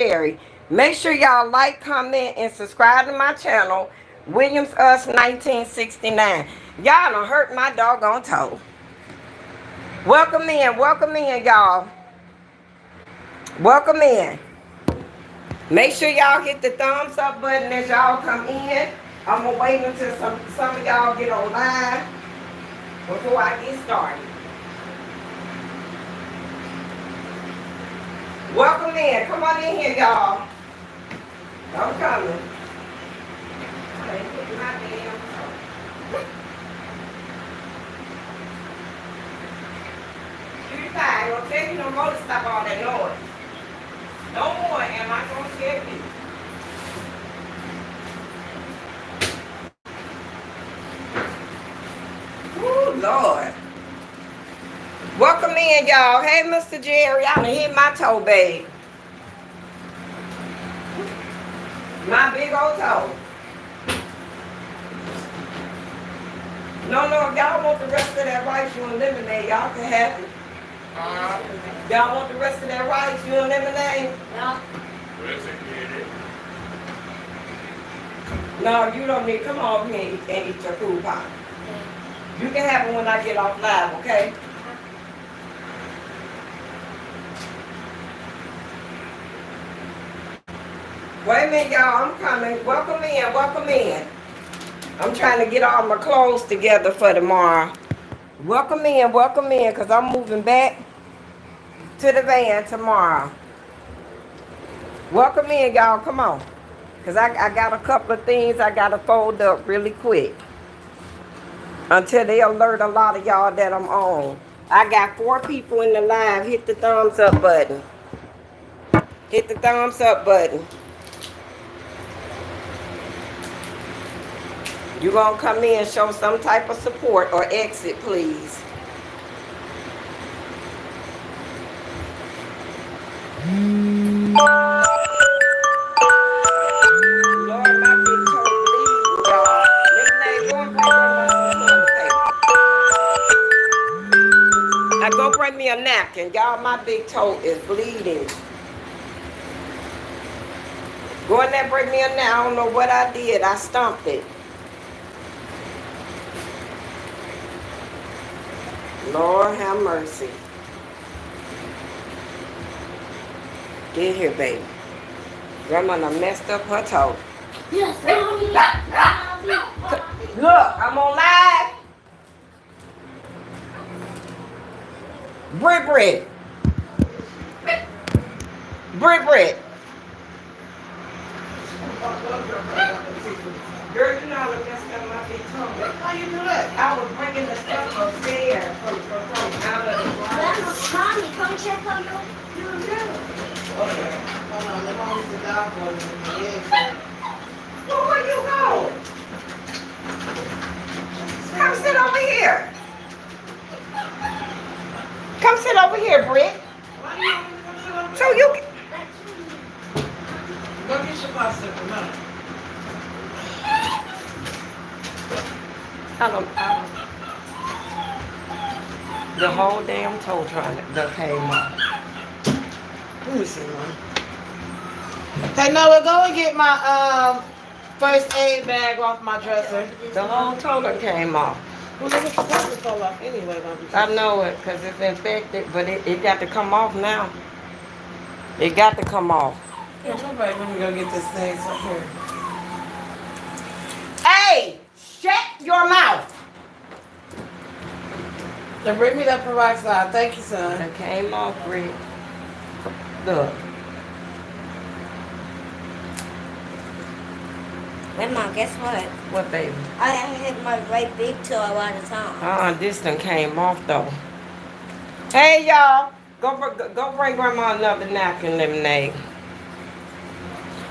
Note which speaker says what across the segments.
Speaker 1: Jerry. Make sure y'all like, comment, and subscribe to my channel, Williams Us 1969. Y'all done hurt my doggone toe. Welcome in, y'all. Welcome in. Make sure y'all hit the thumbs up button as y'all come in. I'm gonna wait until some of y'all get on live before I get started. Welcome in. Come on in here, y'all. I'm coming. I ain't putting my damn toe. You tired. Don't tell you no more to stop all that noise. No more am I gonna tell you. Ooh, Lord. Welcome in, y'all. Hey, Mr. Jerry. I done hit my toe, babe. My big old toe. No, if y'all want the rest of that rice you and lemonade, y'all can have it. Y'all want the rest of that rice you and lemonade? No. No, you don't need. Come on here and eat your food pie. You can have it when I get off live, okay? Wait a minute, y'all. I'm coming. Welcome in. Welcome in. I'm trying to get all my clothes together for tomorrow. Welcome in, because I'm moving back to the van tomorrow. Welcome in, y'all. Come on. Because I got a couple of things I got to fold up really quick. Until they alert a lot of y'all that I'm on. I got 4 people in the live. Hit the thumbs up button. Hit the thumbs up button. You're going to come in and show some type of support or exit, please. Lord, my big toe bleeding, y'all. Lemonade, go and bring my paper. Now go bring me a napkin. Y'all, my big toe is bleeding. Go in there, bring me a napkin. I don't know what I did. I stumped it. Lord have mercy. Get here, baby. Grandma done messed up her toe. Yes, look, I'm on live. Brit. Girl, you know I was messed up my big toe. How you do that? I was bringing the stuff upstairs from out of the garage.
Speaker 2: Mommy, come check on your room.
Speaker 3: Okay. Hold on, let me sit down for you.
Speaker 1: Well, where you go? Come sit over here. Come sit over here, Britt.
Speaker 3: Why do you want me to come sit over
Speaker 1: So
Speaker 3: there?
Speaker 1: you can...
Speaker 3: Go get your popsicle, no.
Speaker 1: I don't... The whole damn toe trying to came up.
Speaker 3: Let me see, man. Hey, Noah, go and get my first aid bag off my dresser.
Speaker 1: The whole toe done came off.
Speaker 3: Well, let me supposed to fall off anyway.
Speaker 1: I know it because it's infected, but it got to come off now. It got to come off.
Speaker 3: Yeah, nobody, let me go get this thing somewhere.
Speaker 1: Hey, shut your mouth.
Speaker 3: Then bring me that peroxide. Thank you, son.
Speaker 1: It came off, Britt. Look.
Speaker 2: Grandma, guess what?
Speaker 1: What, baby?
Speaker 2: I hit my right big toe a lot of times.
Speaker 1: This done came off, though. Hey, y'all. Go bring Grandma another napkin, lemonade.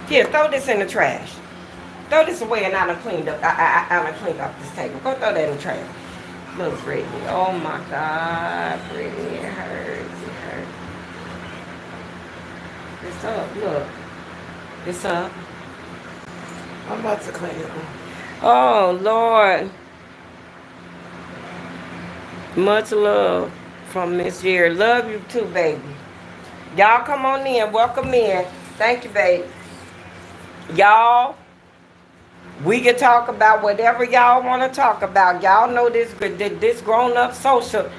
Speaker 1: Here, throw this in the trash. Throw this away and I done cleaned up. I done cleaned up this table. Go throw that in the trash. Look, Brittany. Oh, my God. Brittany, it hurts. It hurts. It's up. Look. It's up.
Speaker 3: I'm about to clean it.
Speaker 1: Oh, Lord. Much love from Miss Jerry. Love you too, baby. Y'all come on in. Welcome in. Thank you, babe. Y'all, we can talk about whatever y'all want to talk about. Y'all know this grown-up social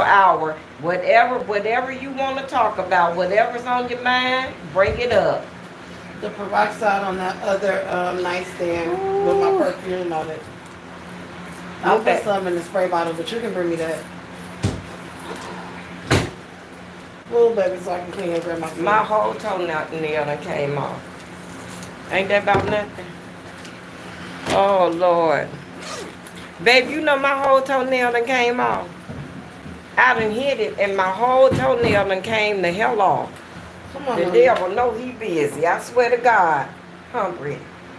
Speaker 1: hour. Whatever you want to talk about, whatever's on your mind, bring it up.
Speaker 3: The peroxide on that other nightstand with my perfume on it. I'll
Speaker 1: Okay.
Speaker 3: put some in the spray bottle, but you can bring me that. Little baby, so I can clean and grab my food.
Speaker 1: My whole toenail done came off. Ain't that about nothing? Oh, Lord. Babe, you know my whole toenail done came off. I done hit it, and my whole toenail done came the hell off.
Speaker 3: Come on,
Speaker 1: The
Speaker 3: honey.
Speaker 1: devil know he busy. I swear to God. Hungry.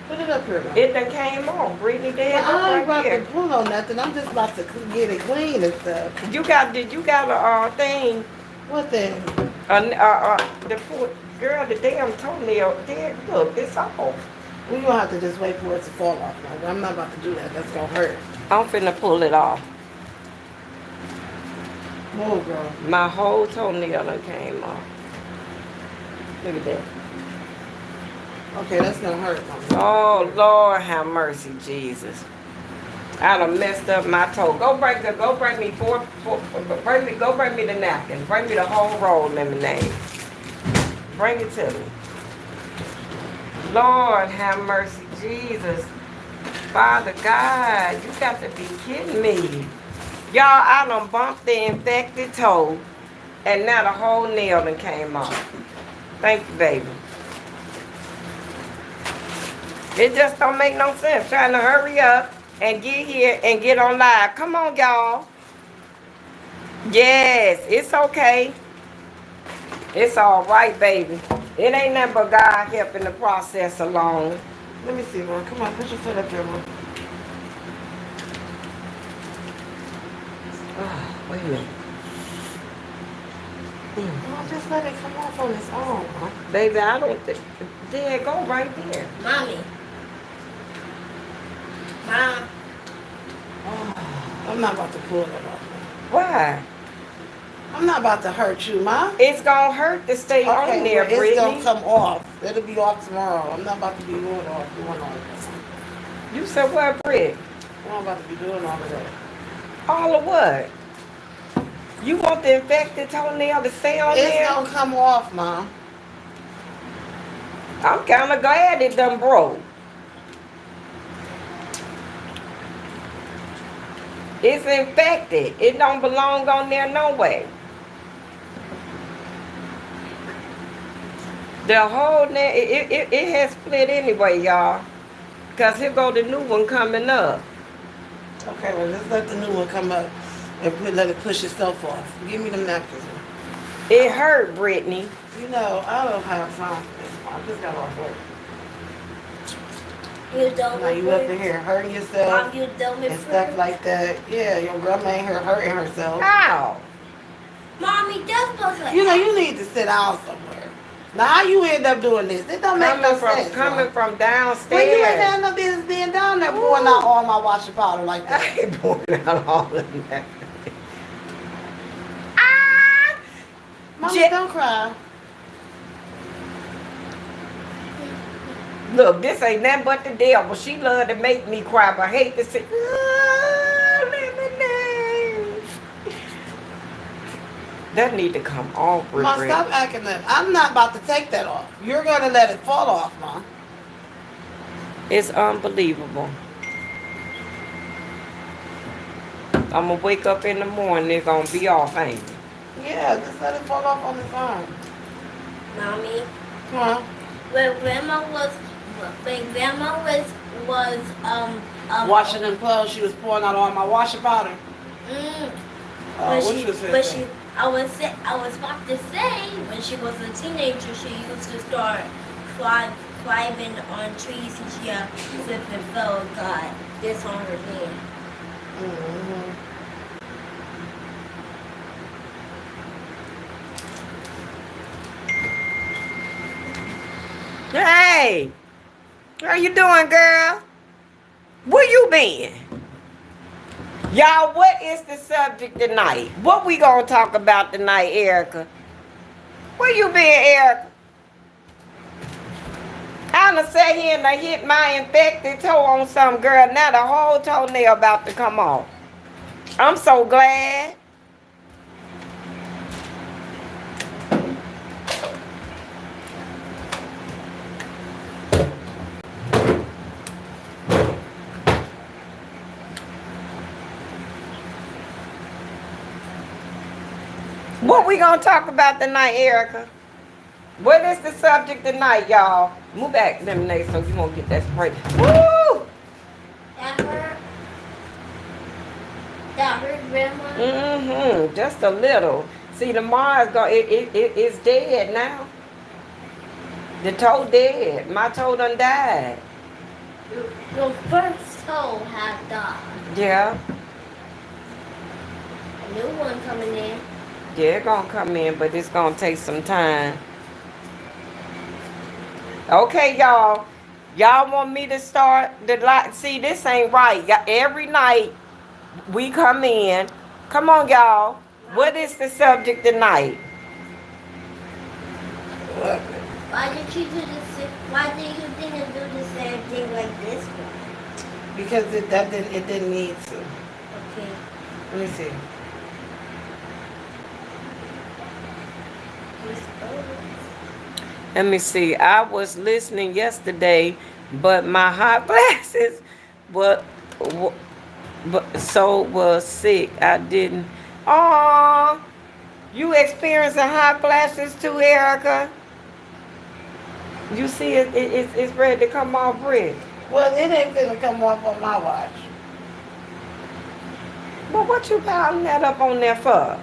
Speaker 3: Put it up here, man.
Speaker 1: It done came off. Brittany, there it
Speaker 3: I ain't
Speaker 1: right
Speaker 3: about
Speaker 1: here.
Speaker 3: to pull on nothing. I'm just about to get it clean and stuff.
Speaker 1: You got a thing?
Speaker 3: What then?
Speaker 1: The foot, girl, the damn toenail. There, look, it's off.
Speaker 3: We gonna have to just wait for it to fall off now. I'm not about to do that. That's gonna hurt.
Speaker 1: I'm finna pull it off.
Speaker 3: Move, girl.
Speaker 1: My whole toenail done came off. Look at that.
Speaker 3: Okay, that's gonna hurt, Mama.
Speaker 1: Oh, Lord, have mercy, Jesus. I done messed up my toe. Go bring me go bring me the napkin. Bring me the whole roll of lemonade. Bring it to me. Lord, have mercy, Jesus. Father God, you got to be kidding me. Y'all, I done bumped the infected toe, and now the whole nail done came off. Thank you, baby. It just don't make no sense trying to hurry up and get here and get on live. Come on, y'all. Yes, it's okay. It's all right, baby. It ain't nothing but God helping the process along.
Speaker 3: Let me see, Mom. Come on, put your foot up there, Mom.
Speaker 1: Oh, wait a minute.
Speaker 3: Mom, just let it come off on its own, Mom.
Speaker 1: Baby, I don't think. There, go right there.
Speaker 2: Mommy. Mom.
Speaker 3: Oh, I'm not about to pull it off.
Speaker 1: Why?
Speaker 3: I'm not about to hurt you, Mom.
Speaker 1: It's gonna hurt to stay on there,
Speaker 3: well, it's
Speaker 1: Brittany.
Speaker 3: gonna come off. It'll be off tomorrow. I'm not about to be doing all this.
Speaker 1: You said what, Britt?
Speaker 3: I'm not about to be doing all of that.
Speaker 1: All of what? You want the infected toenail to stay on
Speaker 3: It's
Speaker 1: there?
Speaker 3: gonna come off, Mom.
Speaker 1: I'm kind of glad it done broke. It's infected. It don't belong on there no way. The whole nail, it has split anyway, y'all. Because here go the new one coming up.
Speaker 3: Okay, well, let's let the new one come up and let it push itself off. Give me them napkins.
Speaker 1: It hurt, Brittany.
Speaker 3: You know, I don't have time for this. I just got off work.
Speaker 2: You don't
Speaker 3: Now you up in here hurting yourself
Speaker 2: Mom, you don't
Speaker 3: and stuff like that. Yeah, your grandma ain't here hurting herself.
Speaker 1: How?
Speaker 2: Mommy, that's supposed to
Speaker 3: You know, you need to sit down somewhere. Now, how you end up doing this? It don't make no sense.
Speaker 1: Coming
Speaker 3: Mom.
Speaker 1: from
Speaker 3: Well, you
Speaker 1: downstairs.
Speaker 3: ain't had no business being down there pouring out all my washing powder like
Speaker 1: I
Speaker 3: that.
Speaker 1: ain't pouring out all of that.
Speaker 3: Mommy,
Speaker 1: Jet-
Speaker 3: don't cry.
Speaker 1: Look, this ain't nothing but the devil. She love to make me cry, but I hate to say, lemonade. That need to come off,
Speaker 3: Mom,
Speaker 1: Rick.
Speaker 3: stop acting up. I'm not about to take that off. You're going to let it fall off, Mom.
Speaker 1: It's unbelievable. I'm gonna wake up in the morning, it's gonna be off, ain't it?
Speaker 3: Yeah, just let it fall off on its own.
Speaker 2: Mommy,
Speaker 3: Come on.
Speaker 2: when grandma was
Speaker 3: Washing them clothes, she was pouring out all my washing powder. What you saying?
Speaker 2: I was about to say when she was a teenager, she used to start climbing on trees and she slipped and fell and got this on her hand.
Speaker 3: Mm-hmm.
Speaker 1: Hey! How you doing, girl? Where you been? Y'all, what is the subject tonight? What we gonna talk about tonight, Erica? Where you been, Erica? trying to sit here and I hit my infected toe on some girl. Now the whole toenail about to come off. I'm so glad. What we gonna talk about tonight, Erica? What is the subject tonight, y'all? Move back, lemonade, so you won't get that spray. Woo!
Speaker 2: That hurt? That hurt, Grandma?
Speaker 1: Mm-hmm. Just a little. See, the Mars it's dead now. The toe dead. My toe done died.
Speaker 2: Your first toe had died.
Speaker 1: Yeah.
Speaker 2: A new one coming in.
Speaker 1: Yeah, it's gonna come in, but it's gonna take some time. Okay, y'all. Y'all want me to start the light? See, this ain't right. Every night we come in. Come on, y'all. What is the subject tonight?
Speaker 2: Why did you do this? Why did you didn't do the same thing like this one?
Speaker 3: Because it didn't need to.
Speaker 2: Okay.
Speaker 3: Let me see.
Speaker 1: Let me see. I was listening yesterday, but my hot glasses but so was sick. I didn't. Oh, you experiencing hot flashes too, Erica? You see it's ready to come off, Brick.
Speaker 3: Well, it ain't gonna come off on my watch.
Speaker 1: But what you piling that up on there for?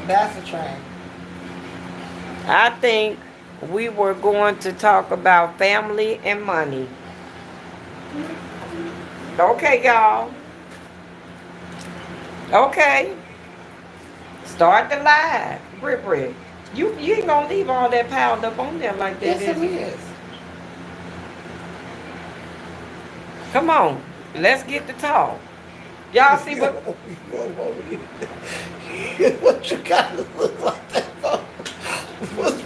Speaker 3: That's a train.
Speaker 1: I think we were going to talk about family and money. Okay, y'all. Okay. Start the live. Brick. You ain't gonna leave all that piled up on there like that.
Speaker 3: Yes, it
Speaker 1: is you?
Speaker 3: is.
Speaker 1: Come on. Let's get to talk. Y'all see what
Speaker 3: What you gotta look like that for? What's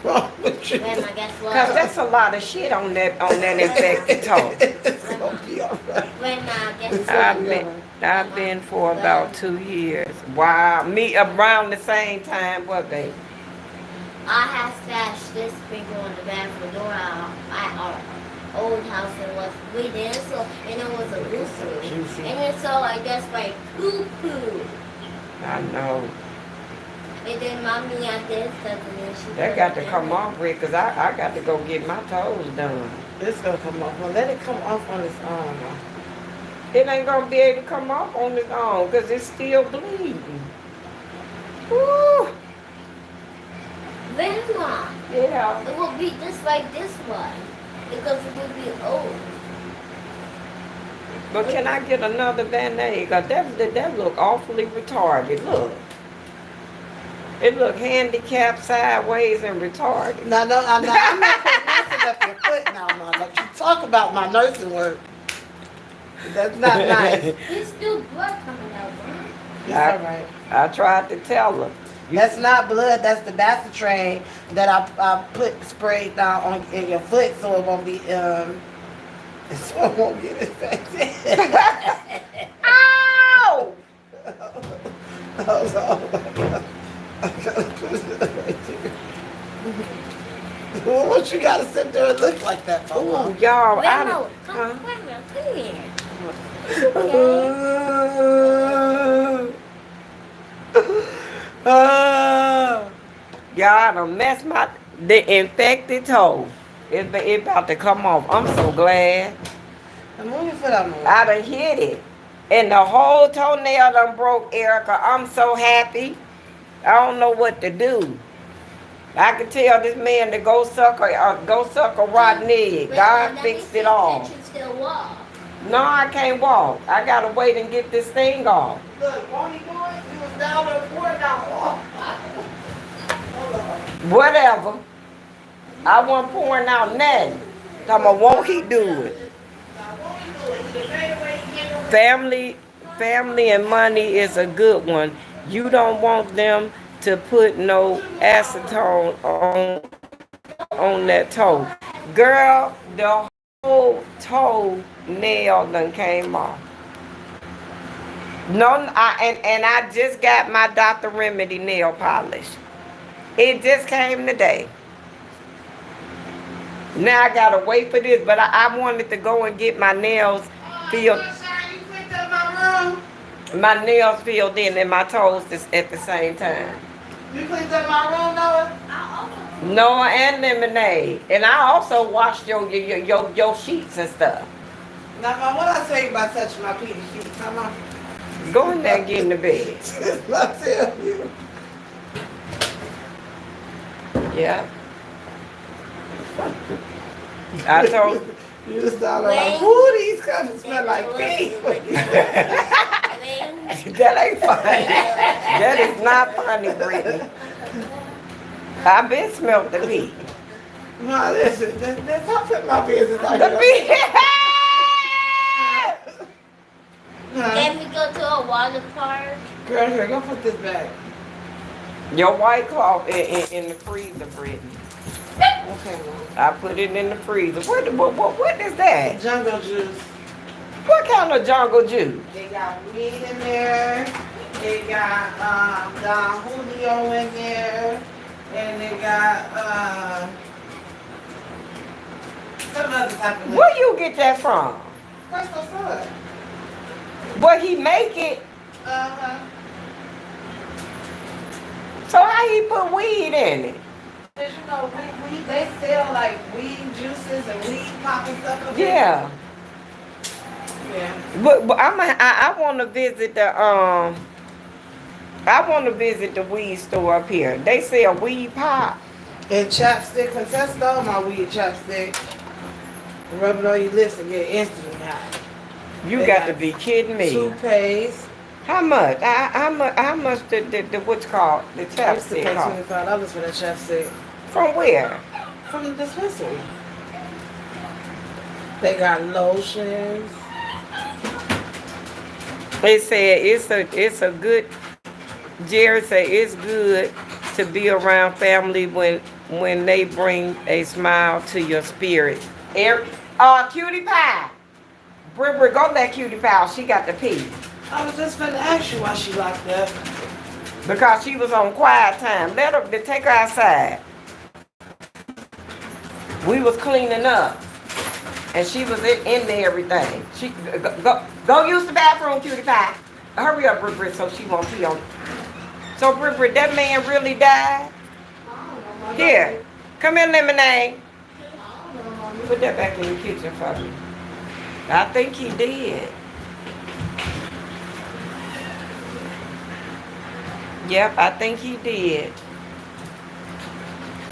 Speaker 3: wrong with you?
Speaker 2: Grandma, guess what?
Speaker 1: cause that's a lot of shit on that infected toe.
Speaker 3: It's gonna be alright.
Speaker 2: Grandma, guess what?
Speaker 1: I've been for about 2 years. Wow, me around the same time, what baby?
Speaker 2: I had stashed this sprinkler on the bathroom door at our old house and was bleeding, so and it was a rooster.
Speaker 3: Juicy.
Speaker 2: And then so I guess like poo poo.
Speaker 1: I know.
Speaker 2: And then mommy I did something and she
Speaker 1: That
Speaker 2: put
Speaker 1: got
Speaker 2: it
Speaker 1: to
Speaker 2: in
Speaker 1: come
Speaker 2: there.
Speaker 1: off, Rick, cause I got to go get my toes done.
Speaker 3: It's gonna come off. Well, let it come off on its own.
Speaker 1: It ain't gonna be able to come off on its own, cause it's still bleeding. Woo!
Speaker 2: Grandma,
Speaker 1: Yeah.
Speaker 2: it will be just like this one because it will be old.
Speaker 1: But can I get another Band-Aid? Cause that look awfully retarded. Look. It look handicapped, sideways, and retarded.
Speaker 3: No, I'm not messing up your foot now, Mom. Don't you talk about my nursing work. That's not nice.
Speaker 2: There's still blood coming out, Mom.
Speaker 3: It's alright.
Speaker 1: I tried to tell her.
Speaker 3: That's not blood. That's the Bacitrane that I put sprayed down on in your foot so it won't be so it won't get infected.
Speaker 1: Ow!
Speaker 3: I gotta put it right there. Well, what you gotta sit there and look like that for?
Speaker 1: Ooh,
Speaker 3: Mom?
Speaker 1: y'all,
Speaker 2: Grandma,
Speaker 1: huh?
Speaker 2: Grandma, come here.
Speaker 1: Y'all, I done messed the infected toe. It about to come off. I'm so glad.
Speaker 3: Move your foot out, Mom.
Speaker 1: I done hit it. And the whole toenail done broke, Erica. I'm so happy. I don't know what to do. I could tell this man to go suck a rotten egg.
Speaker 2: Grandma,
Speaker 1: God
Speaker 2: let me
Speaker 1: fixed
Speaker 2: see
Speaker 1: it all.
Speaker 2: if you still walk.
Speaker 1: No, I can't walk. I gotta wait and get this thing off.
Speaker 3: Look, won't he do it? He was down there before now. Hold on.
Speaker 1: Whatever. I wasn't pouring out nothing. Talking about, won't he do it?
Speaker 3: Now, won't he do it? The same way he get him.
Speaker 1: Family and money is a good one. You don't want them to put no acetone on that toe. Girl, the whole toe nail done came off. No, I just got my Dr. Remedy nail polish. It just came today. Now I gotta wait for this, but I wanted to go and get my nails filled. My nails filled in and my toes at the same time.
Speaker 3: You cleaned up my room, Noah?
Speaker 1: Noah and Lemonade. And I also washed your sheets and stuff.
Speaker 3: Now, Mom, what I tell you about touching my Peter sheets? Come on.
Speaker 1: Go in there and get in the bed.
Speaker 3: I tell you.
Speaker 1: Yeah. I told
Speaker 3: You just sound like, ooh, these cups smell like pee.
Speaker 1: that ain't funny. That is not funny, Brittany. I been smelled the pee.
Speaker 3: No, listen, that's not put my business out
Speaker 1: The
Speaker 3: here.
Speaker 1: pee.
Speaker 2: Then we go to a water park.
Speaker 3: Girl, here, go put this back.
Speaker 1: Your white cloth in the freezer, Brittany.
Speaker 3: Okay, Mom.
Speaker 1: I put it in the freezer. What is that?
Speaker 3: Jungle juice.
Speaker 1: What kind of jungle juice?
Speaker 3: They got weed in there. They got Don Julio in there. And they got some other type of
Speaker 1: Where you get that from?
Speaker 3: Crystal Sun.
Speaker 1: What he make it?
Speaker 3: Uh-huh.
Speaker 1: So how he put weed in it?
Speaker 3: Cause you know, they sell like weed juices and weed pop and stuff. Up
Speaker 1: Yeah.
Speaker 3: there. Yeah.
Speaker 1: But I want to visit the weed store up here. They sell weed pop.
Speaker 3: And chapstick, cause that's all my weed chapstick. Rub it on your lips and get instantly high.
Speaker 1: You
Speaker 3: They
Speaker 1: got to
Speaker 3: got
Speaker 1: be kidding me.
Speaker 3: Toothpaste.
Speaker 1: How much? How much the what's called the
Speaker 3: I used to pay
Speaker 1: chapstick cost?
Speaker 3: $25 for that chapstick.
Speaker 1: From where?
Speaker 3: From the dispensary. They got lotions.
Speaker 1: They said it's a good. Jerry said it's good to be around family when they bring a smile to your spirit. Cutie Pie. Bri, go let Cutie Pie out. She got the pee.
Speaker 3: I was just finna ask you why she locked up.
Speaker 1: Because she was on quiet time. Let her take her outside. We was cleaning up. And she was into everything. She go use the bathroom, Cutie Pie. Hurry up, Bri, so she won't pee on it. So Bri, that man really died? Here. Come here, Lemonade. Put that back in the kitchen for me. I think he did. Yep, I think he did.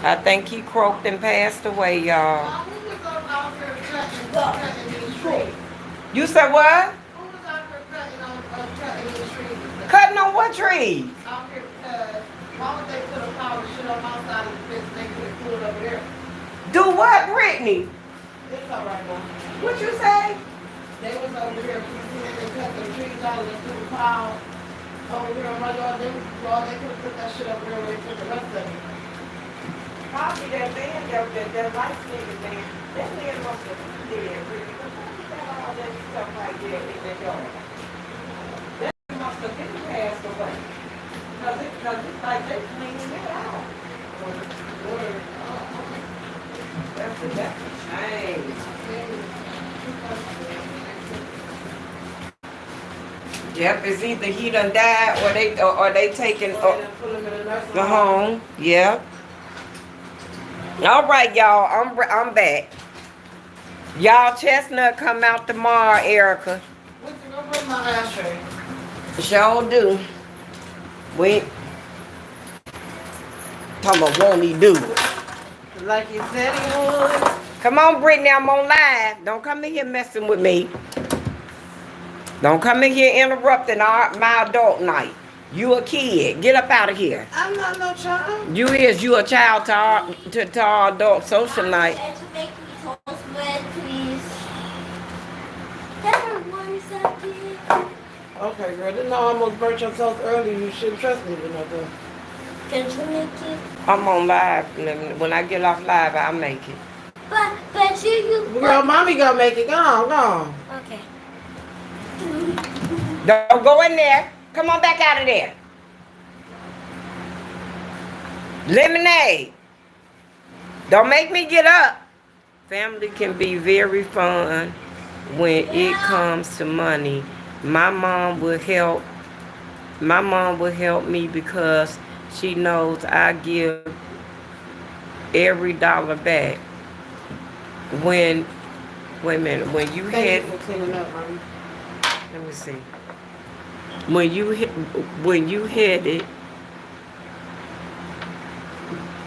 Speaker 1: I think he croaked and passed away, y'all. You said what? Cutting on what trees? Do what, Brittany?
Speaker 3: It's all right, Mom.
Speaker 1: What you say?
Speaker 3: They was over here cutting the trees out of the pile. Over here on my yard, they could have put that shit over there where they put the rest of it.
Speaker 1: Probably that man, that white nigga man, that man must have been dead, Brittany. Because he got all that stuff right there in that yard. That must have been passed away. Because it's like they cleaning it out. That's a shame. Yep, it's either he done died or they taking the home. Yep. All right, y'all. I'm back. Y'all Chestnut come out tomorrow, Erica.
Speaker 3: Where's my ashtray?
Speaker 1: Sure do. We talking about won't he do it?
Speaker 3: Like you said he would.
Speaker 1: Come on, Brittany, I'm on live. Don't come in here messing with me. Don't come in here interrupting my adult night. You a kid. Get up out of here.
Speaker 3: I'm not no child.
Speaker 1: You a child to our adult social night.
Speaker 2: And to make me toast bread, please. That's one second.
Speaker 3: Okay, girl. Didn't know I almost burnt your toast earlier. You shouldn't trust me with nothing.
Speaker 2: Can you make it?
Speaker 1: I'm on live. When I get off live, I'll make it.
Speaker 2: But you.
Speaker 3: Girl, mommy gonna make it. Go on, go on.
Speaker 2: Okay.
Speaker 1: Don't go in there. Come on back out of there. Lemonade. Don't make me get up. Family can be very fun when it comes to money. My mom will help. My mom will help me because she knows I give every dollar back. Wait a minute, when you
Speaker 3: Thank
Speaker 1: had,
Speaker 3: you for cleaning up, mommy.
Speaker 1: let me see. When you had it,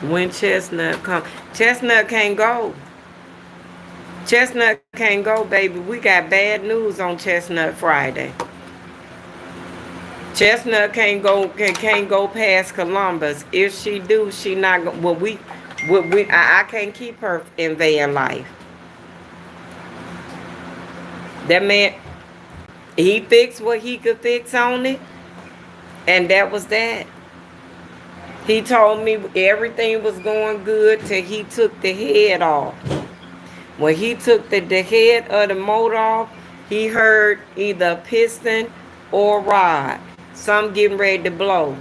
Speaker 1: when Chestnut come, Chestnut can't go. Chestnut can't go, baby. We got bad news on Chestnut Friday. Chestnut can't go past Columbus. If she do, she not. I can't keep her in van life. That man, he fixed what he could fix on it, and that was that. He told me everything was going good till he took the head off. When he took the head of the motor off, he heard either a piston or rod. Some getting ready to blow.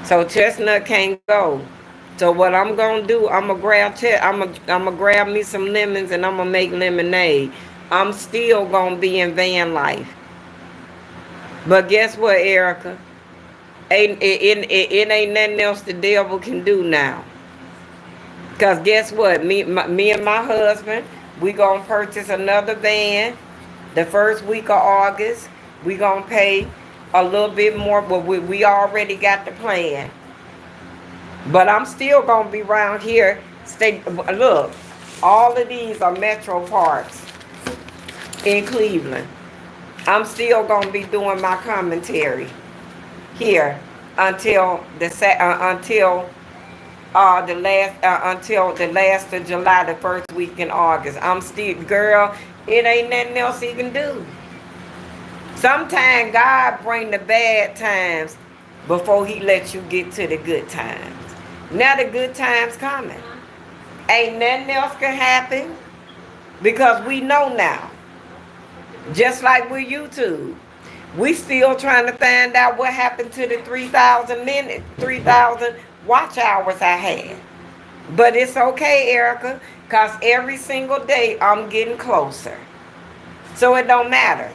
Speaker 1: So Chestnut can't go. So what I'm gonna do, I'm gonna grab me some lemons and I'm gonna make lemonade. I'm still gonna be in van life. But guess what, Erica? It ain't nothing else the devil can do now. Cause guess what? Me and my husband, we gonna purchase another van the first week of August. We gonna pay a little bit more, but we already got the plan. But I'm still gonna be around here. Look, all of these are metro parks in Cleveland. I'm still gonna be doing my commentary here until the last of July, the first week in August. I'm still, girl, it ain't nothing else he can do. Sometimes God bring the bad times before he lets you get to the good times. Now the good times coming. Ain't nothing else can happen because we know now. Just like with YouTube. We still trying to find out what happened to the 3,000 watch hours I had. But it's okay, Erica, because every single day I'm getting closer. So it don't matter.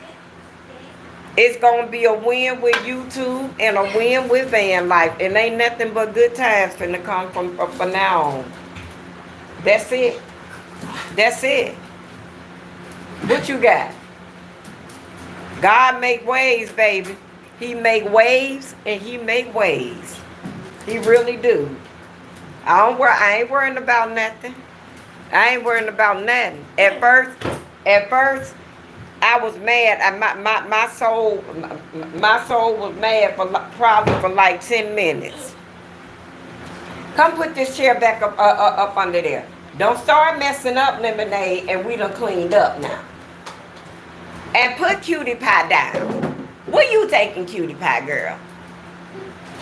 Speaker 1: It's going to be a win with YouTube and a win with van life. It ain't nothing but good times finna come from now on. That's it. That's it. What you got? God make waves, baby. He make waves and he make ways. He really do. I ain't worrying about nothing. I ain't worrying about nothing. At first, I was mad. My soul was mad probably for like 10 minutes. Come put this chair back up under there. Don't start messing up, Lemonade, and we done cleaned up now. And put Cutie Pie down. Where you taking Cutie Pie, girl?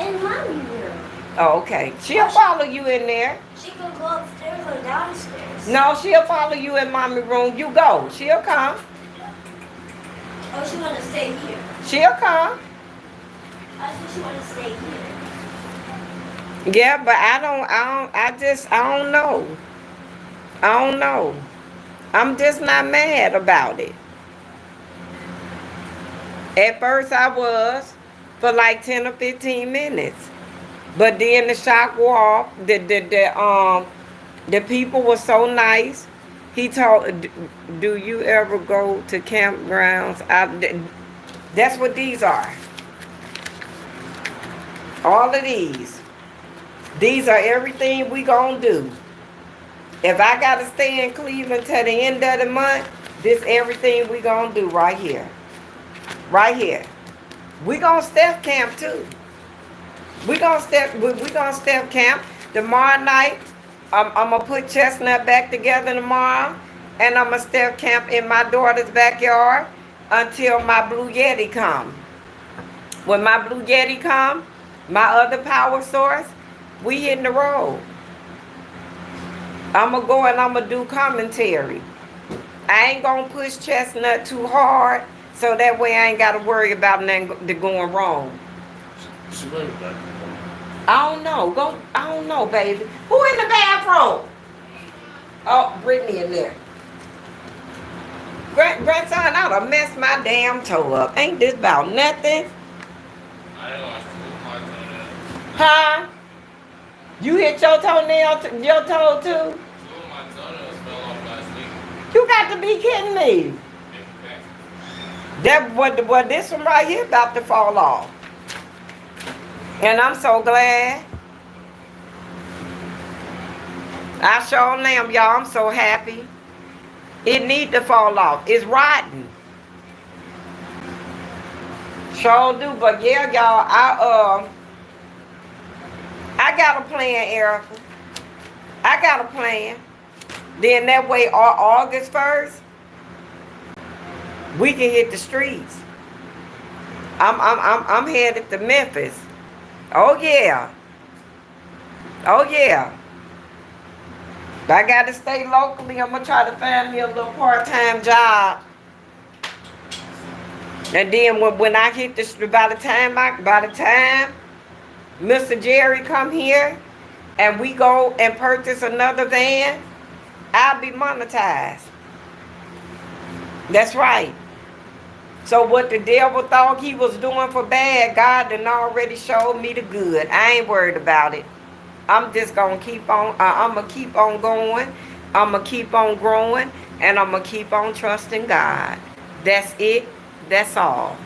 Speaker 2: In mommy room.
Speaker 1: Oh, okay. She'll follow you in there.
Speaker 2: She can go upstairs or downstairs.
Speaker 1: No, she'll follow you in mommy room. You go. She'll come.
Speaker 2: Oh, she wanna stay here.
Speaker 1: She'll come.
Speaker 2: I think she wanna stay here.
Speaker 1: Yeah, but I don't know. I don't know. I'm just not mad about it. At first I was for like 10 or 15 minutes. But then the shock wore off. The people were so nice. He told, do you ever go to campgrounds? That's what these are. All of these. These are everything we gonna do. If I gotta stay in Cleveland till the end of the month, this everything we gonna do right here. Right here. We gonna step camp too. We gonna step camp. Tomorrow night, I'm gonna put Chestnut back together tomorrow, and I'm gonna step camp in my daughter's backyard until my Blue Yeti come. When my Blue Yeti come, My other power source, we hitting the road. I'm going to go and I'm going to do commentary. I ain't going to push Chestnut too hard, so that way I ain't got to worry about nothing going wrong.
Speaker 4: She went back.
Speaker 1: I don't know. I don't know, baby. Who in the bathroom? Oh, Brittany in there. Grandson, I done messed my damn toe up. Ain't this about nothing?
Speaker 4: I didn't watch my toenail.
Speaker 1: Huh? You hit your toenail, your toe too?
Speaker 4: 2 of my toenails fell off last week.
Speaker 1: You got to be kidding me. That what this one right here about to fall off. And I'm so glad. I sure am, y'all. I'm so happy. It need to fall off. It's rotten. Sure do. But yeah, y'all, I got a plan, Erica. I got a plan. Then that way, August 1st, we can hit the streets. I'm headed to Memphis. Oh yeah. Oh yeah. I gotta stay locally. I'm gonna try to find me a little part-time job. And then when I hit the street, by the time Mr. Jerry come here and we go and purchase another van, I'll be monetized. That's right. So what the devil thought he was doing for bad, God done already showed me the good. I ain't worried about it. I'm just gonna keep on, I'm gonna keep on going. I'm gonna keep on growing. And I'm gonna keep on trusting God. That's it. That's all.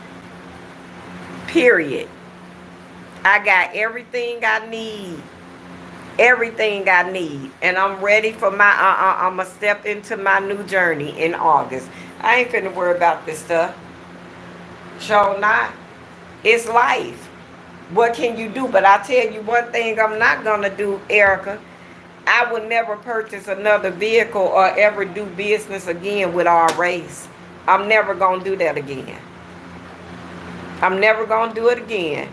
Speaker 1: Period. I got everything I need. Everything I need. And I'm ready for my, I'm gonna step into my new journey in August. I ain't finna worry about this stuff. Sure not. It's life. What can you do? But I tell you one thing I'm not gonna do, Erica. I would never purchase another vehicle or ever do business again with our race. I'm never gonna do that again. I'm never gonna do it again.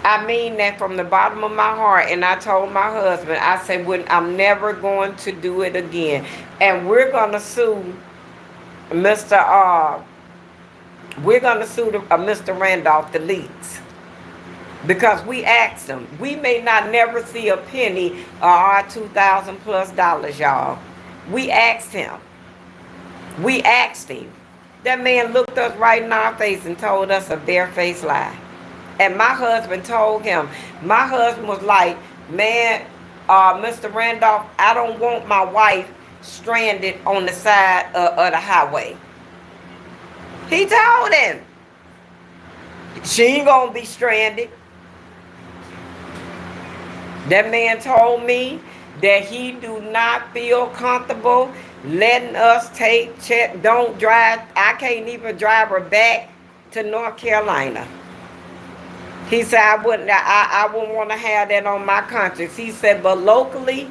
Speaker 1: I mean that from the bottom of my heart. And I told my husband, I said, I'm never going to do it again. And we're gonna sue Mr. Mr. Randolph, the leaks. Because we asked him. We may not never see a penny of our $2,000+ y'all. We asked him. We asked him. That man looked us right in our face and told us a barefaced lie. And my husband told him, my husband was like, man, Mr. Randolph, I don't want my wife stranded on the side of the highway. He told him, she ain't gonna be stranded. That man told me that he do not feel comfortable letting us don't drive. I can't even drive her back to North Carolina. He said, I wouldn't want to have that on my conscience. He said, but locally,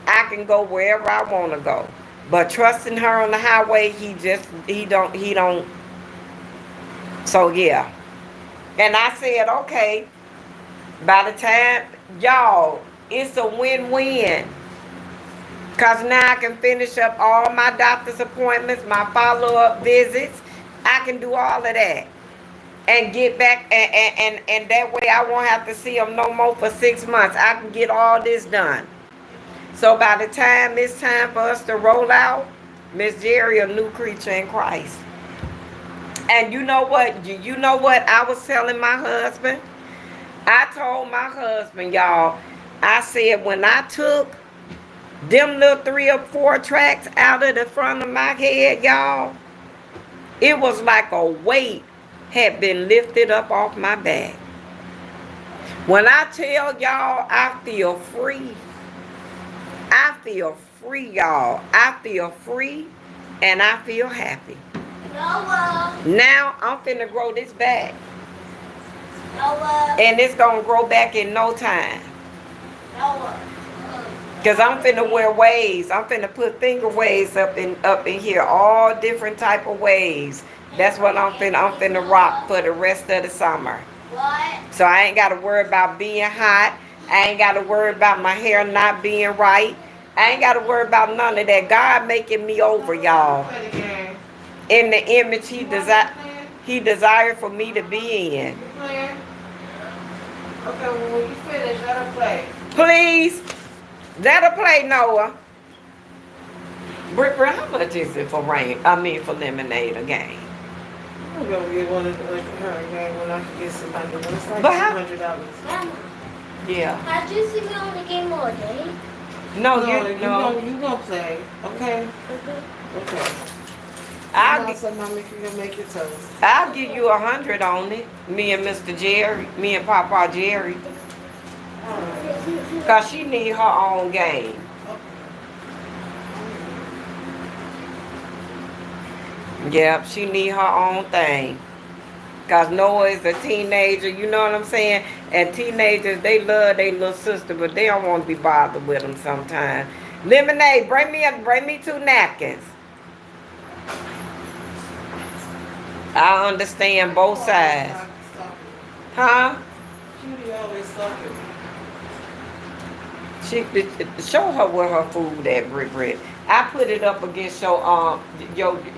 Speaker 1: I can go wherever I want to go. But trusting her on the highway, he don't. So yeah. And I said, okay, by the time, y'all, it's a win-win. Because now I can finish up all my doctor's appointments, my follow-up visits. I can do all of that. And get back, and that way I won't have to see them no more for 6 months. I can get all this done. So by the time it's time for us to roll out, Miss Jerry, a new creature in Christ. And you know what? You know what I was telling my husband? I told my husband, y'all, I said when I took them little 3 or 4 tracks out of the front of my head, y'all, it was like a weight had been lifted up off my back. When I tell y'all I feel free, I feel free, y'all. I feel free and I feel happy.
Speaker 2: Noah.
Speaker 1: Now I'm finna grow this back.
Speaker 2: Noah.
Speaker 1: And it's gonna grow back in no time.
Speaker 2: Noah.
Speaker 1: Cause I'm finna wear waves. I'm finna put finger waves up in here, all different type of waves. That's what I'm finna rock for the rest of the summer.
Speaker 2: What?
Speaker 1: So I ain't got to worry about being hot. I ain't got to worry about my hair not being right. I ain't got to worry about none of that. God making me over, y'all.
Speaker 3: Play the game.
Speaker 1: In the image
Speaker 3: You want to play?
Speaker 1: He desired for me to be in.
Speaker 3: You playing? Okay, well, when you finish, let her play.
Speaker 1: Please, let her play, Noah. Britt, how much is it for for lemonade a game?
Speaker 3: I'm gonna get one of the her game when I can get somebody. It's like
Speaker 1: But how-
Speaker 3: $200.
Speaker 2: Grandma,
Speaker 1: Yeah.
Speaker 2: how'd you see me on the game all day?
Speaker 1: No,
Speaker 3: No, you gonna play, okay? Okay.
Speaker 1: I'll,
Speaker 3: I'll say, Mama, if you gonna make your toast.
Speaker 1: I'll give you 100 on it. Me and Mr. Jerry, me and Papa Jerry.
Speaker 3: Alright.
Speaker 1: Cause she need her own game. Yep, she need her own thing. Cause Noah is a teenager, you know what I'm saying? And teenagers, they love their little sister, but they don't want to be bothered with them sometimes. Lemonade, bring me 2 napkins. I understand both sides. Huh?
Speaker 3: Judy always sucking.
Speaker 1: She show her where her food at, Britt. I put it up against your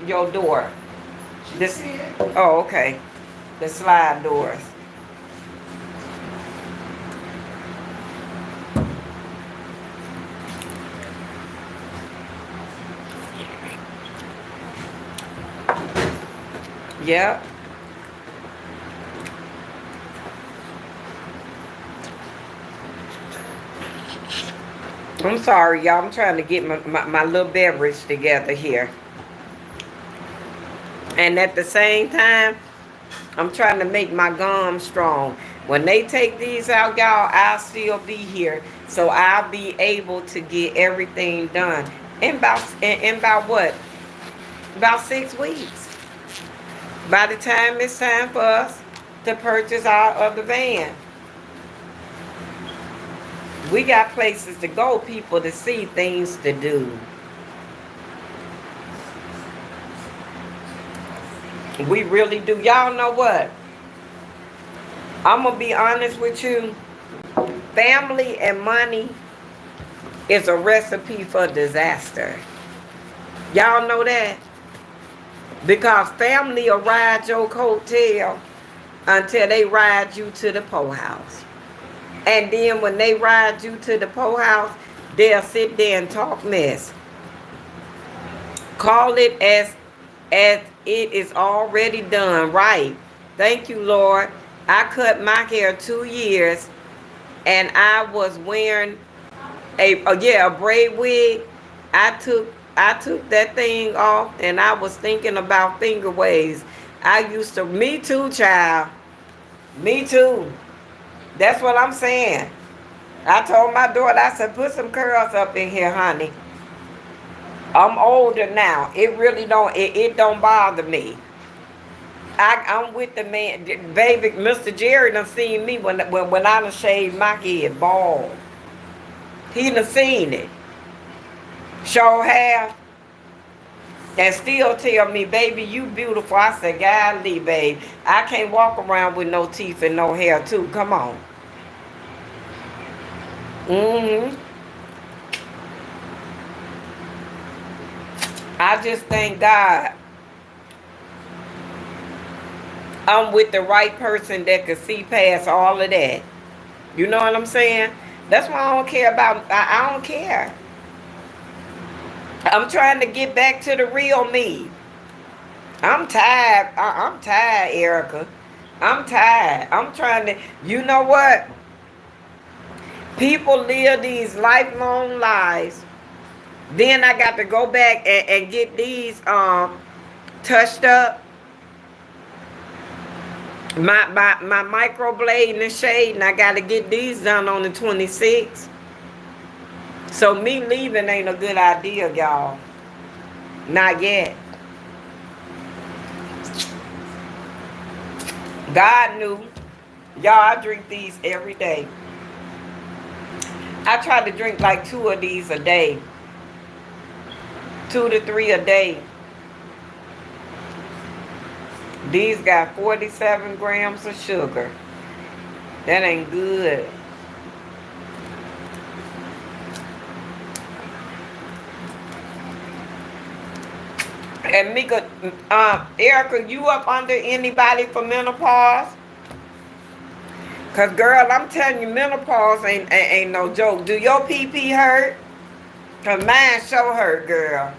Speaker 1: door. This. Oh, okay. The slide doors. Yep. I'm sorry, y'all. I'm trying to get my little beverage together here. And at the same time, I'm trying to make my gum strong. When they take these out, y'all, I'll still be here. So I'll be able to get everything done. In about what? About 6 weeks. By the time it's time for us to purchase our other van. We got places to go, people to see, things to do. We really do. Y'all know what? I'm going to be honest with you. Family and money is a recipe for disaster. Y'all know that? Because family will ride your coattail until they ride you to the poorhouse. And then when they ride you to the poorhouse, they'll sit there and talk mess. Call it as it is already done. Right. Thank you, Lord. I cut my hair 2 years and I was wearing a braid wig. I took that thing off and I was thinking about finger waves. Me too, child. Me too. That's what I'm saying. I told my daughter, I said, put some curls up in here, honey. I'm older now. It really don't bother me. I'm with the man, baby. Mr. Jerry done seen me when I done shaved my head bald. He done seen it. Sure have. And still tell me, baby, you beautiful. I said, golly, babe, I can't walk around with no teeth and no hair too. Come on. I just thank God I'm with the right person that could see past all of that. You know what I'm saying? That's why I don't care about, I don't care. I'm trying to get back to the real me. I'm tired. I'm tired, Erica. I'm tired. I'm trying to, you know what? People live these lifelong lives. Then I got to go back and get these touched up. My microblading and shading, I got to get these done on the 26th. So me leaving ain't a good idea, y'all. Not yet. God knew. Y'all, I drink these every day. I try to drink like 2 of these a day. 2 to 3 a day. These got 47 grams of sugar. That ain't good. And Mika, Erica, you up under anybody for menopause? Cause girl, I'm telling you, menopause ain't no joke. Do your PP hurt? Cause mine sure hurt, girl.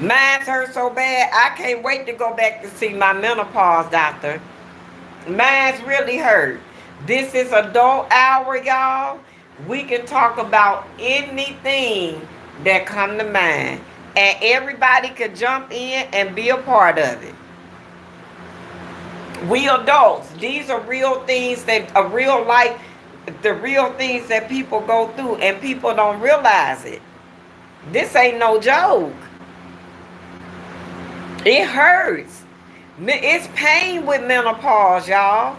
Speaker 1: Mine hurt so bad, I can't wait to go back to see my menopause doctor. Mine's really hurt. This is adult hour, y'all. We can talk about anything that come to mind. And everybody could jump in and be a part of it. We adults. These are real things that are real life, the real things that people go through and people don't realize it. This ain't no joke. It hurts. It's pain with menopause, y'all.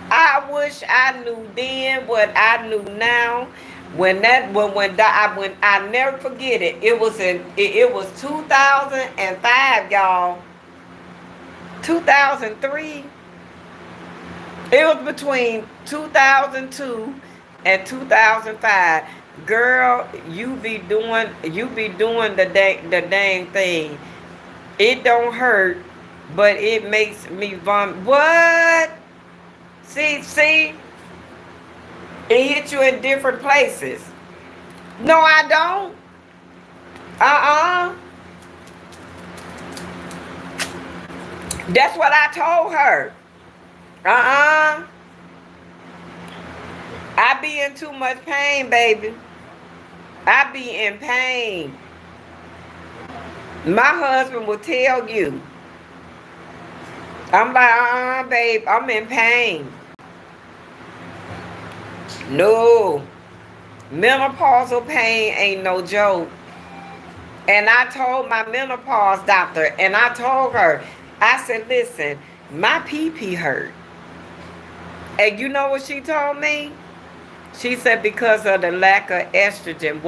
Speaker 1: I wish I knew then what I knew now. When I never forget it. It was 2005, y'all. 2003. It was between 2002 and 2005. Girl, you be doing the dang thing. It don't hurt, but it makes me vomit. What? See? It hit you in different places. No, I don't. That's what I told her. I be in too much pain, baby. I be in pain. My husband will tell you. I'm like, babe, I'm in pain. No. Menopausal pain ain't no joke. And I told my menopause doctor, and I told her, I said, listen, my pee-pee hurt. And you know what she told me? She said because of the lack of estrogen,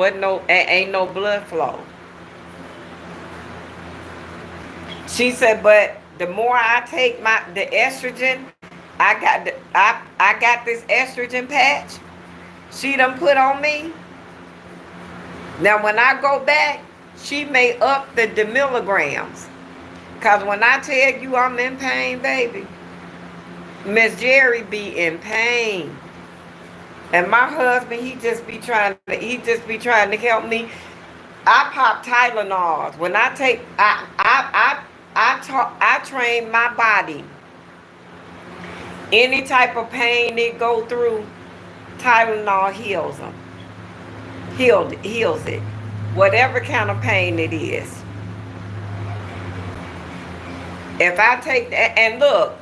Speaker 1: ain't no blood flow. She said, but the more I take the estrogen, I got this estrogen patch she done put on me. Now when I go back, she may up the milligrams. Cause when I tell you I'm in pain, baby, Miss Jerry be in pain. And my husband, he just be trying to help me. I pop Tylenols. When I take, I train my body. Any type of pain it go through, Tylenol heals them. Heals it. Whatever kind of pain it is. If I take that, and look,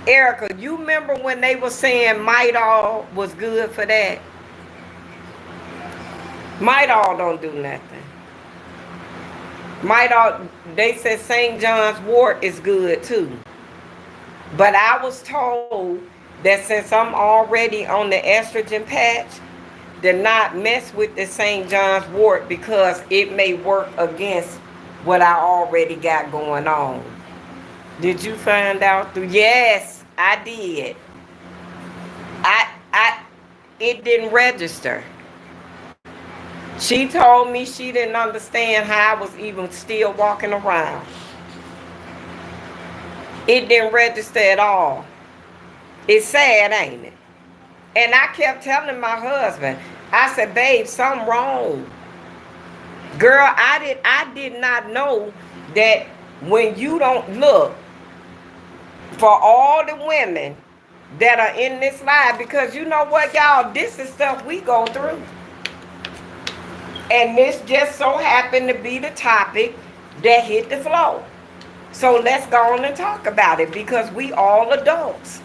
Speaker 1: Erica, you remember when they were saying Midol was good for that? Midol don't do nothing. Midol, they said St. John's wort is good too. But I was told that since I'm already on the estrogen patch, to not mess with the St. John's wort because it may work against what I already got going on. Did you find out through? Yes, I did. It didn't register. She told me she didn't understand how I was even still walking around. It didn't register at all. It's sad, ain't it? And I kept telling my husband, I said, babe, something wrong. Girl, I did not know that when you don't look for all the women that are in this life, because you know what, y'all, this is stuff we go through. And this just so happened to be the topic that hit the floor. So let's go on and talk about it because we all adults.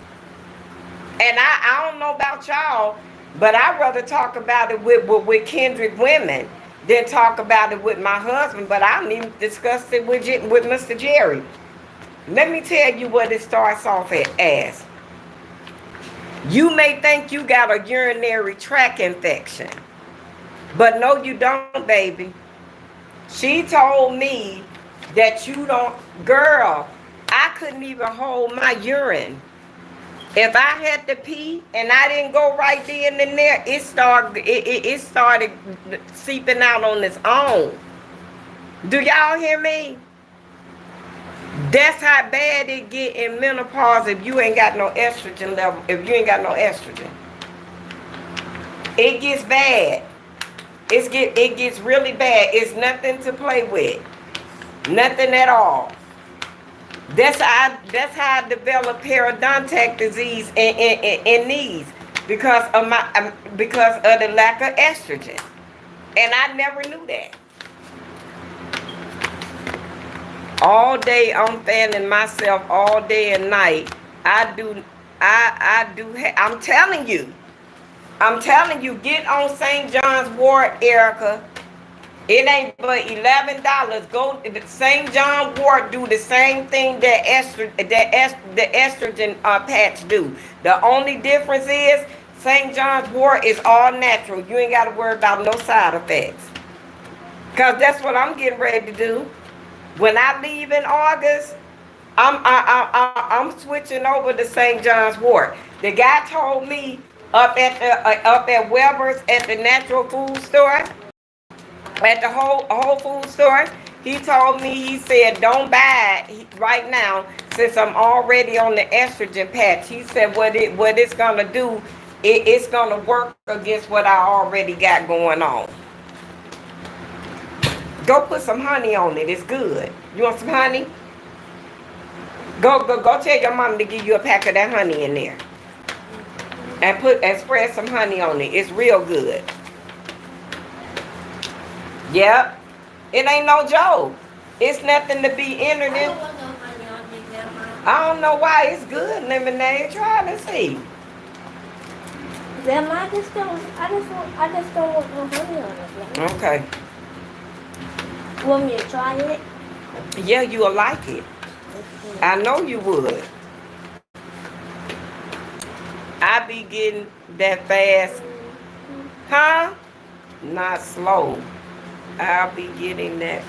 Speaker 1: And I don't know about y'all, but I'd rather talk about it with kindred women than talk about it with my husband. But I don't even discuss it with Mr. Jerry. Let me tell you what it starts off as. You may think you got a urinary tract infection, but no, you don't, baby. She told me that you don't, girl, I couldn't even hold my urine. If I had to pee and I didn't go right then and there, it started seeping out on its own. Do y'all hear me? That's how bad it get in menopause if you ain't got no estrogen level. If you ain't got no estrogen, it gets bad. It gets really bad. It's nothing to play with. Nothing at all. That's how I developed periodontic disease in these because of the lack of estrogen, and I never knew that. All day I'm fanning myself all day and night. I'm telling you, get on St. John's Wort, Erica. It ain't but $11. Go to St. John Wort, do the same thing that the estrogen patch do. The only difference is St. John's Wort is all natural. You ain't got to worry about no side effects. Cause that's what I'm getting ready to do. When I leave in August, I'm switching over to St. John's Wort. The guy told me up at Weber's at the natural food store. At the whole food store, he told me, he said, don't buy it right now since I'm already on the estrogen patch. He said what it's gonna do, it's gonna work against what I already got going on. Go put some honey on it. It's good. You want some honey? Go tell your mom to give you a pack of that honey in there. And spread some honey on it. It's real good. Yep. It ain't no joke. It's nothing to be entered in.
Speaker 2: I don't want no honey on me, Grandma.
Speaker 1: I don't know why it's good, lemonade. Try to see.
Speaker 2: Grandma, I just don't want no honey on it. Grandma.
Speaker 1: Okay.
Speaker 2: You want me to try it?
Speaker 1: Yeah, you'll like it. I know you would. I be getting that fast. Huh? Not slow. I'll be getting that.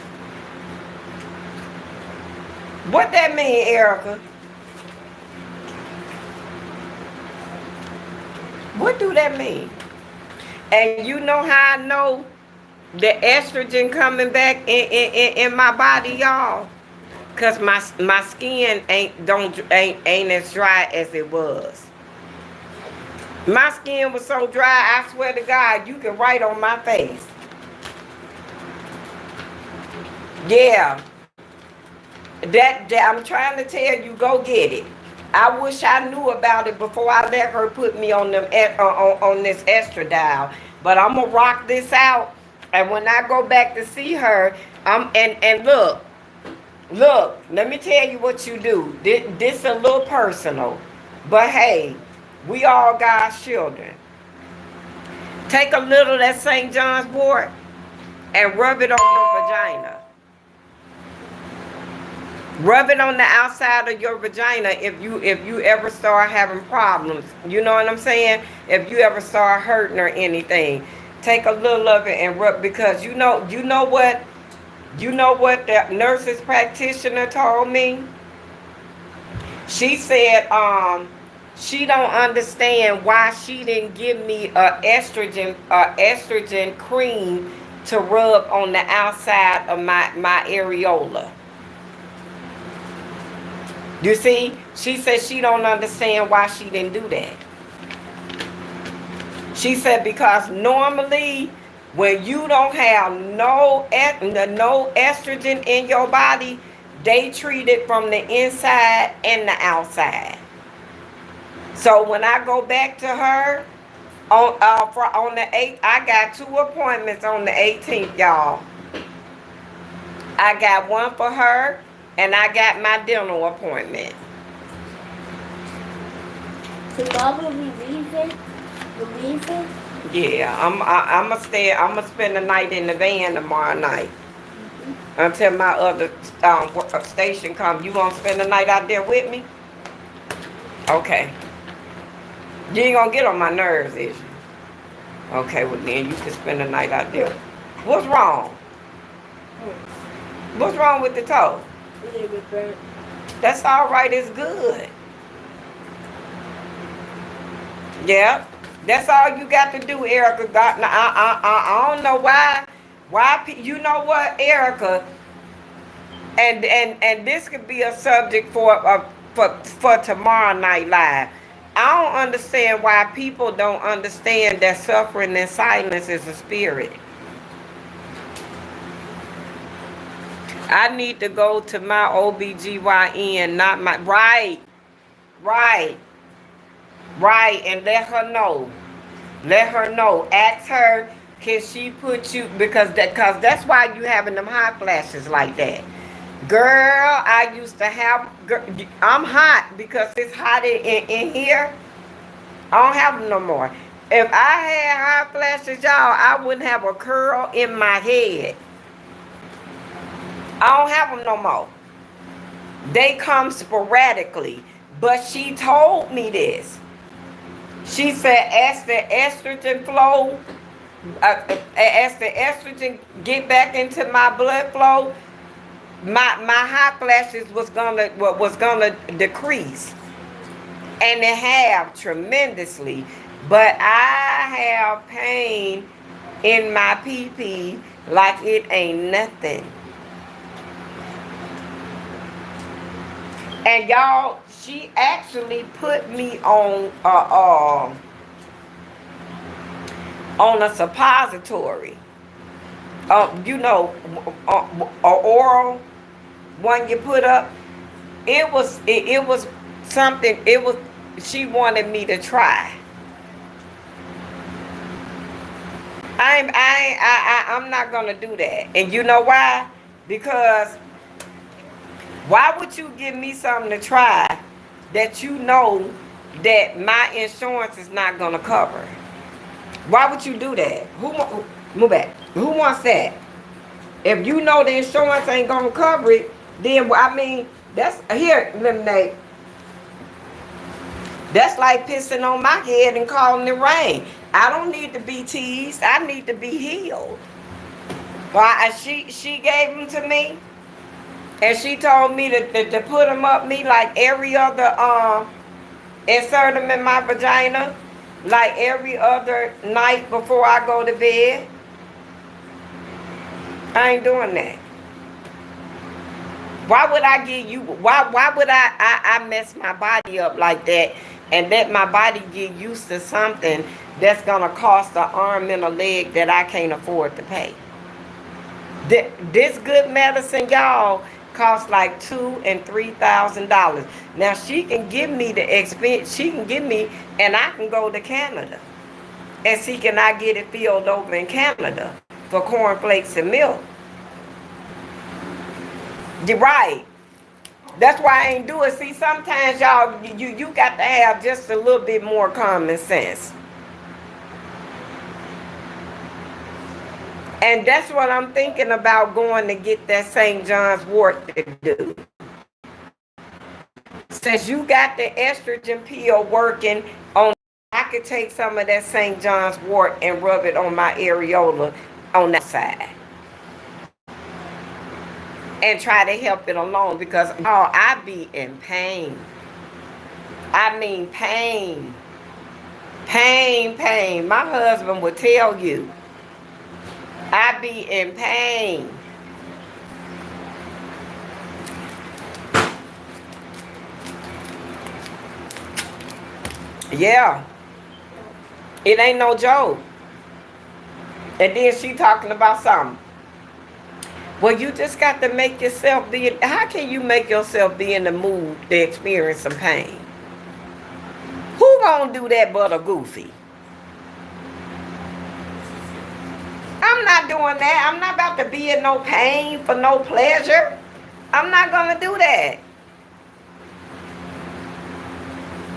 Speaker 1: What that mean, Erica? What do that mean? And you know how I know the estrogen coming back in my body, y'all? Cause my skin ain't as dry as it was. My skin was so dry, I swear to God, you can write on my face. Yeah. That I'm trying to tell you, go get it. I wish I knew about it before I let her put me on them on this estradiol. But I'm gonna rock this out, and when I go back to see her, and look. Let me tell you what you do. This a little personal, but hey, we all God's children. Take a little of that St. John's Wort and rub it on your vagina. Rub it on the outside of your vagina if you ever start having problems. You know what I'm saying? If you ever start hurting or anything, take a little of it and rub, because you know what the nurses practitioner told me? She said she don't understand why she didn't give me a estrogen cream to rub on the outside of my areola. You see, she said she don't understand why she didn't do that. She said because normally when you don't have no estrogen in your body, they treat it from the inside and the outside. So when I go back to her on the 8th, I got 2 appointments on the 18th, y'all. I got one for her, and I got my dental appointment.
Speaker 2: So y'all will be leaving? You're leaving?
Speaker 1: Yeah, I'm gonna spend the night in the van tomorrow night until my other station comes. You gonna spend the night out there with me? Okay. You ain't gonna get on my nerves, is you? Okay, well then you can spend the night out there. What's wrong? What's wrong with the toe?
Speaker 2: A little bit burnt.
Speaker 1: That's all right. It's good. Yeah. That's all you got to do, Erica. God, I don't know why. You know what, Erica? And this could be a subject for tomorrow night live. I don't understand why people don't understand that suffering and silence is a spirit. I need to go to my OBGYN, not my right, and let her know. Let her know. Ask her, can she put you, because that's why you having them hot flashes like that. Girl, I used to have, I'm hot because it's hot in here. I don't have them no more. If I had hot flashes, y'all, I wouldn't have a curl in my head. I don't have them no more. They come sporadically. But she told me this. She said, as the estrogen flow, as the estrogen get back into my blood flow, my hot flashes was gonna decrease, and it have tremendously. But I have pain in my pee like it ain't nothing. And y'all, she actually put me on a suppository. You know, a oral one you put up. It was something. She wanted me to try. I'm not gonna do that. And you know why? Because why would you give me something to try that you know that my insurance is not gonna cover? Why would you do that? Move back. Who wants that? If you know the insurance ain't gonna cover it, then I mean, that's here, Lemonade. That's like pissing on my head and calling it rain. I don't need to be teased. I need to be healed. Why? She gave them to me, and she told me to put them up me like every other insert them in my vagina like every other night before I go to bed. I ain't doing that. Why would I give you? Why would I mess my body up like that and let my body get used to something that's gonna cost an arm and a leg that I can't afford to pay? This good medicine, y'all, costs like $2,000 and $3,000. Now she can give me the expense. She can give me, and I can go to Canada and see can I get it filled over in Canada for cornflakes and milk. You're right. That's why I ain't do it. See, sometimes y'all, you got to have just a little bit more common sense. And that's what I'm thinking about going to get that St. John's wort to do. Since you got the estrogen pill working on, I could take some of that St. John's wort and rub it on my areola on that side. And try to help it along because I be in pain. I mean pain. Pain. My husband would tell you. I be in pain. Yeah. It ain't no joke. And then she talking about something. Well, you just got to make yourself be, how can you make yourself be in the mood to experience some pain? Who gonna do that but a goofy? I'm not doing that. I'm not about to be in no pain for no pleasure. I'm not gonna do that.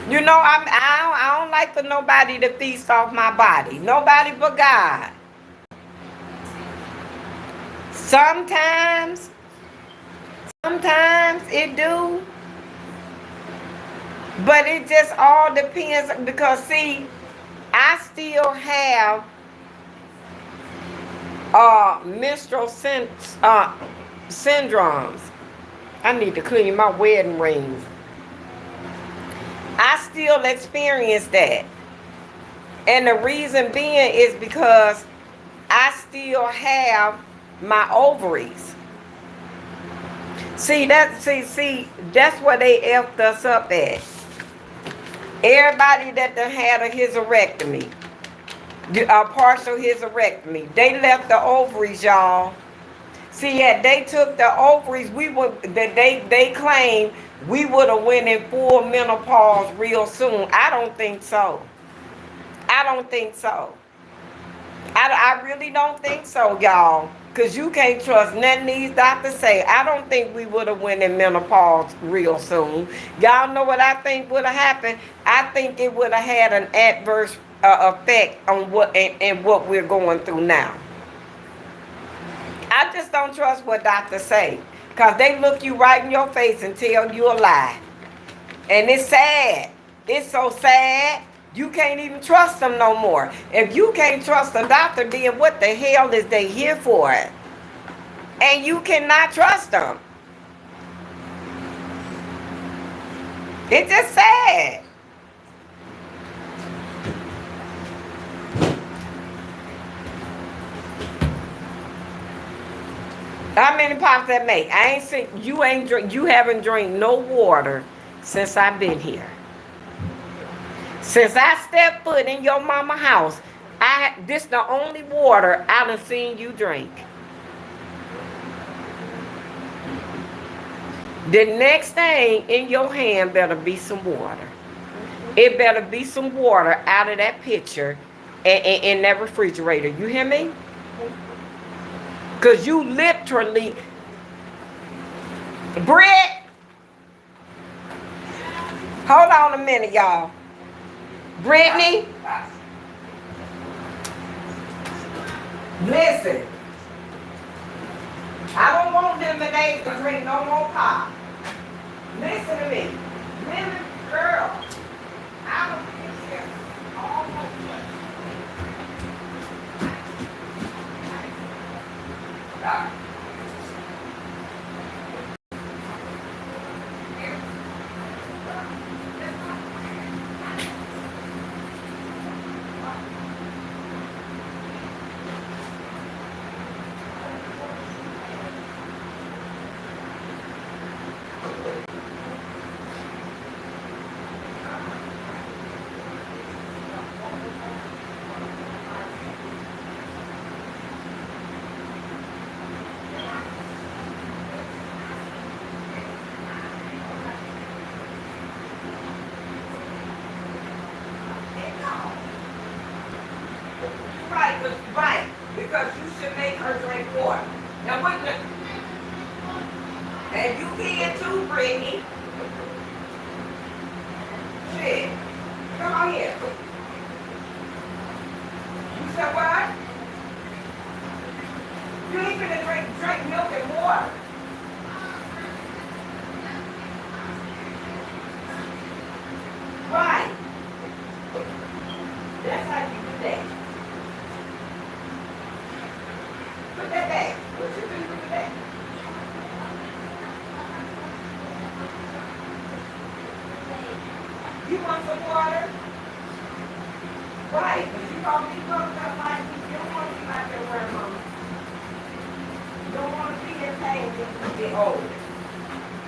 Speaker 1: You know, I don't like for nobody to feast off my body. Nobody but God. Sometimes it do. But it just all depends because see, I still have menstrual syndromes. I need to clean my wedding rings. I still experience that. And the reason being is because I still have my ovaries. See, that's where they effed us up at. Everybody that done had a hysterectomy, a partial hysterectomy, they left the ovaries, y'all. See, yeah, they took the ovaries. They claimed we would have went in full menopause real soon. I don't think so. I don't think so. I really don't think so, y'all. Because you can't trust nothing these doctors say. I don't think we would have went in menopause real soon. Y'all know what I think would have happened? I think it would have had an adverse effect on what we're going through now. I just don't trust what doctors say. Because they look you right in your face and tell you a lie. And it's sad. It's so sad. You can't even trust them no more. If you can't trust a doctor, then what the hell is they here for? And you cannot trust them. It's just sad. How many pops that make? I ain't seen you haven't drank no water since I've been here. Since I stepped foot in your mama house, this the only water I done seen you drink. The next thing in your hand better be some water. It better be some water out of that pitcher and in that refrigerator. You hear me? Because you literally... Britt! Hold on a minute, y'all. Brittany, listen. I don't want them today to drink no more pop. Listen to me. Women, girl, I don't care. Almost. Right, because you should make her drink water. Now what the... And you can too, Brittany. Shit. Come on here. You said what? You ain't gonna drink milk and water. Right. That's how you do that. Put that back. What you do with that? You want some water? Right, but you don't be drunk up like you don't want to be like your grandmama. You don't want to be in pain when you get old.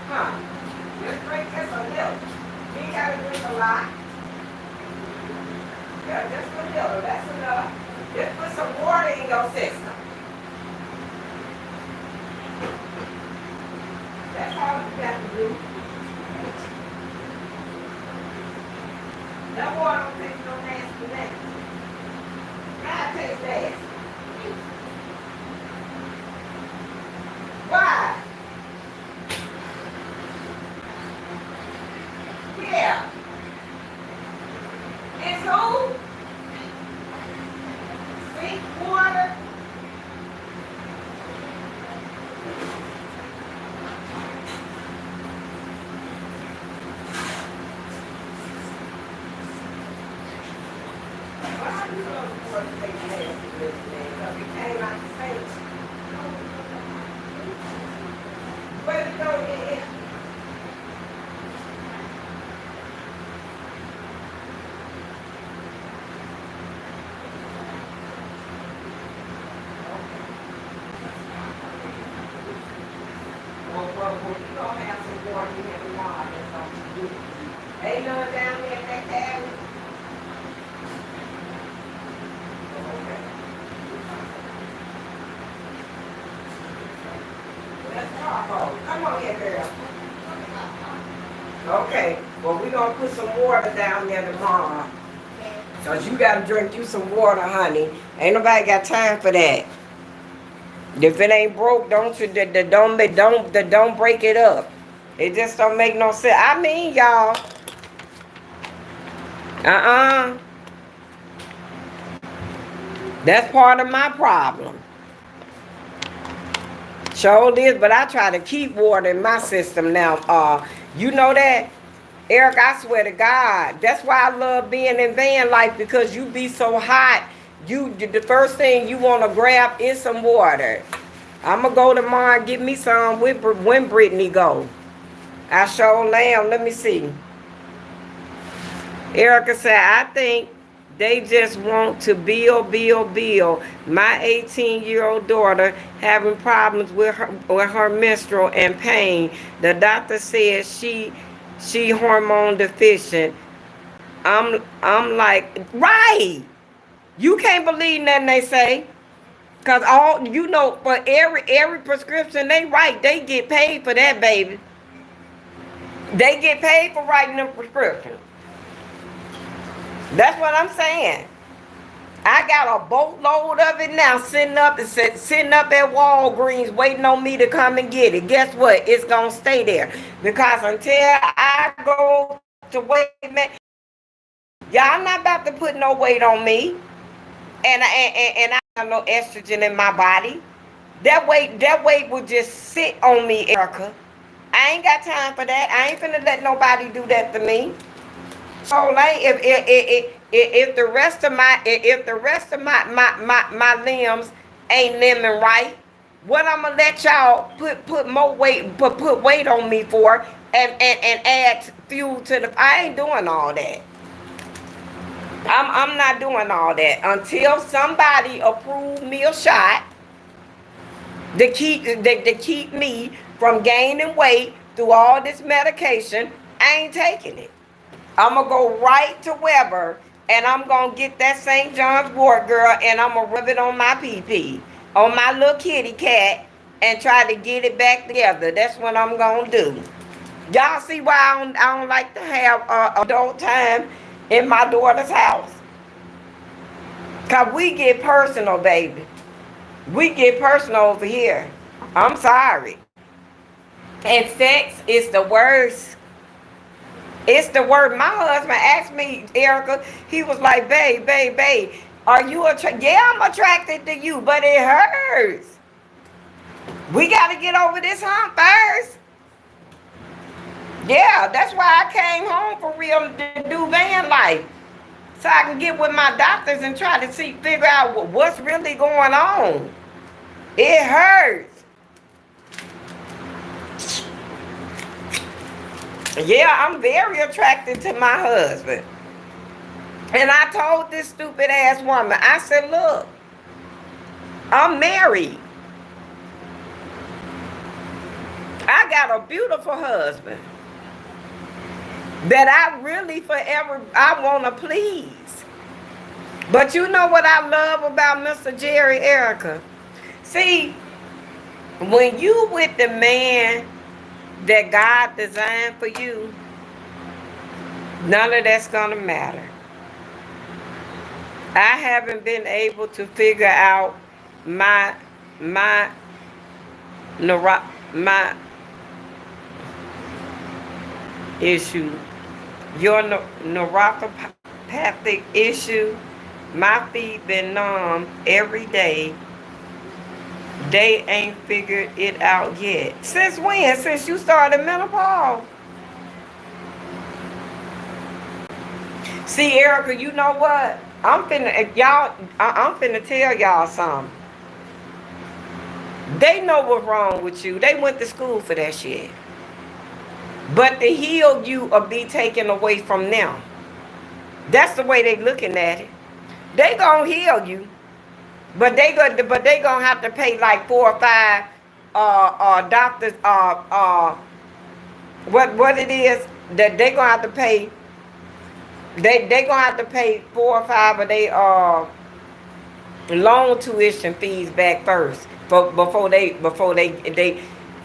Speaker 1: Huh? Just drink just a little. You ain't got to drink a lot. Yeah, just a little. That's enough. Just put some water in your system. That's all you got to do. That water don't taste no nasty thing. God tastes nasty. Why? Yeah. It's who? Sweet water. Where to go in? Well, we gonna have some water in here tomorrow. That's all we do. Ain't none down there in that cabin. Okay. Let's talk. Come on here, girl. Okay. Well, we gonna put some water down there tomorrow. Cause you gotta drink you some water, honey. Ain't nobody got time for that. If it ain't broke, don't break it up. It just don't make no sense. I mean, y'all. That's part of my problem. Sure is, but I try to keep water in my system now. You know that? Eric, I swear to God, that's why I love being in van life, because you be so hot. The first thing you want to grab is some water. I'm going to go tomorrow and get me some when Brittany go. I sure am. Let me see. Erica said, I think they just want to build. My 18-year-old daughter having problems with her menstrual and pain. The doctor says she hormone deficient. I'm like, right. You can't believe nothing they say. Cause for every prescription they write, they get paid for that, baby. They get paid for writing them prescriptions. That's what I'm saying. I got a boatload of it now sitting up at Walgreens waiting on me to come and get it. Guess what? It's gonna stay there. Because until I go to weight, y'all not about to put no weight on me. And I have no estrogen in my body. That weight will just sit on me, Erica. I ain't got time for that. I ain't finna let nobody do that to me. So like if the rest of my limbs ain't limbing right, what I'm gonna let y'all put more weight put weight on me for and add fuel to the. I ain't doing all that. I'm not doing all that until somebody approve me a shot to keep me from gaining weight through all this medication. I ain't taking it. I'm gonna go right to Weber and I'm gonna get that St. John's wort, girl, and I'm gonna rub it on my PP, on my little kitty cat, and try to get it back together. That's what I'm gonna do. Y'all see why I don't like to have adult time in my daughter's house. Cause we get personal, baby. We get personal over here. I'm sorry. And sex is the worst. It's the worst. My husband asked me, Erica, he was like, babe, are you attracted? Yeah, I'm attracted to you, but it hurts. We got to get over this hump first. Yeah, that's why I came home for real to do van life. So I can get with my doctors and try to figure out what's really going on. It hurts. Yeah, I'm very attracted to my husband. And I told this stupid ass woman, I said, look, I'm married. I got a beautiful husband that I really forever, I want to please. But you know what I love about Mr. Jerry, Erica? See, when you with the man that God designed for you, none of that's going to matter. I haven't been able to figure out my issue. Your neuropathic issue. My feet been numb every day. They ain't figured it out yet. Since when? Since you started menopause? See, Erica, you know what? I'm finna tell y'all something. They know what's wrong with you. They went to school for that shit. But to heal you or be taken away from them. That's the way they looking at it. They gonna heal you, but they gonna have to pay like 4 or 5 doctors what it is that they gonna have to pay. They gonna have to pay 4 or 5 of they loan tuition fees back first before they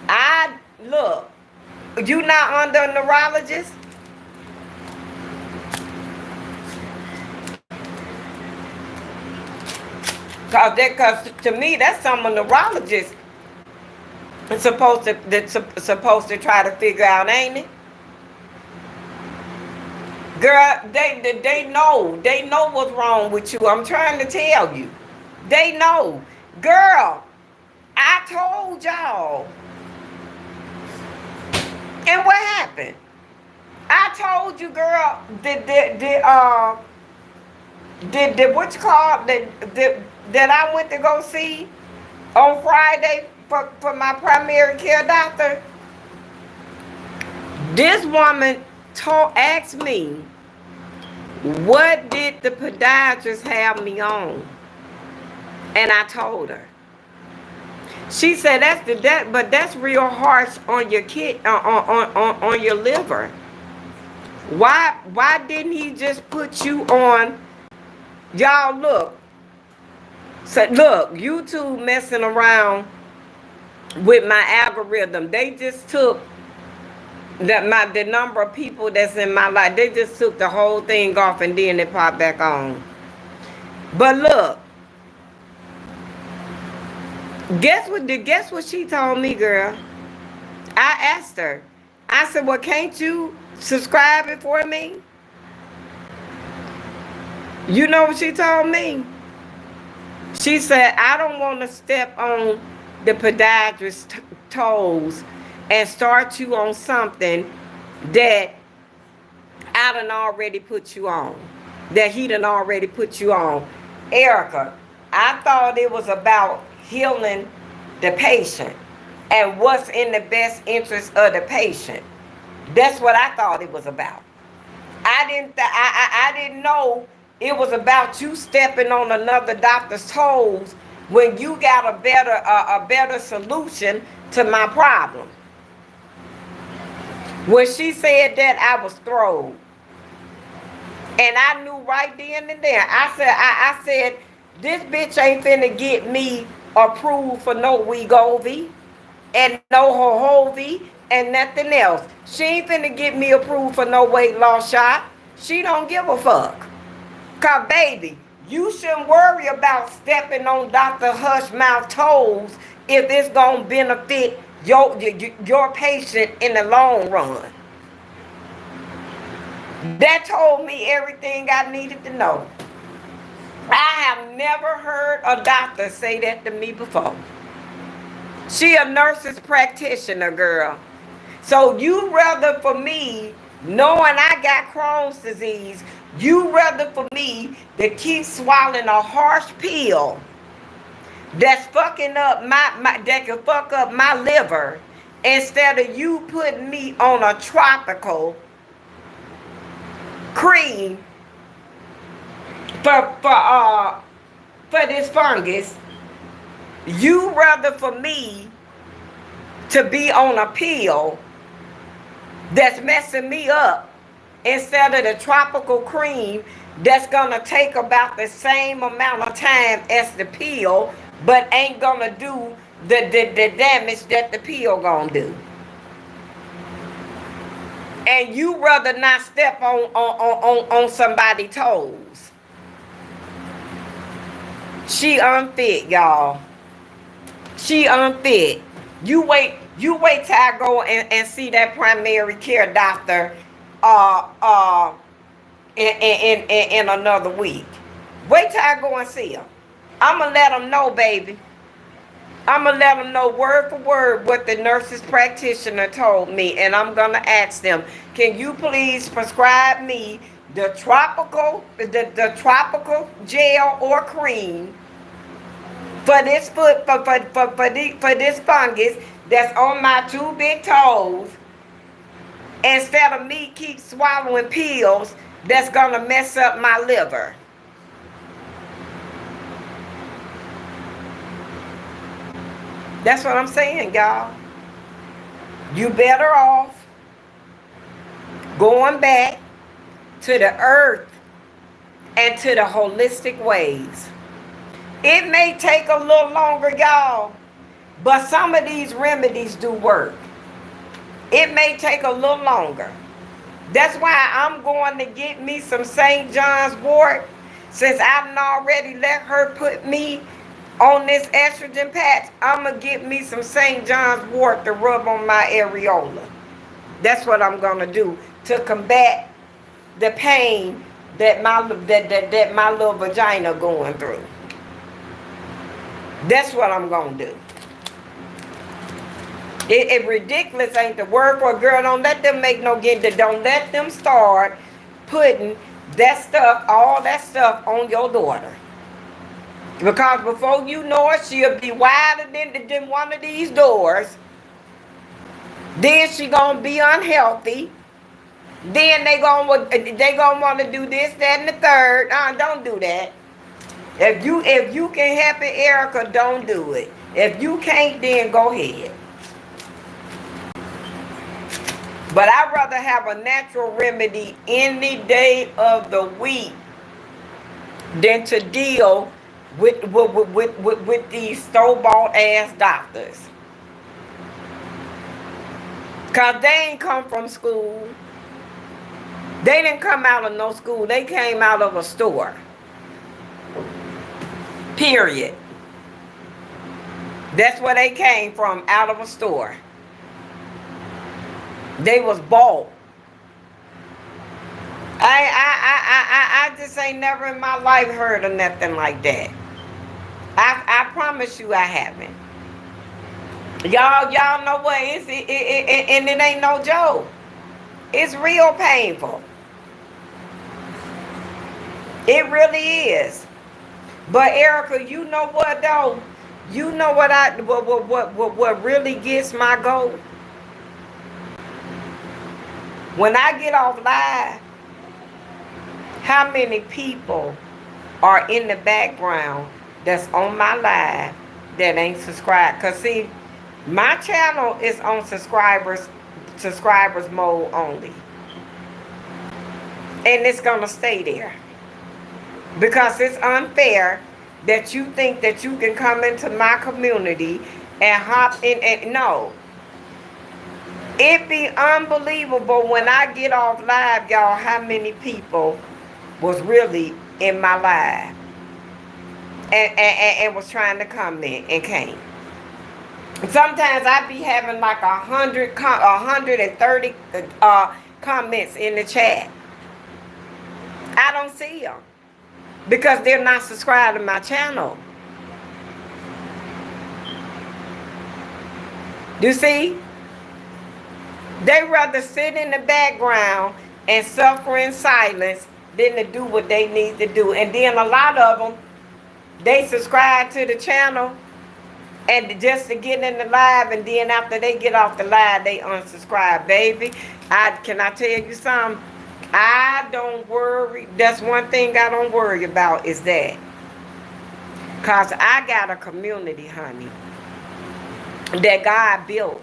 Speaker 1: I look. You not under a neurologist? Cause to me that's something a neurologist is supposed to try to figure out, ain't it? Girl, they know what's wrong with you. I'm trying to tell you. They know. Girl, I told y'all. And what happened? I told you, girl, what you call that I went to go see on Friday for my primary care doctor. This woman asked me, what did the podiatrist have me on? And I told her. She said but that's real harsh on your kid on your liver. Why didn't he just put you on? Y'all look. So look, YouTube messing around with my algorithm. They just took the number of people that's in my life. They just took the whole thing off and then it popped back on. But look. Guess what she told me, girl? I asked her. I said, well, can't you subscribe it for me? You know what she told me? She said, I don't want to step on the podiatrist's toes and start you on something that I done already put you on. That he done already put you on. Erica, I thought it was about healing the patient and what's in the best interest of the patient. That's what I thought it was about. I didn't know it was about you stepping on another doctor's toes when you got a better solution to my problem. When she said that, I was thrown. And I knew right then and there. I said, this bitch ain't finna get me approved for no Wegovy and no Hohovy and nothing else. She ain't finna get me approved for no weight loss shot. She don't give a fuck. Cause baby, you shouldn't worry about stepping on Dr. Hushmouth toes if it's gonna benefit your patient in the long run. That told me everything I needed to know. I have never heard a doctor say that to me before. She a nurse's practitioner, girl. So you rather for me, knowing I got Crohn's disease, you rather for me to keep swallowing a harsh pill that's fucking up that can fuck up my liver, instead of you putting me on a tropical cream for this fungus. You rather for me to be on a pill that's messing me up instead of the tropical cream that's gonna take about the same amount of time as the pill, but ain't gonna do the damage that the pill gonna do. And you rather not step on somebody's toes. She unfit, y'all. She unfit. You wait till I go and see that primary care doctor in another week. Wait till I go and see him. I'ma let him know, baby. I'ma let them know word for word what the nurse's practitioner told me, and I'm gonna ask them, can you please prescribe me the tropical gel or cream for this foot for this fungus that's on my two big toes, instead of me keep swallowing pills that's gonna mess up my liver. That's what I'm saying, y'all. You better off going back to the earth and to the holistic ways. It may take a little longer, y'all, but some of these remedies do work. It may take a little longer. That's why I'm going to get me some St. John's wort, since I've already let her put me on this estrogen patch. I'm going to get me some St. John's wort to rub on my areola. That's what I'm going to do to combat the pain that my little vagina going through. That's what I'm going to do. It ridiculous ain't the word for a girl. Don't let them make no get. Don't let them start putting that stuff, all that stuff on your daughter. Because before you know it, she'll be wider than one of these doors. Then she gonna be unhealthy. Then they gonna want to do this, that, and the third. Don't do that. If you can help it, Erica, don't do it. If you can't, then go ahead. But I'd rather have a natural remedy any day of the week than to deal with these store-bought ass doctors. Cause they ain't come from school. They didn't come out of no school. They came out of a store. Period. That's where they came from, out of a store. They was bought. I just ain't never in my life heard of nothing like that. I promise you I haven't. Y'all know what? And it ain't no joke. It's real painful. It really is. But Erica, you know what though? You know what really gets my goat? When I get off live, how many people are in the background that's on my live that ain't subscribed? Cause see, my channel is on subscribers mode only. And it's gonna stay there. Because it's unfair that you think that you can come into my community and hop in and no. It be unbelievable when I get off live, y'all, how many people was really in my live and was trying to comment and came. Sometimes I be having like 130 comments in the chat. I don't see them because they're not subscribed to my channel. You see? They rather sit in the background and suffer in silence than to do what they need to do. And then a lot of them, they subscribe to the channel and just to get in the live, and then after they get off the live, they unsubscribe, baby. Can I tell you something? I don't worry. That's one thing I don't worry about is that. Because I got a community, honey, that God built.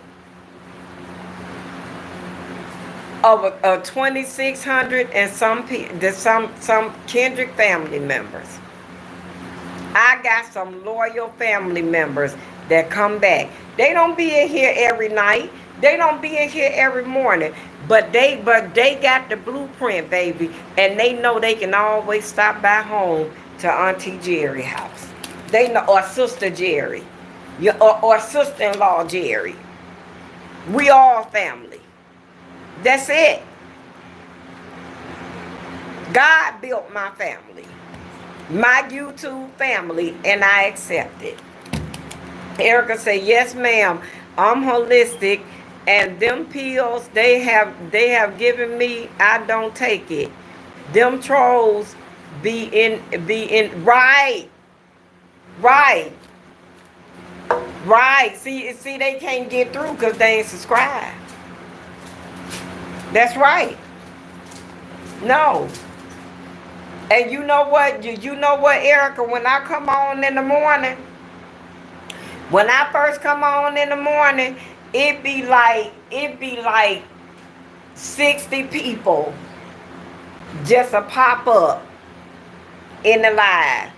Speaker 1: Over 2,600 and some Kendrick family members. I got some loyal family members that come back. They don't be in here every night. They don't be in here every morning. But they got the blueprint, baby, and they know they can always stop by home to Auntie Jerry house. They know, or Sister Jerry, or sister-in-law Jerry. We all family. That's it. God built my family, my YouTube family, and I accept it. Erica said, yes, ma'am, I'm holistic, and them pills they have given me, I don't take it. Them trolls be in right. Right. See, they can't get through because they ain't subscribed. That's right. No. And you know what? You know what, Erica? When I come on in the morning, when I first come on in the morning, it be like 60 people just a pop up in the live.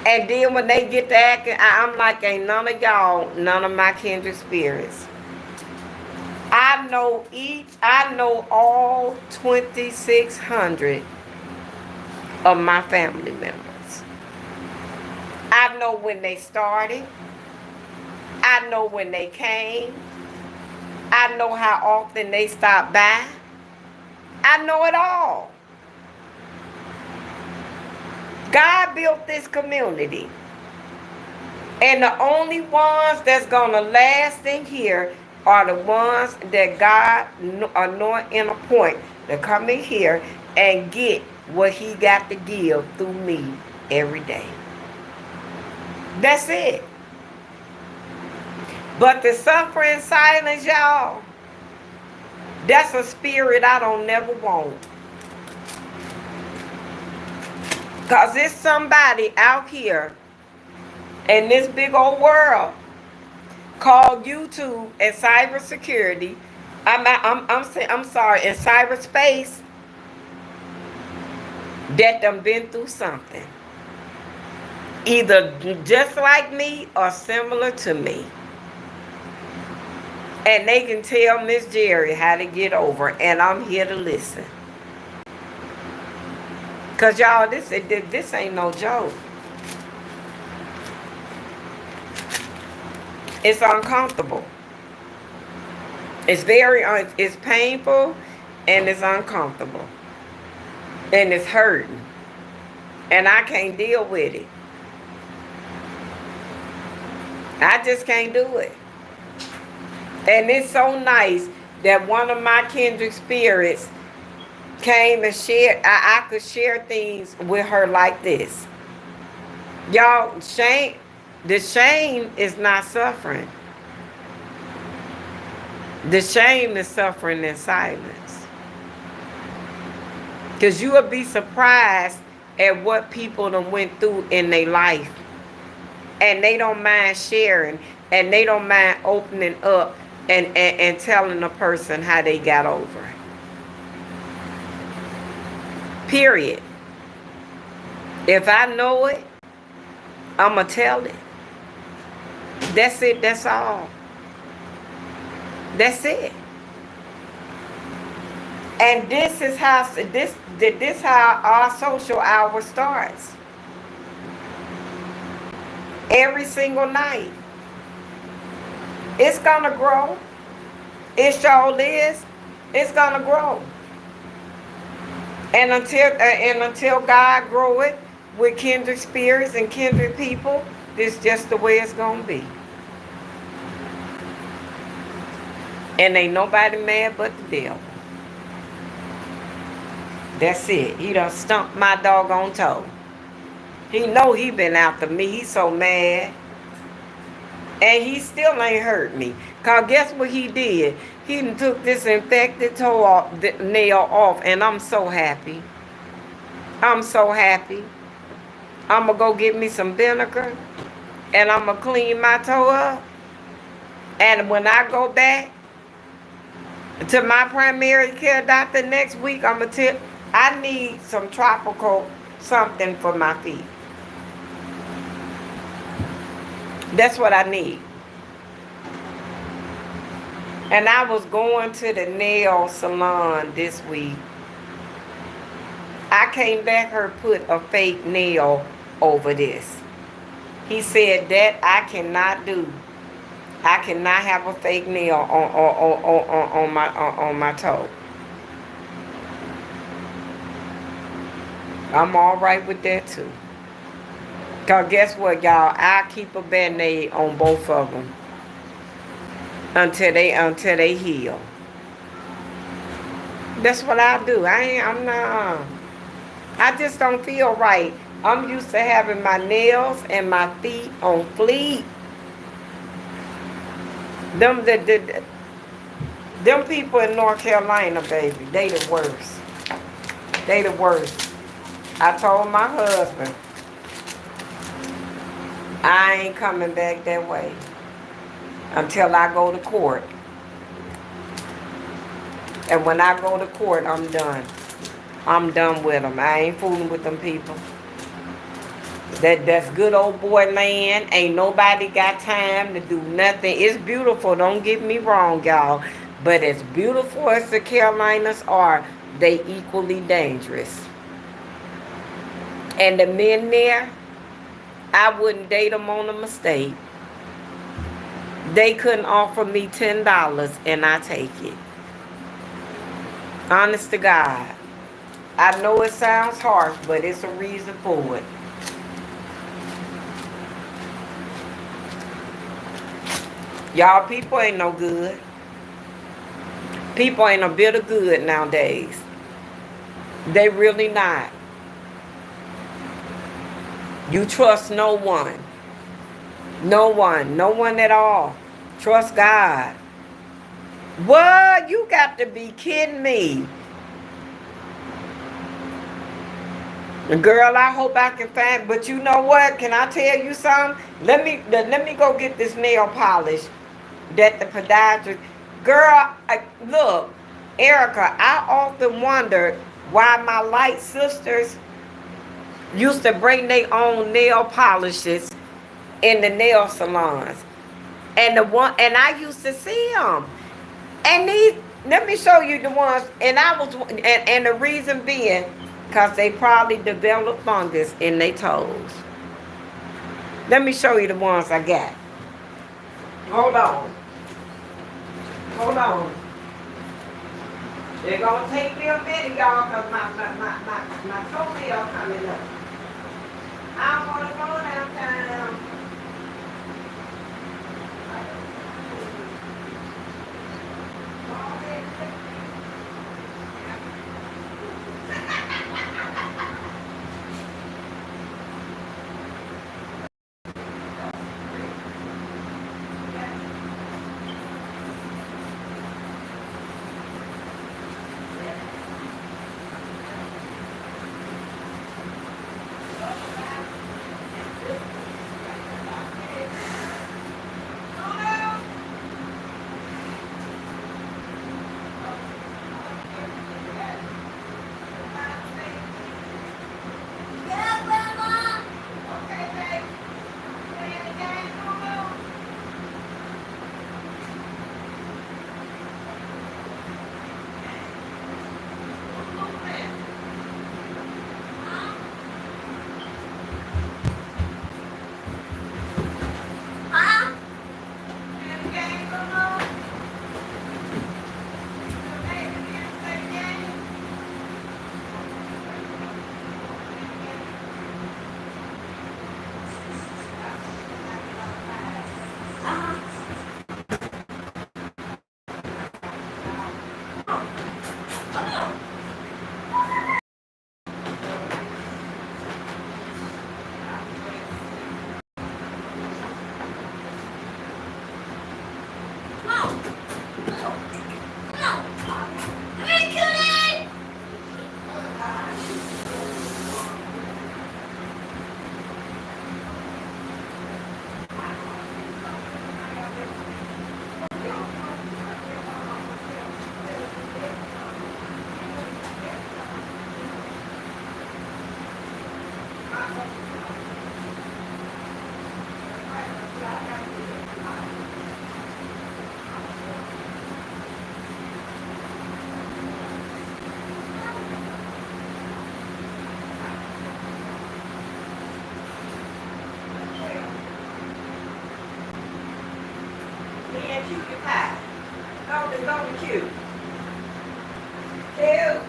Speaker 1: And then when they get to acting, I'm like, ain't none of y'all, none of my kindred spirits. I know all 2,600 of my family members. I know when they started. I know when they came. I know how often they stopped by. I know it all. God built this community. And the only ones that's going to last in here are the ones that God anoint and appoint to come in here and get what he got to give through me every day. That's it. But the suffer in silence, y'all, that's a spirit I don't never want. Because there's somebody out here in this big old world called YouTube and cybersecurity. I'm sorry, in cyberspace that done been through something. Either just like me or similar to me. And they can tell Miss Jerry how to get over, and I'm here to listen. Because y'all, this ain't no joke. It's uncomfortable. It's it's painful, and it's uncomfortable. And it's hurting. And I can't deal with it. I just can't do it. And it's so nice that one of my kindred spirits came and shared. I could share things with her like this. Y'all, the shame is not suffering. The shame is suffering in silence. Because you will be surprised at what people done went through in their life. And they don't mind sharing. And they don't mind opening up and telling a person how they got over it. Period. If I know it, I'ma tell it. That's it, that's all. That's it. And this is how this how our social hour starts. Every single night. It's gonna grow. It sure is. It's gonna grow. And until God grow it with kindred spirits and kindred people, this just the way it's gonna be. And ain't nobody mad but the devil. That's it. He done stumped my doggone toe. He know he been after me. He so mad. And he still ain't hurt me. Because guess what he did? He took this infected toe off, nail off, and I'm so happy. I'm so happy. I'm going to go get me some vinegar, and I'm going to clean my toe up. And when I go back to my primary care doctor next week, I'm going to tell, I need some tropical something for my feet. That's what I need. And I was going to the nail salon this week. I came back her put a fake nail over this. He said that I cannot do. I cannot have a fake nail on my toe. I'm all right with that too. Cause guess what, y'all? I keep a band-aid on both of them until they heal. That's what I do. I just don't feel right. I'm used to having my nails and my feet on fleek. Them people in North Carolina, baby, they the worst. They the worst. I told my husband, I ain't coming back that way until I go to court. And when I go to court, I'm done. I'm done with them. I ain't fooling with them people. That's good old boy land. Ain't nobody got time to do nothing. It's beautiful. Don't get me wrong, y'all. But as beautiful as the Carolinas are, they equally dangerous. And the men there, I wouldn't date them on a mistake. They couldn't offer me $10 and I take it. Honest to God. I know it sounds harsh, but it's a reason for it. Y'all, people ain't no good. People ain't a bit of good nowadays. They really not. You trust no one. No one. No one at all. Trust God. What? You got to be kidding me. Girl, I hope I can find, but you know what? Can I tell you something? Let me go get this nail polish that the podiatrist. Girl, look, Erica, I often wondered why my light sisters used to bring their own nail polishes in the nail salons, and I used to see them. And these, let me show you the ones. And and the reason being, because they probably developed fungus in their toes. Let me show you the ones I got. Hold on. Hold on. They're going to take me a minute, y'all, because my toenail coming up. I don't want to go downtown. Cutie pie. Go to cute. Cute.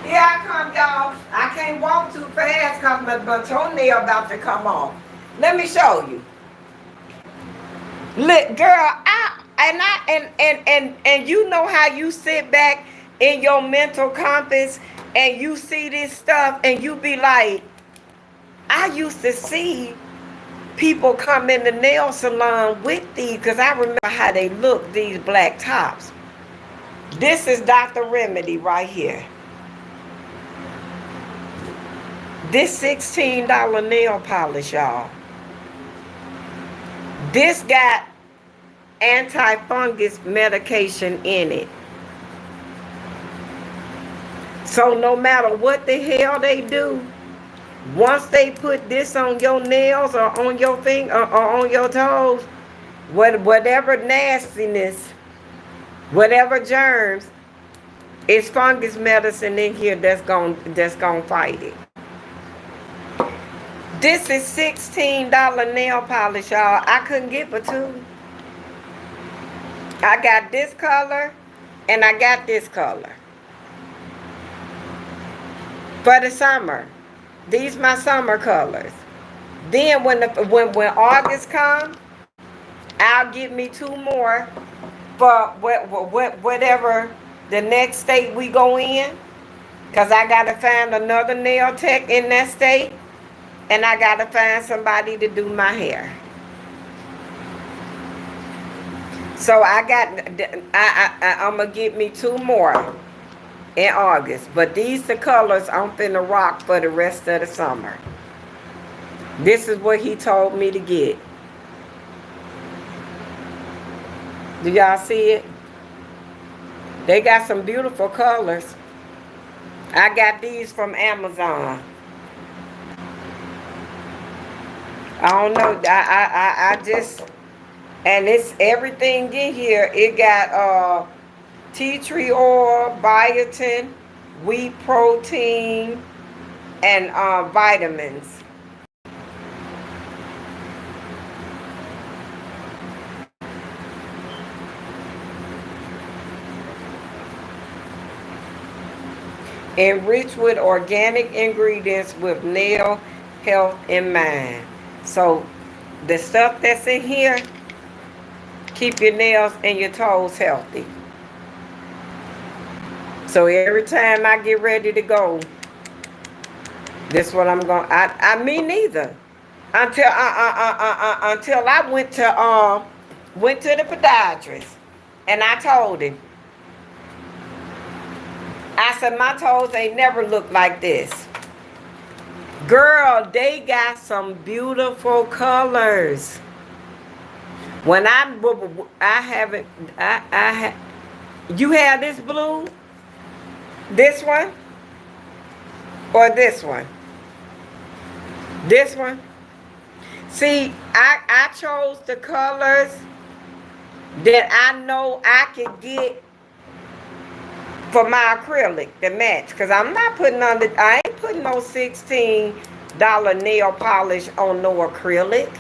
Speaker 1: Here I come, y'all. I can't walk too fast because my toenail about to come off. Let me show you. Look, girl, and you know how you sit back in your mental compass and you see this stuff and you be like, I used to see people come in the nail salon with these because I remember how they look, these black tops. This is Dr. Remedy right here. This $16 nail polish, y'all. This got anti-fungus medication in it. So no matter what the hell they do, once they put this on your nails or on your finger or on your toes, whatever nastiness, whatever germs, it's fungus medicine in here that's gonna fight it. This is $16 nail polish, y'all. I couldn't get but two. I got this color and I got this color. For the summer. These my summer colors. Then when August comes, I'll get me two more for whatever the next state we go in. Because I got to find another nail tech in that state. And I got to find somebody to do my hair. So I'm going to get me two more in August. But these the colors I'm finna rock for the rest of the summer. This is what he told me to get. Do y'all see it? They got some beautiful colors. I got these from Amazon. I don't know. I just, and it's everything in here. It got tea tree oil, biotin, wheat protein, and vitamins. Enriched with organic ingredients with nail health in mind. So the stuff that's in here, keep your nails and your toes healthy. So every time I get ready to go, this is what I'm going. Me neither. Until I went to the podiatrist, and I told him. I said my toes ain't never looked like this. Girl, they got some beautiful colors. When you have this blue, this one, or this one? This one? See, I chose the colors that I know I could get for my acrylic to match. Because I'm not putting on I ain't putting no $16 nail polish on no acrylic.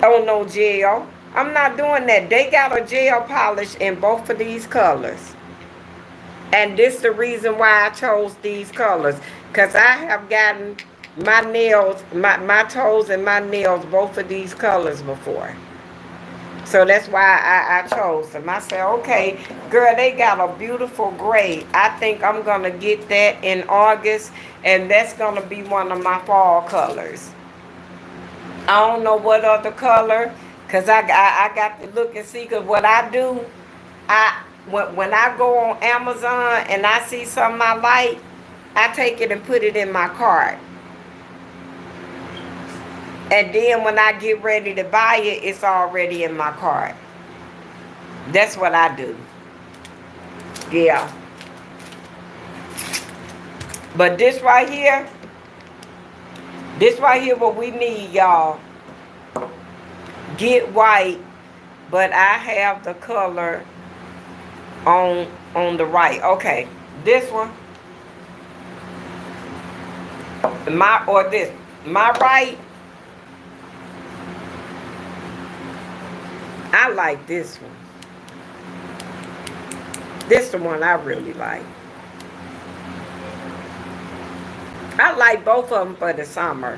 Speaker 1: On no gel. I'm not doing that. They got a gel polish in both of these colors. And this is the reason why I chose these colors. Because I have gotten my nails, my toes and my nails, both of these colors before. So that's why I chose them. I said, okay, girl, they got a beautiful gray. I think I'm going to get that in August. And that's going to be one of my fall colors. I don't know what other color. Because I got to look and see. Because what I do, when I go on Amazon and I see something I like, I take it and put it in my cart. And then when I get ready to buy it, it's already in my cart. That's what I do. Yeah. But this right here what we need, y'all. Get white, but I have the color on the right. Okay, this one. My right. I like this one. This is the one I really like. I like both of them for the summer.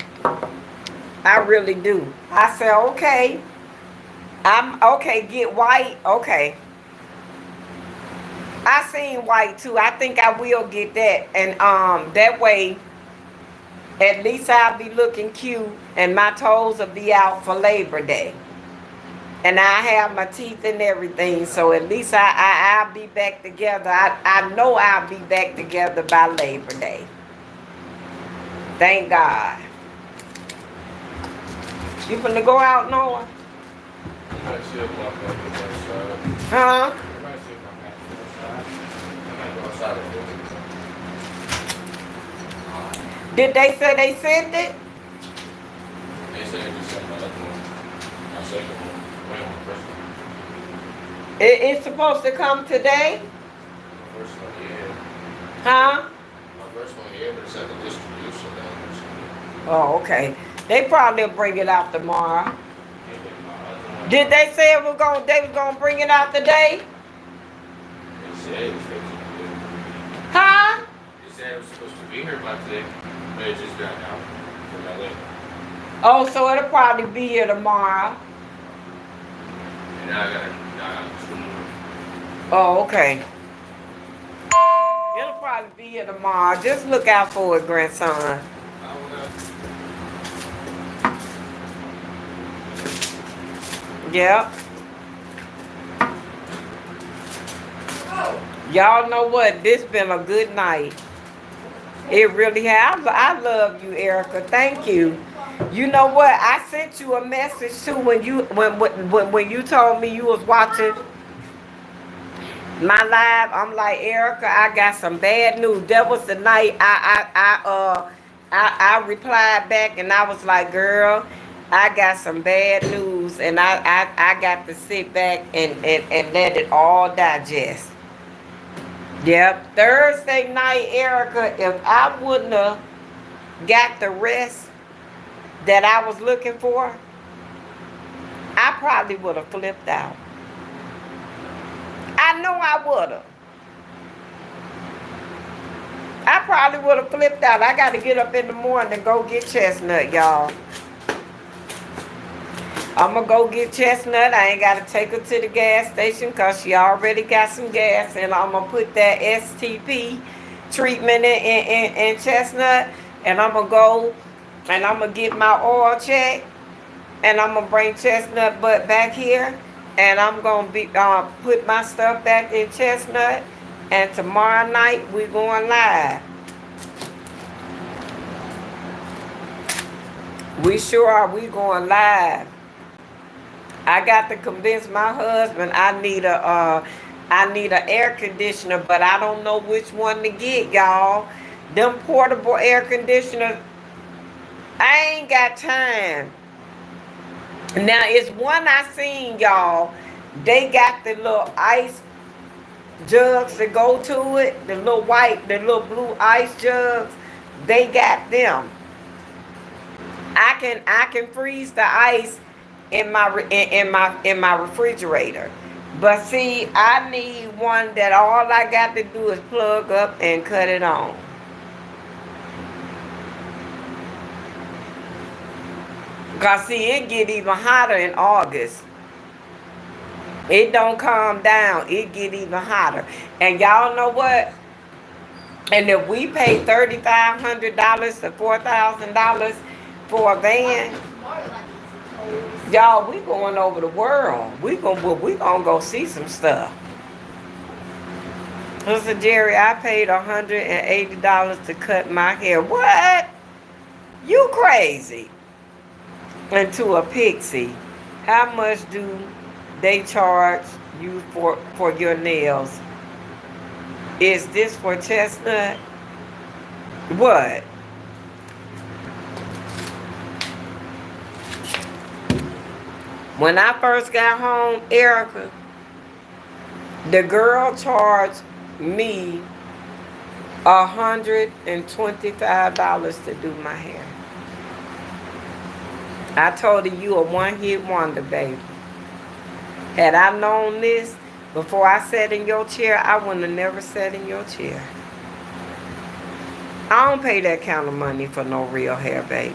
Speaker 1: I really do. I said, okay. Get white. Okay. I seen white too. I think I will get that. And that way, At least I'll be looking cute and my toes will be out for Labor Day. And I have my teeth and everything, so at least I'll be back together. I know I'll be back together by Labor Day. Thank God. You finna go out, Noah?
Speaker 4: You might see a block like it outside.
Speaker 1: Huh?
Speaker 4: You might see my back outside. I might go outside a little bit.
Speaker 1: Did they say they sent it?
Speaker 4: They said they sent my other one. My second one. Wait on the first one.
Speaker 1: It's supposed to come today?
Speaker 4: My first one, yeah.
Speaker 1: Huh?
Speaker 4: My first one, yeah, but it's at the distribution down
Speaker 1: Oh, okay. They probably will bring it out tomorrow.
Speaker 4: there. Yeah, but my other one,
Speaker 1: Did they say they was gonna bring it out today?
Speaker 4: they said it was supposed to be here.
Speaker 1: Huh?
Speaker 4: They said it was supposed to be here by today, but it just got out from LA.
Speaker 1: Oh, so it'll probably be here tomorrow.
Speaker 4: And now I got 2 more.
Speaker 1: Oh, okay. It'll probably be here tomorrow. Just look out for it, grandson.
Speaker 4: I don't know.
Speaker 1: Yep. Y'all know what? This been a good night. It really has. I love you, Erica. Thank you. You know what? I sent you a message too when you told me you was watching my live. I'm like, Erica, I got some bad news. That was the night I replied back and I was like, girl, I got some bad news, and I got to sit back and let it all digest. Yep. Thursday night, Erica, if I wouldn't have got the rest that I was looking for, I probably would have flipped out. I know I would have. I probably would have flipped out. I got to get up in the morning and go get Chestnut, y'all. I'm going to go get Chestnut. I ain't got to take her to the gas station because she already got some gas. And I'm going to put that STP treatment in Chestnut. And I'm going to go and I'm going to get my oil check. And I'm going to bring Chestnut butt back here. And I'm going to be put my stuff back in Chestnut. And tomorrow night we're going live. We sure are. We going live. I got to convince my husband I need a air conditioner, but I don't know which one to get, y'all. Them portable air conditioners, I ain't got time. Now it's one I seen, y'all. They got the little ice jugs that go to it, the little blue ice jugs. They got them. I can freeze the ice in my refrigerator. But see, I need one that all I got to do is plug up and cut it on. Because see, it get even hotter in August. It don't calm down. It get even hotter. And y'all know what? And if we pay $3,500 to $4,000 for a van, y'all, we going over the world. We gonna go see some stuff. Mr. Jerry, I paid $180 to cut my hair. What? You crazy? And to a pixie, how much do they charge you for your nails? Is this for Chestnut? What? When I first got home, Erica, the girl charged me $125 to do my hair. I told her, you a one-hit wonder, baby. Had I known this before I sat in your chair, I wouldn't have never sat in your chair. I don't pay that kind of money for no real hair, baby.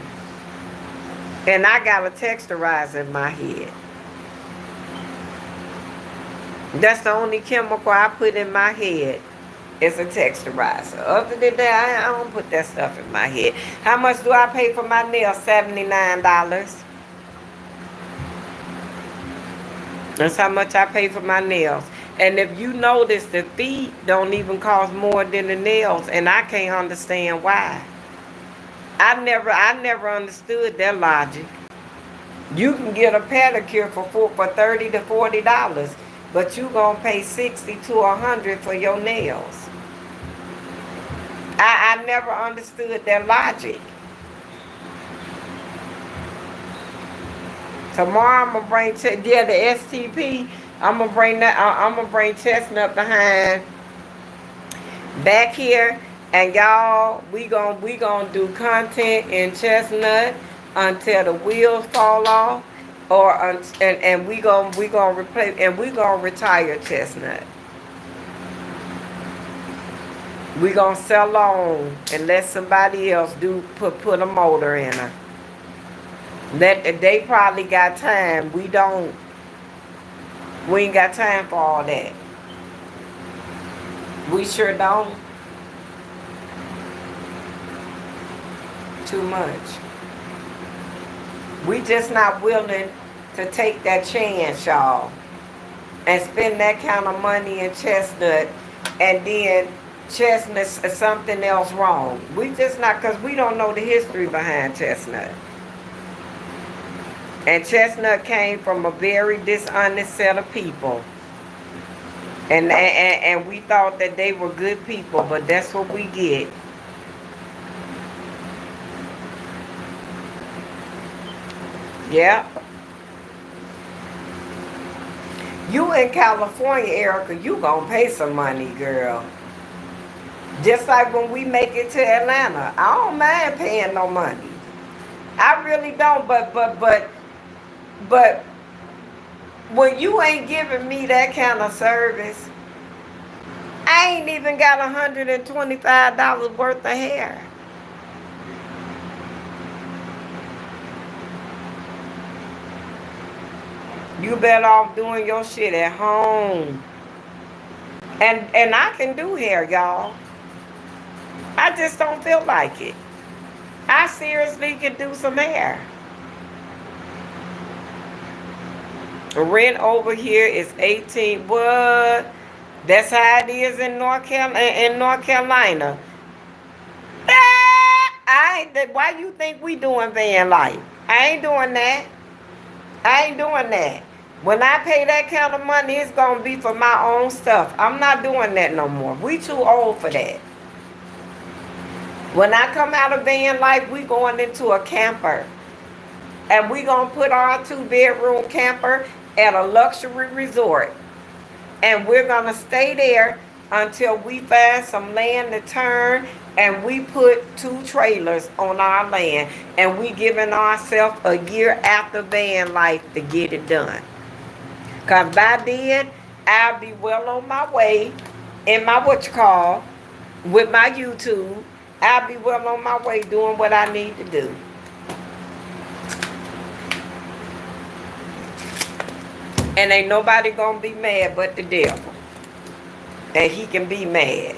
Speaker 1: And I got a texturizer in my head. That's the only chemical I put in my head. It's a texturizer. Other than that, I don't put that stuff in my head. How much do I pay for my nails? $79. That's how much I pay for my nails. And if you notice, the feet don't even cost more than the nails, and I can't understand why. I never understood that logic. You can get a pedicure for $30 to $40, but you gonna pay $60 to $100 for your nails. I never understood that logic. Tomorrow I'm gonna bring the STP. I'm gonna bring that. I'm gonna bring Chestnut behind back here, and y'all, we gonna do content in Chestnut until the wheels fall off, and we gonna replace, and we gonna retire Chestnut. We gonna sell on and let somebody else put a motor in her. That they probably got time. We don't. We ain't got time for all that. We sure don't. Too much. We just not willing to take that chance, y'all, and spend that kind of money in Chestnut, and then Chestnut something else wrong. We just not, because we don't know the history behind Chestnut. And Chestnut came from a very dishonest set of people. And we thought that they were good people, but that's what we get. Yeah. You in California, Erica, you gonna pay some money, girl. Just like when we make it to Atlanta. I don't mind paying no money. I really don't, but when you ain't giving me that kind of service, I ain't even got $125 worth of hair. You better off doing your shit at home. And I can do hair, y'all. I just don't feel like it. I seriously can do some hair. Rent over here is $18. What? That's how it is in North Carolina. Why you think we doing van life? I ain't doing that. I ain't doing that. When I pay that kind of money, it's gonna be for my own stuff. I'm not doing that no more. We too old for that. When I come out of van life, we going into a camper. And we gonna put our 2-bedroom camper at a luxury resort. And we're gonna stay there until we find some land to turn, and we put 2 trailers on our land, and we giving ourselves a year after van life to get it done. Cause by then, I'll be well on my way in my with my YouTube. I'll be well on my way doing what I need to do. And ain't nobody gonna be mad but the devil. And he can be mad.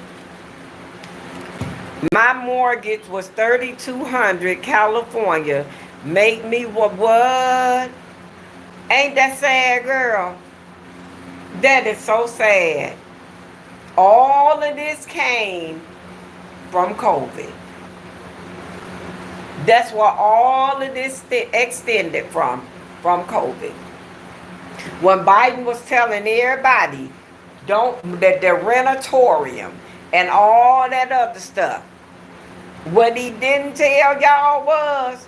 Speaker 1: My mortgage was $3,200, California. Make me what? Ain't that sad, girl? That is so sad. All of this came from COVID. That's where all of this extended from COVID. When Biden was telling everybody, that the rentatorium and all that other stuff, what he didn't tell y'all was,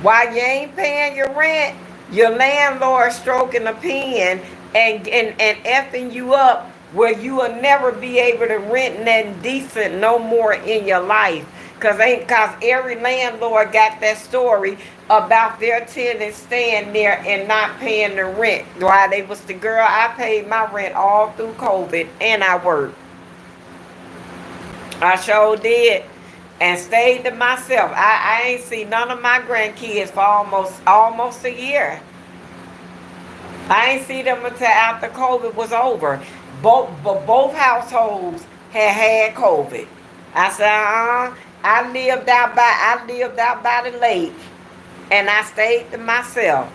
Speaker 1: while you ain't paying your rent, your landlord stroking a pen and effing you up, where you will never be able to rent nothing decent no more in your life. Cause every landlord got that story about their tenants staying there and not paying the rent. Why they was the girl, I paid my rent all through COVID and I worked. I sure did. And stayed to myself. I ain't seen none of my grandkids for almost a year. I ain't see them until after COVID was over. Both households had COVID. I said, I lived out by the lake, and I stayed to myself.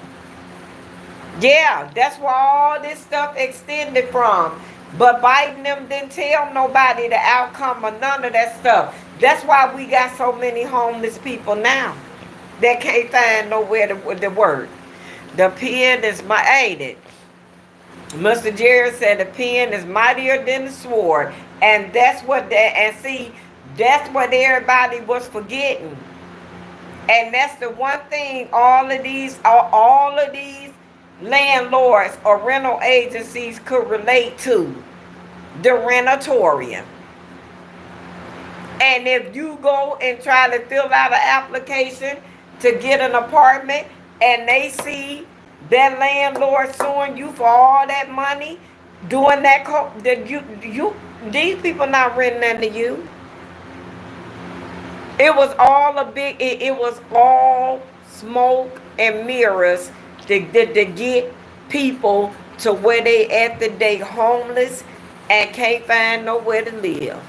Speaker 1: Yeah, that's where all this stuff extended from. But Biden them didn't tell nobody the outcome of none of that stuff. That's why we got so many homeless people now that can't find nowhere to work. The pen is ain't it? Mr. Jerry said the pen is mightier than the sword. And that's what that's what everybody was forgetting. And that's the one thing all of these landlords or rental agencies could relate to. The rentatorium. And if you go and try to fill out an application to get an apartment and they see that landlord suing you for all that money, doing that, these people not renting under you. It was all it was all smoke and mirrors to get people to where they at today homeless and can't find nowhere to live.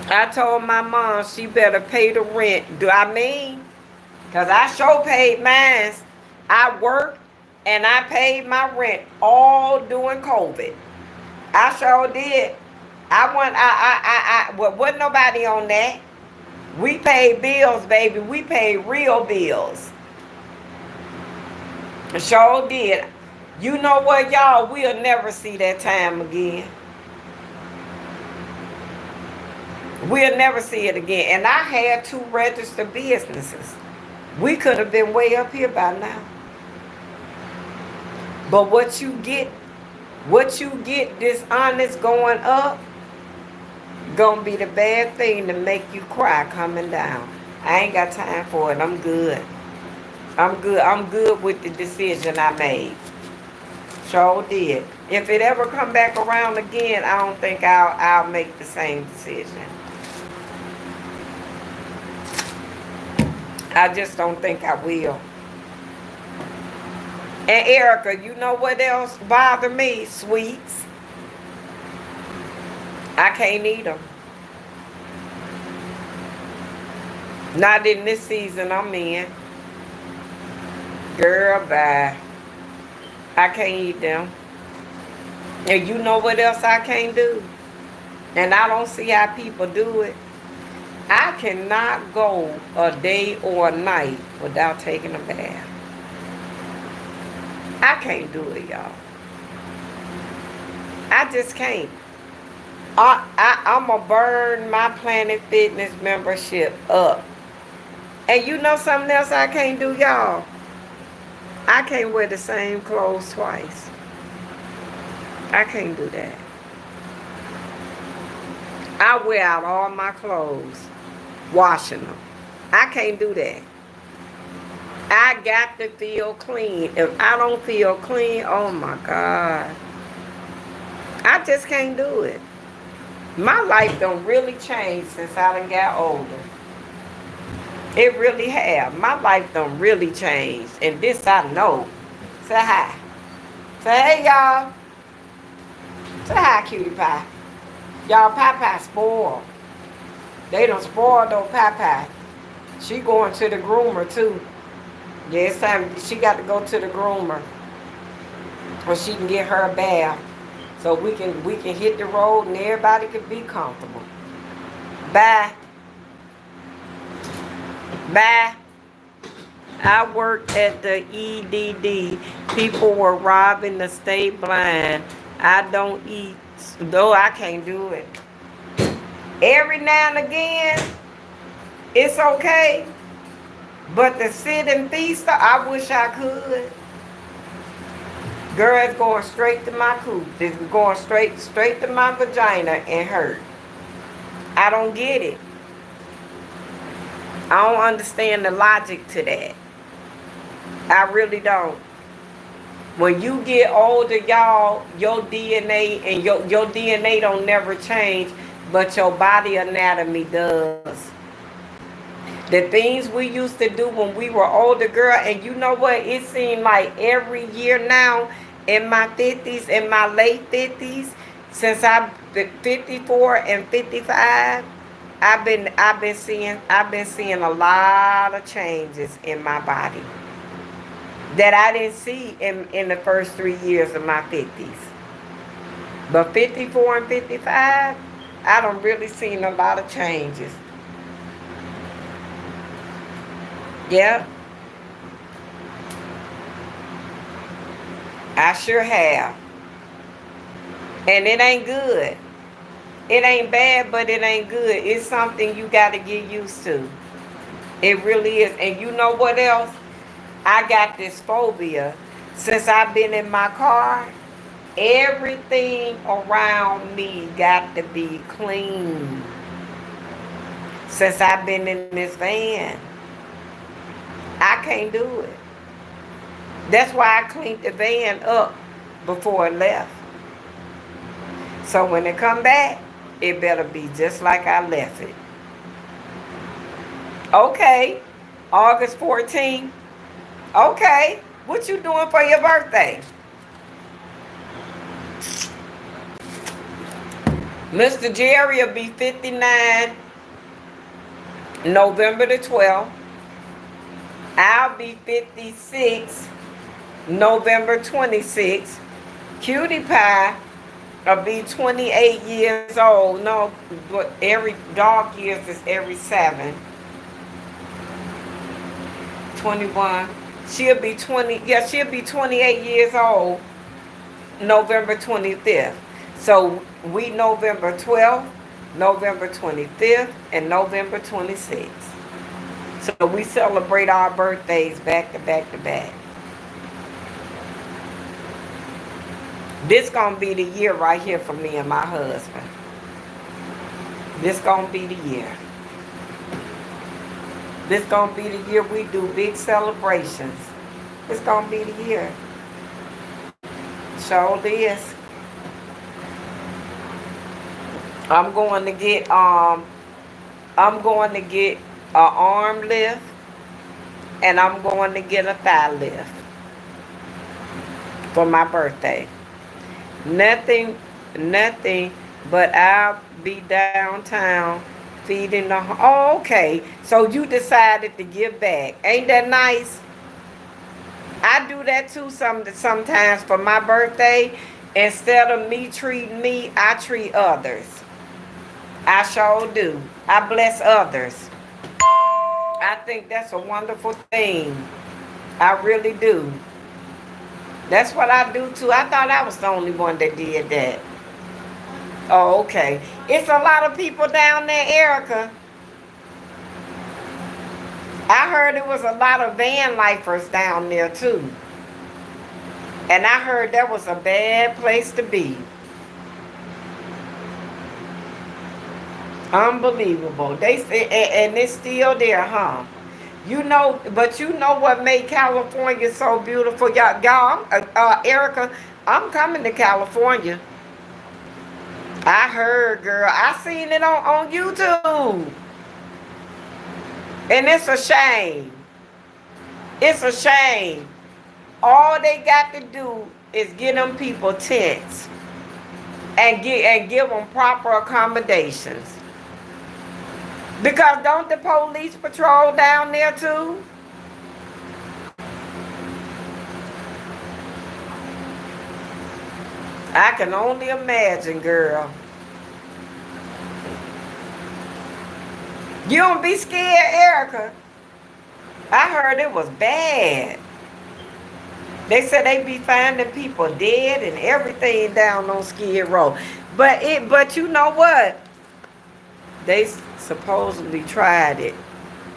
Speaker 1: I told my mom she better pay the rent. Because I sure paid mine. I worked and I paid my rent all during COVID. I sure did. Wasn't nobody on that. We paid bills, baby. We paid real bills. I sure did. You know what, y'all? We'll never see that time again. We'll never see it again. And I had 2 registered businesses. We could have been way up here by now. But what you get dishonest going up, gonna be the bad thing to make you cry coming down. I ain't got time for it. I'm good. I'm good with the decision I made. Sure did. If it ever come back around again, I don't think I'll make the same decision. I just don't think I will. And Erica, you know what else bother me? Sweets. I can't eat them. Not in this season I'm in. Girl, bye. I can't eat them. And you know what else I can't do? And I don't see how people do it. I cannot go a day or a night without taking a bath. I can't do it, y'all. I just can't. I'm going to burn my Planet Fitness membership up. And you know something else I can't do, y'all? I can't wear the same clothes twice. I can't do that. I wear out all my clothes, washing them. I can't do that. I got to feel clean. If I don't feel clean, oh my God. I just can't do it. My life done really changed since I done got older. It really have. My life done really changed. And this I know. Say hi. Say hey, y'all. Say hi, cutie pie. Y'all, Pie spoiled. They done spoiled though, Pie. She going to the groomer too. Yeah, it's time she got to go to the groomer. Or she can get her a bath. So we can hit the road and everybody can be comfortable. Bye. Bye. I worked at the EDD. People were robbing the state blind. I don't eat, though I can't do it. Every now and again, it's okay. But to sit and feast, I wish I could. Girl, it's going straight to my coop. It's going straight to my vagina and hurt. I don't get it. I don't understand the logic to that. I really don't. When you get older, y'all, your DNA and your DNA don't never change, but your body anatomy does. The things we used to do when we were older, girl, and you know what? It seemed like every year now, in my 50s, in my late 50s, since I've been 54 and 55, I've been seeing a lot of changes in my body that I didn't see in the first 3 years of my 50s. But 54 and 55, I done really seen a lot of changes. Yeah, I sure have. And it ain't good. It ain't bad, but it ain't good. It's something you got to get used to. It really is. And you know what else? I got this phobia. Since I've been in my car, everything around me got to be clean. Since I've been in this van, I can't do it. That's why I cleaned the van up before it left. So when it come back, it better be just like I left it. Okay, August 14th. Okay, what you doing for your birthday? Mr. Jerry will be 59 November the 12th. I'll be 56 November 26th. Cutie Pie will be 28 years old. No, but every dog years is every 7. 21. She'll be 20. Yeah, she'll be 28 years old November 25th. So we November 12th, November 25th, and November 26th. So we celebrate our birthdays back to back to back. This gonna be the year right here for me and my husband. This gonna be the year. This gonna be the year we do big celebrations. It's gonna be the year. Sure is. I'm going to get an arm lift, and I'm going to get a thigh lift for my birthday. Nothing, but I'll be downtown feeding the. Oh, okay. So you decided to give back. Ain't that nice? I do that too sometimes for my birthday. Instead of me treating me, I treat others. I sure do. I bless others. I think that's a wonderful thing. I really do. That's what I do too. I thought I was the only one that did that. Oh, okay. It's a lot of people down there, Erica. I heard it was a lot of van lifers down there too. And I heard that was a bad place to be. Unbelievable. They say, and it's still there, huh? You know, but you know what made California so beautiful, y'all. Erica, I'm coming to California. I heard, girl. I seen it on YouTube. And it's a shame. It's a shame. All they got to do is get them people tents and give them proper accommodations. Because don't the police patrol down there too? I can only imagine, girl. You don't be scared, Erica. I heard it was bad. They said they be finding people dead and everything down on Skid Row. But you know what? They supposedly tried it.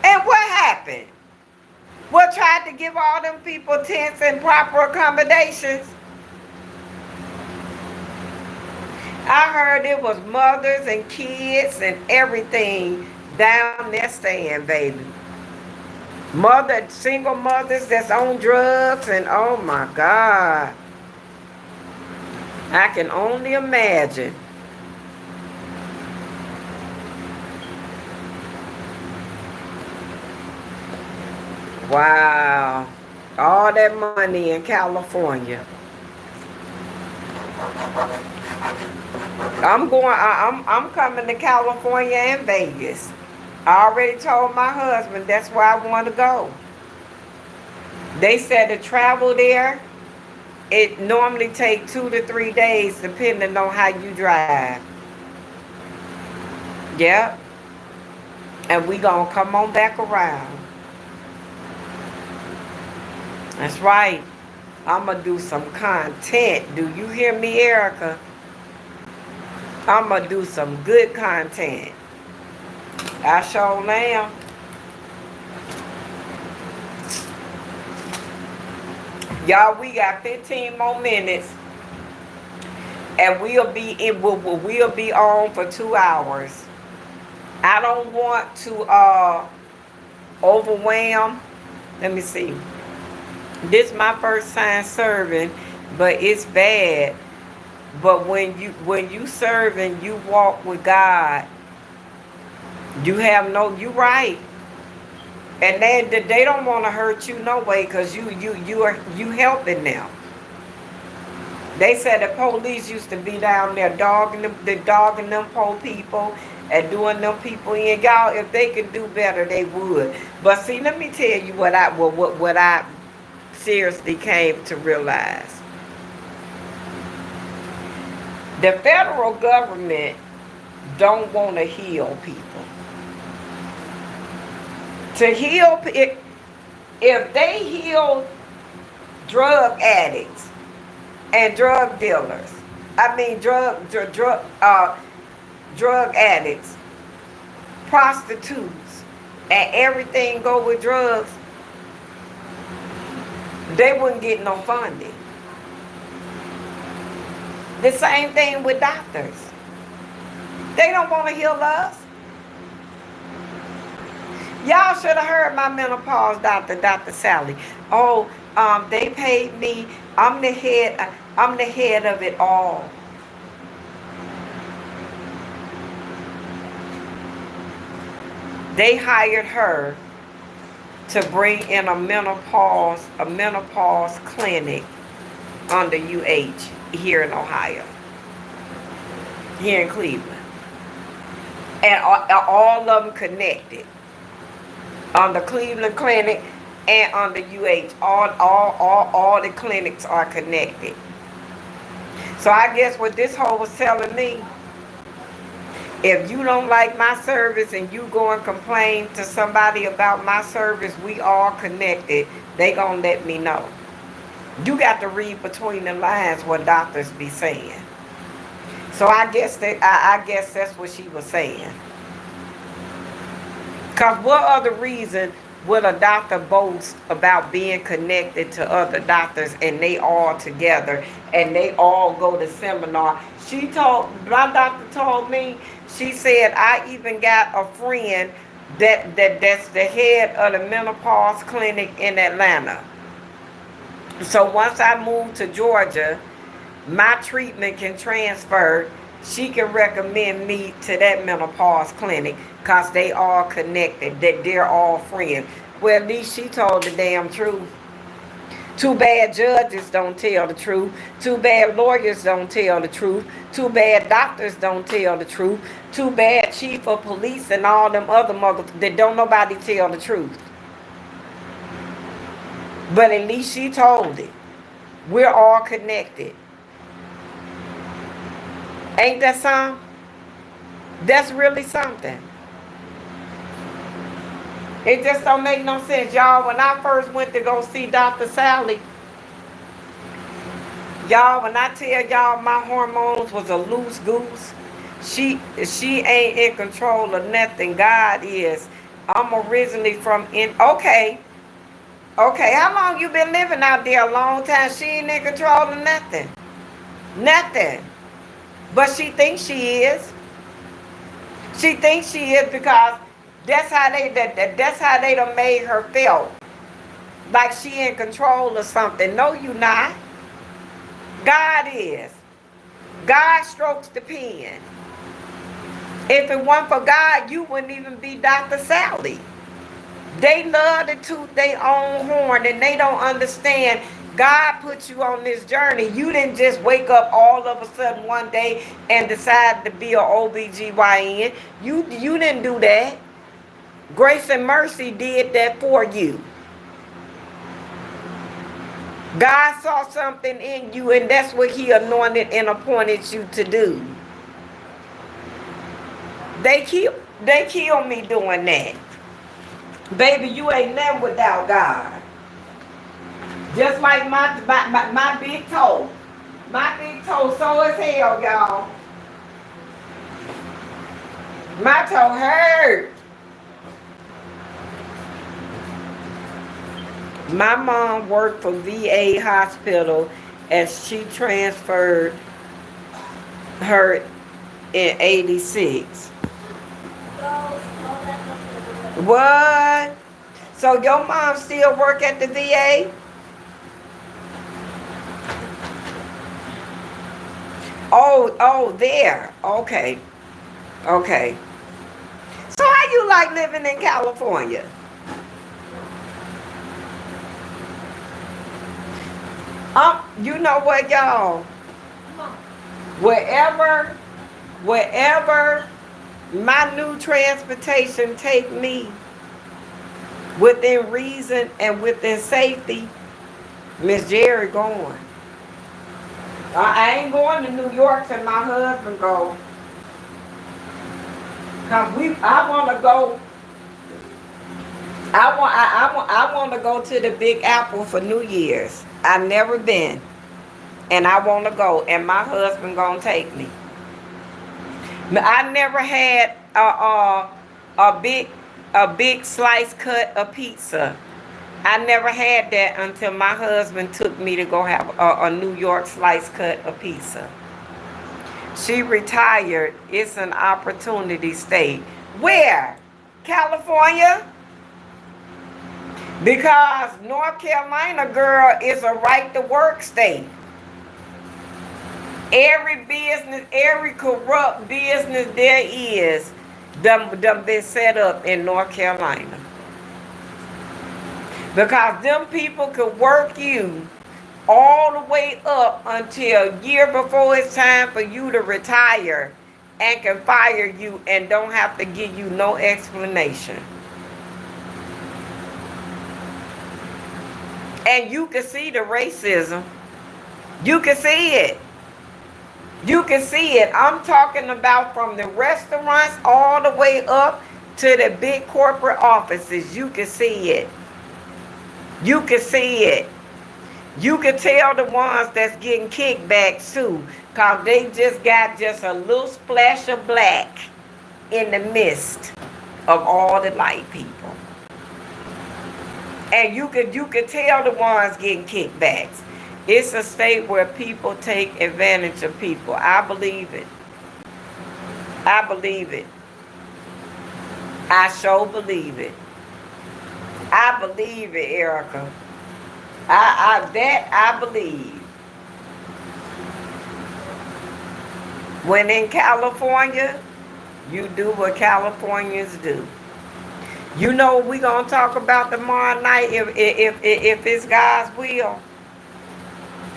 Speaker 1: And what happened? What tried to give all them people tents and proper accommodations? I heard it was mothers and kids and everything down there staying, baby. Single mothers that's on drugs, and oh my God. I can only imagine. Wow. All that money in California. I'm coming to California and Vegas. I already told my husband that's where I want to go. They said to travel there, it normally takes 2 to 3 days depending on how you drive. Yep. And we gonna come on back around. That's right. I'm gonna do some content. Do you hear me, Erica? I'm gonna do some good content. I sure am. Y'all, we got 15 more minutes, and we'll be on for 2 hours. I don't want to overwhelm. Let me see. This is my first time serving, but it's bad. But when you serve and you walk with God, you right. And they don't want to hurt you no way, because you helping them. They said the police used to be down there dogging them poor people and doing them people in. Y'all, if they could do better, they would. But see, let me tell you what I seriously came to realize. The federal government don't want to heal people. To heal, if they heal drug addicts and drug dealers, drug addicts, prostitutes, and everything go with drugs, they wouldn't get no funding. The same thing with doctors. They don't want to heal us. Y'all should have heard my menopause doctor, Dr. Sally. Oh, they paid me. I'm the head of it all. They hired her to bring in a menopause clinic under UH here in Ohio, here in Cleveland, and all of them connected on the Cleveland clinic and on the UH. All the clinics are connected. So I guess what this hoe was telling me, if you don't like my service and you go and complain to somebody about my service, we all connected. They gonna let me know. You got to read between the lines what doctors be saying. So I guess that's what she was saying. Cause what other reason would a doctor boast about being connected to other doctors and they all together and they all go to seminar? My doctor told me, she said, I even got a friend that's the head of the menopause clinic in Atlanta. So once I move to Georgia, my treatment can transfer. She can recommend me to that menopause clinic because they all connected, that they're all friends. Well, at least she told the damn truth. Too bad judges don't tell the truth. Too bad lawyers don't tell the truth. Too bad doctors don't tell the truth. Too bad chief of police and all them other motherfuckers that don't nobody tell the truth. But at least she told it. We're all connected. Ain't that something? That's really something. It just don't make no sense, y'all. When I first went to go see Dr. Sally, y'all, when I tell y'all my hormones was a loose goose, she ain't in control of nothing. God is. I'm originally from okay, how long you been living out there? A long time. She ain't in control of nothing. Nothing. But she thinks she is. She thinks she is because that's how they done made her feel. Like she in control of something. No, you not. God is. God strokes the pen. If it weren't for God, you wouldn't even be Dr. Sally. They love to toot their own horn and they don't understand God put you on this journey. You didn't just wake up all of a sudden one day and decide to be an OBGYN. You didn't do that. Grace and Mercy did that for you. God saw something in you, and that's what he anointed and appointed you to do. They kill me doing that. Baby, you ain't nothing without God. Just like my big toe. My big toe sore as hell, y'all. My toe hurt. My mom worked for VA hospital as she transferred her in 86. What? So your mom still work at the VA? Oh, there. Okay. Okay. So how you like living in California? You know what, y'all? Wherever my new transportation take me, within reason and within safety, Miss Jerry going. I ain't going to New York till my husband go. Cause I want to go. I want to go to the Big Apple for New Year's. I've never been, and I want to go. And my husband gonna take me. I never had a big slice cut of pizza. I never had that until my husband took me to go have a New York slice cut of pizza. She retired. It's an opportunity state. Where? California? Because North Carolina, girl, is a right to work state. Every business, every corrupt business there is, them been set up in North Carolina. Because them people could work you all the way up until a year before it's time for you to retire, and can fire you and don't have to give you no explanation. And you can see the racism. You can see it. You can see it. I'm talking about from the restaurants all the way up to the big corporate offices. You can see it. You can see it. You can tell the ones that's getting kickbacks too, because they just got just a little splash of black in the midst of all the light people. And you could tell the ones getting kickbacks. It's a state where people take advantage of people. I believe it. I believe it. I sure believe it. I believe it, Erica. I believe. When in California, you do what Californians do. You know what we're gonna talk about tomorrow night if it's God's will?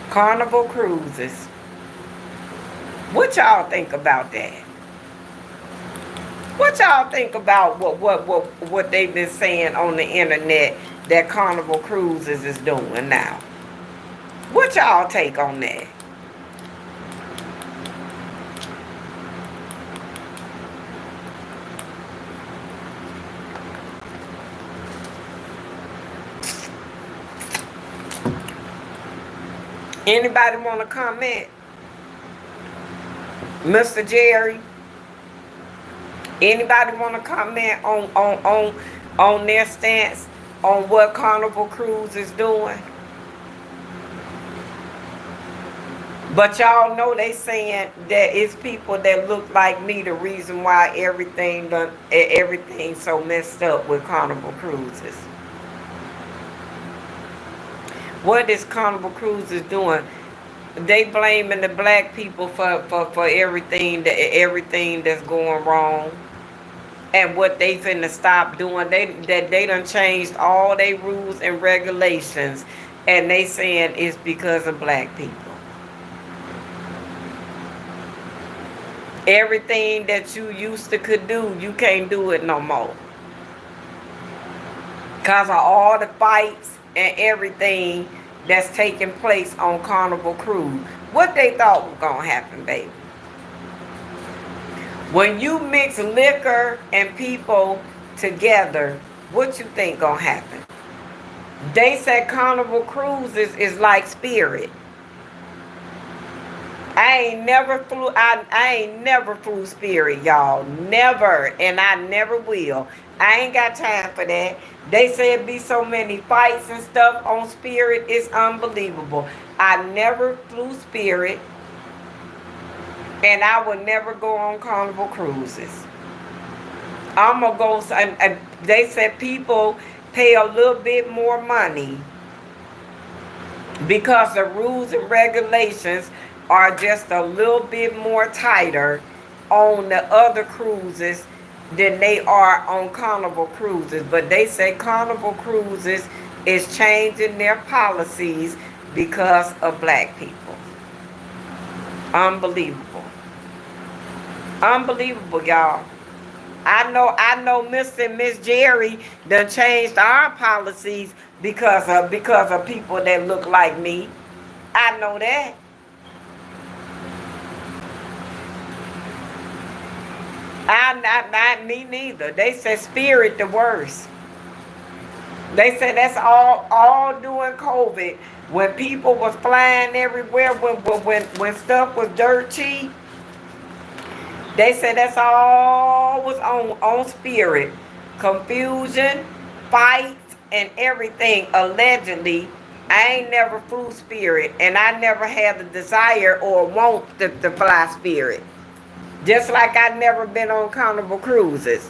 Speaker 1: Carnival Cruises. What y'all think about that? What y'all think about what they've been saying on the internet that Carnival Cruises is doing now? What y'all take on that? Anybody want to comment? Mr. Jerry? Anybody want to comment on their stance on what Carnival Cruise is doing? But y'all know they saying that it's people that look like me the reason why everything's so messed up with Carnival Cruises. What is Carnival Cruises doing? They blaming the black people for everything that's going wrong. And what they finna stop doing, they done changed all their rules and regulations. and they saying it's because of black people. Everything that you used to could do, you can't do it no more. Because of all the fights and everything that's taking place on Carnival Cruise. What they thought was going to happen, baby. When you mix liquor and people together, what you think going to happen? They said Carnival Cruises is like Spirit. I ain't never flew Spirit, y'all. Never. And I never will. I ain't got time for that. They said be so many fights and stuff on Spirit. It's unbelievable. I never flew Spirit. And I would never go on Carnival Cruises. I'm going to go. And they said people pay a little bit more money because the rules and regulations are just a little bit more tighter on the other cruises than they are on Carnival Cruises. But they say Carnival Cruises is changing their policies because of black people. Unbelievable. Unbelievable, y'all. I know Mr. and Miss Jerry done changed our policies because of people that look like me. I know that. Not me neither. They said Spirit the worst. They said that's all during COVID when people was flying everywhere when stuff was dirt cheap. They said that's all was on Spirit. Confusion, fights, and everything. Allegedly, I ain't never flew Spirit, and I never had the desire or want to fly Spirit. Just like I never been on Carnival Cruises.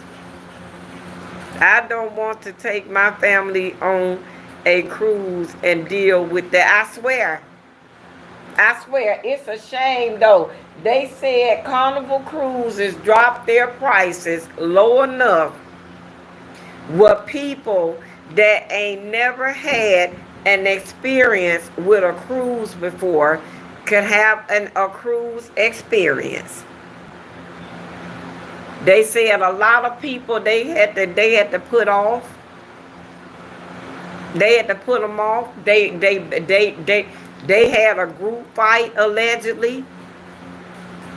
Speaker 1: I don't want to take my family on a cruise and deal with that. I swear, it's a shame though. They said Carnival Cruises dropped their prices low enough where people that ain't never had an experience with a cruise before could have a cruise experience. They said a lot of people they had to put off. They had to put them off. They had a group fight allegedly,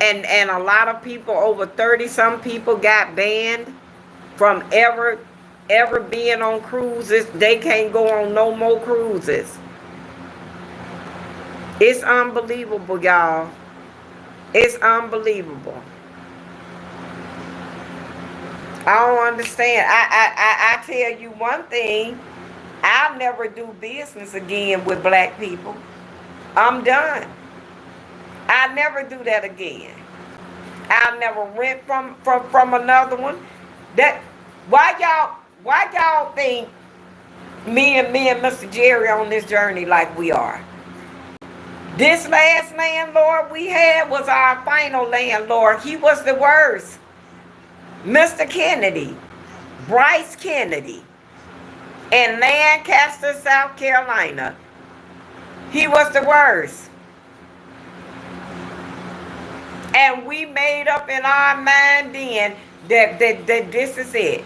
Speaker 1: and a lot of people, over 30-some people, got banned from ever being on cruises. They can't go on no more cruises. It's unbelievable, y'all. It's unbelievable. I don't understand. I tell you one thing. I'll never do business again with black people. I'm done. I'll never do that again. I'll never rent from another one. That why y'all think me and Mr. Jerry on this journey like we are? This last landlord we had was our final landlord. He was the worst. Mr. Kennedy, Bryce Kennedy, in Lancaster, South Carolina. He was the worst. And we made up in our mind then that this is it.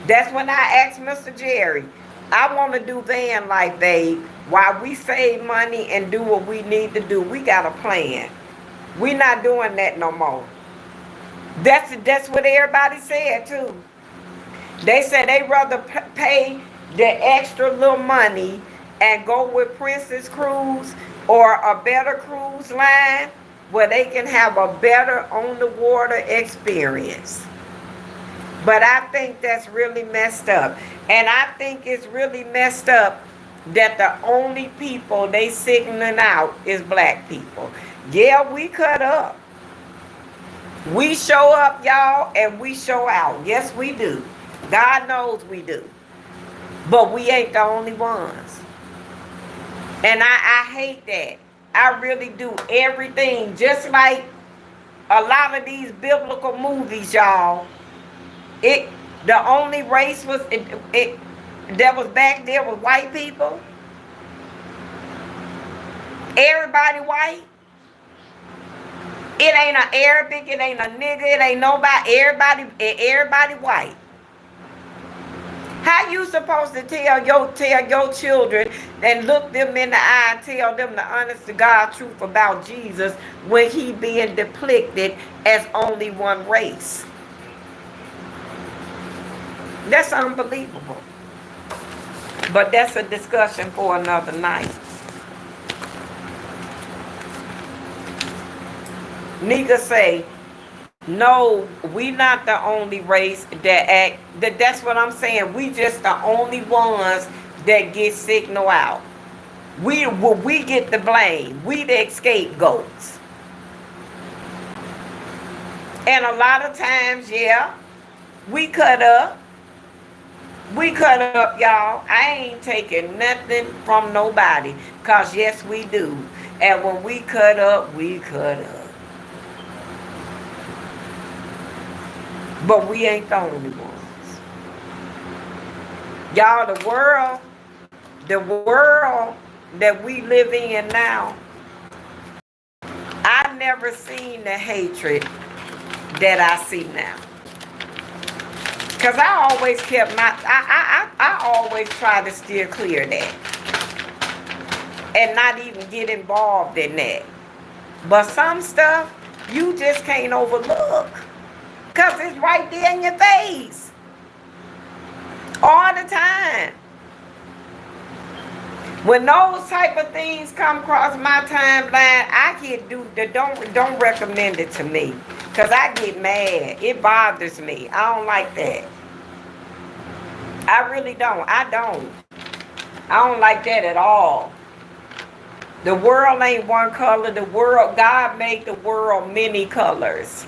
Speaker 1: That's when I asked Mr. Jerry, I want to do van life, babe. While we save money and do what we need to do, we got a plan. We not doing that no more. That's what everybody said too. They said they rather pay the extra little money and go with Princess Cruise or a better cruise line where they can have a better on the water experience. But I think that's really messed up. And I think it's really messed up that the only people they signaling out is black people. Yeah, we cut up. We show up, y'all, and we show out. Yes, we do. God knows we do. But we ain't the only ones. And I hate that. I really do. Everything, just like a lot of these biblical movies, y'all. The only race was that was back there was white people. Everybody white. It ain't an Arabic, it ain't a nigga, it ain't nobody, everybody white. How you supposed to tell your children and look them in the eye and tell them the honest to God truth about Jesus when he being depicted as only one race? That's unbelievable. But that's a discussion for another night. Nika say, no, we not the only race that act. That's what I'm saying. We just the only ones that get signal out. We get the blame. We the scapegoats. And a lot of times, yeah, we cut up. We cut up, y'all. I ain't taking nothing from nobody. Because, yes, we do. And when we cut up, we cut up. But we ain't the only ones. Y'all, the world that we live in now, I never seen the hatred that I see now. Because I always kept I always try to steer clear of that. And not even get involved in that. But some stuff, you just can't overlook. Because it's right there in your face. All the time. When those type of things come across my timeline, I don't recommend it to me. Because I get mad. It bothers me. I don't like that. I really don't. I don't like that at all. The world ain't one color. The world, God made the world many colors.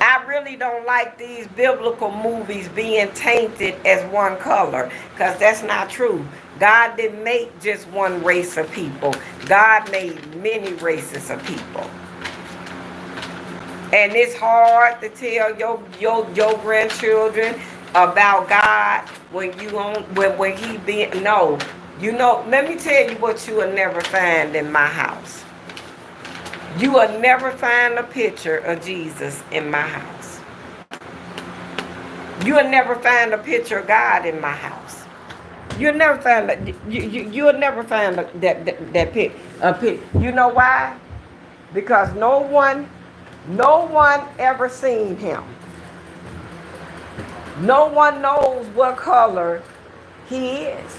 Speaker 1: I really don't like these biblical movies being tainted as one color, because that's not true. God didn't make just one race of people. God made many races of people. And it's hard to tell your grandchildren about God when he being, no. You know, let me tell you what you will never find in my house. You will never find a picture of Jesus in my house. You will never find a picture of God in my house. You'll never find you'll never find that pic. You know why? Because no one ever seen him. No one knows what color he is.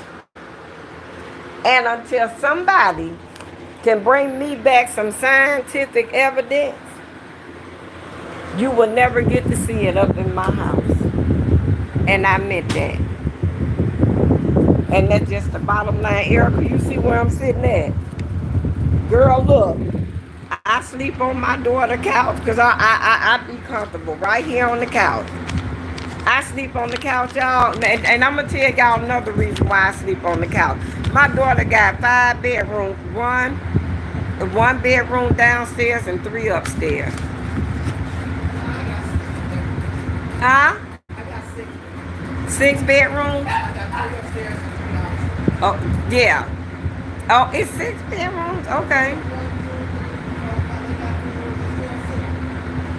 Speaker 1: And until somebody can bring me back some scientific evidence, you will never get to see it up in my house. And I meant that. And that's just the bottom line. Erica, you see where I'm sitting at? Girl, look. I sleep on my daughter's couch because I be comfortable right here on the couch. I sleep on the couch, y'all. And I'm going to tell y'all another reason why I sleep on the couch. My daughter got 5 bedrooms. One bedroom downstairs and 3 upstairs. Huh?
Speaker 3: I got 6.
Speaker 1: 6 bedrooms?
Speaker 3: I got 3 upstairs and 3 downstairs.
Speaker 1: Oh, yeah. Oh, it's 6 bedrooms? Okay.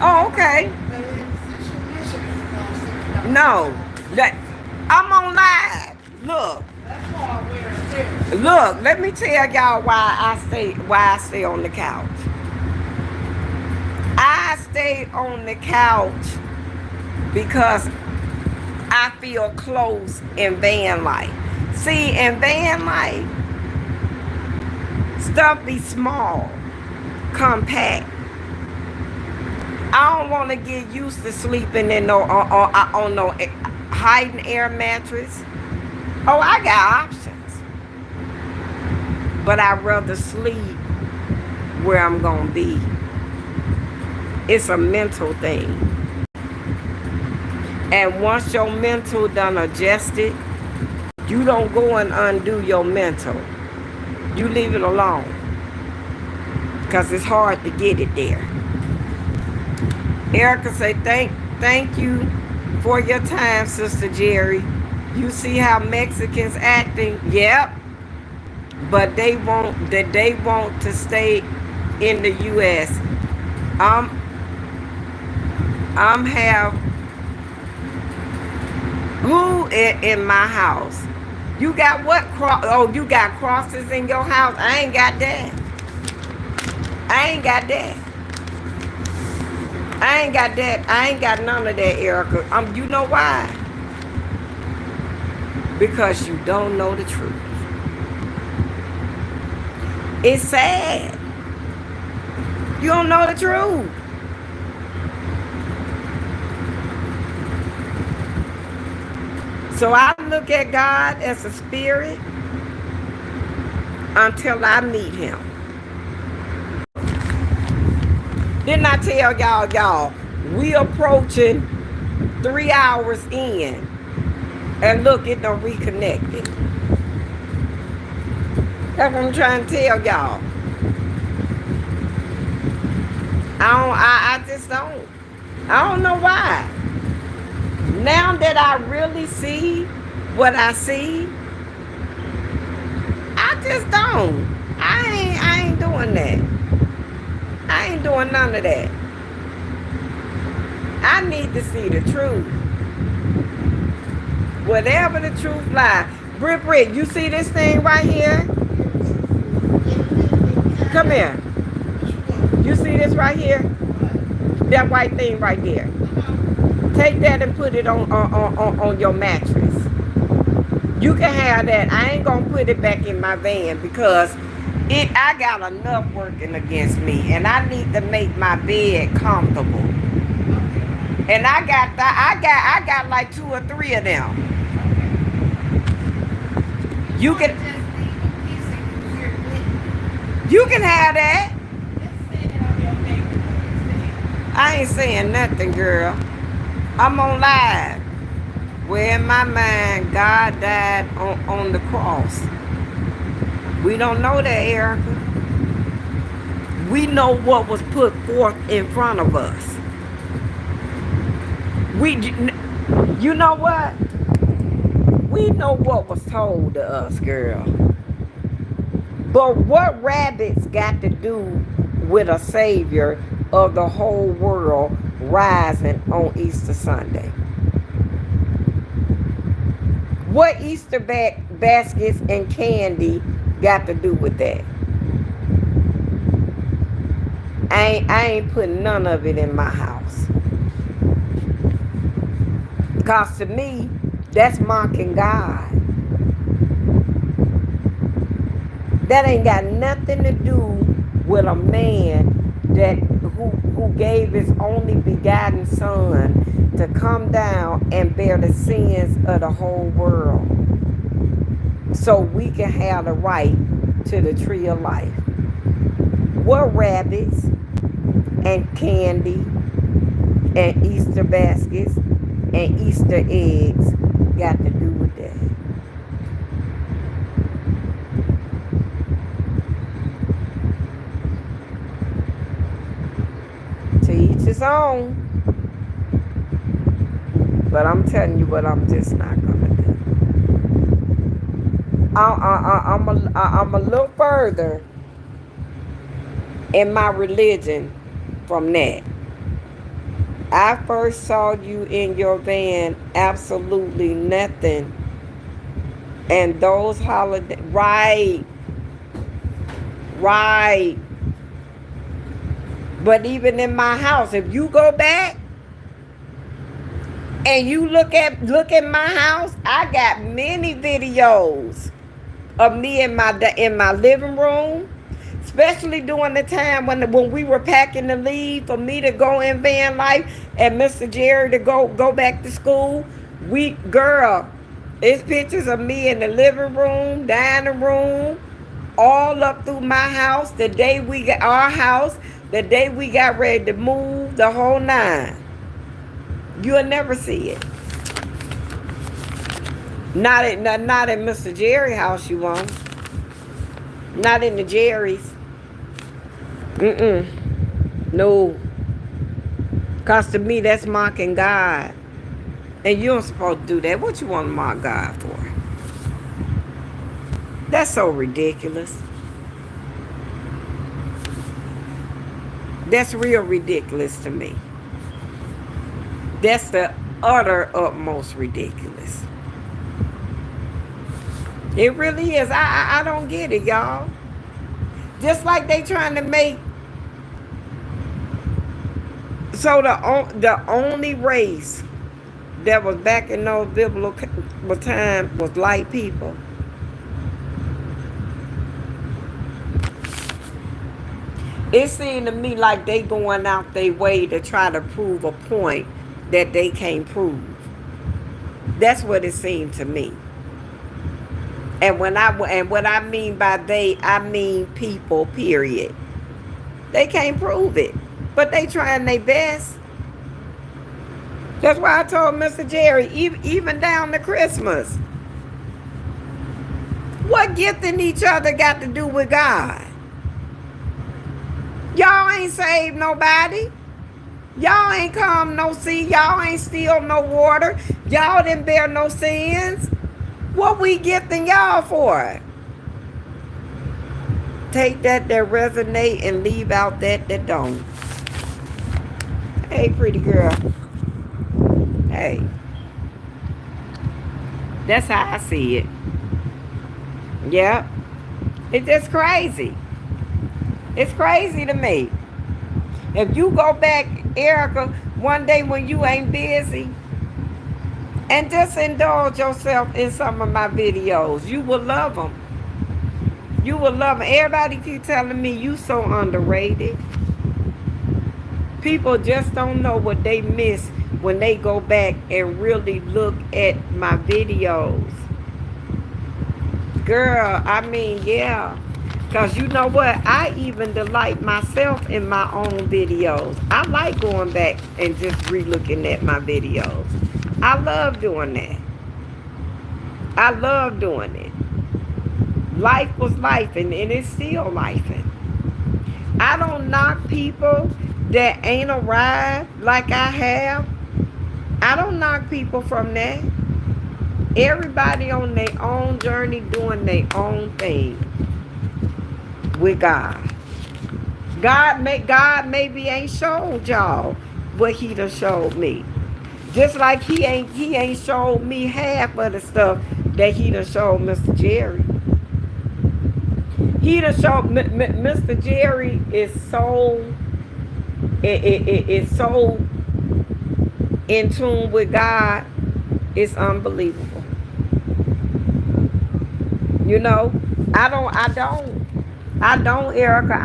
Speaker 1: Oh, okay. No. I'm on live. Look. Look, let me tell y'all why I stay on the couch. I stay on the couch because I feel close in van life. See, in van life, stuff be small, compact. I don't want to get used to sleeping in no hiding air mattress. Oh, I got options. But I'd rather sleep where I'm going to be. It's a mental thing. And once your mental done adjusted, you don't go and undo your mental. You leave it alone. Because it's hard to get it there. Erica say, thank you for your time, Sister Jerry. You see how Mexicans acting? Yep. but they want to stay in the U.S. I'm have who in my house? You got what? You got crosses in your house? I ain't got that. I ain't got that. I ain't got that. I ain't got none of that, Erica. You know why? Because you don't know the truth. It's sad. You don't know the truth. So I look at God as a spirit until I meet him. Didn't I tell y'all, we approaching 3 hours in, and look, it done reconnected. That's what I'm trying to tell y'all. I just don't. I don't know why. Now that I really see what I see, I just don't. I ain't doing that. I ain't doing none of that. I need to see the truth. Whatever the truth lies. Britt, you see this thing right here? Come here. You see this right here? That white thing right there. Take that and put it on your mattress. You can have that. I ain't gonna put it back in my van because I got enough working against me, and I need to make my bed comfortable. And I got like 2 or 3 of them. You can have that. I ain't saying nothing, girl. I'm on live. Where in my mind, God died on the cross. We don't know that, Erica. We know what was put forth in front of us. You know what? We know what was told to us, girl. But what rabbits got to do with a savior of the whole world rising on Easter Sunday? What Easter baskets and candy got to do with that? I ain't putting none of it in my house. Because to me, that's mocking God. That ain't got nothing to do with a man that who gave his only begotten son to come down and bear the sins of the whole world so we can have the right to the tree of life. What rabbits and candy and Easter baskets and Easter eggs got to do with that? To each his own. But I'm telling you what I'm just not gonna do. I'm a little further in my religion from that. I first saw you in your van, absolutely nothing. And those holidays, right. But even in my house, if you go back and you look at my house, I got many videos of me in my living room, especially during the time when we were packing to leave for me to go in van life and Mr. Jerry to go back to school. It's pictures of me in the living room, dining room, all up through my house. The day we got our house, the day we got ready to move, the whole 9. You'll never see it. Not in Mr. Jerry's house, you won't. Not in the Jerry's. No. Because to me, that's mocking God. And you don't supposed to do that. What you want to mock God for? That's so ridiculous. That's real ridiculous to me. That's the utter utmost ridiculous. It really is. I don't get it, y'all. Just like they trying to make so the only race that was back in those biblical times was light people. It seemed to me like they going out their way to try to prove a point that they can't prove. That's what it seemed to me. And what I mean by they, I mean people, period. They can't prove it, but they trying their best. That's why I told Mr. Jerry, even down to Christmas, what gifting each other got to do with God? Y'all ain't saved nobody. Y'all ain't come no sea. Y'all ain't steal no water. Y'all didn't bear no sins. What we gifting y'all for? Take that resonate and leave out that don't. Hey, pretty girl. Hey. That's how I see it. Yeah. It's just crazy. It's crazy to me. If you go back, Erica, one day when you ain't busy, and just indulge yourself in some of my videos, you will love them. You will love them. Everybody keep telling me you so underrated. People just don't know what they miss when they go back and really look at my videos. Girl, I mean, yeah. Because you know what? I even delight myself in my own videos. I like going back and just re-looking at my videos. I love doing that. I love doing it. Life was life, and it's still life. I don't knock people that ain't arrived like I have. I don't knock people from that. Everybody on their own journey doing their own thing with God. God maybe ain't showed y'all what he done showed me. Just like he ain't showed me half of the stuff that he done showed Mr. Jerry. He done showed Mr. Jerry is so it's so in tune with God. It's unbelievable. You know, I don't, Erica.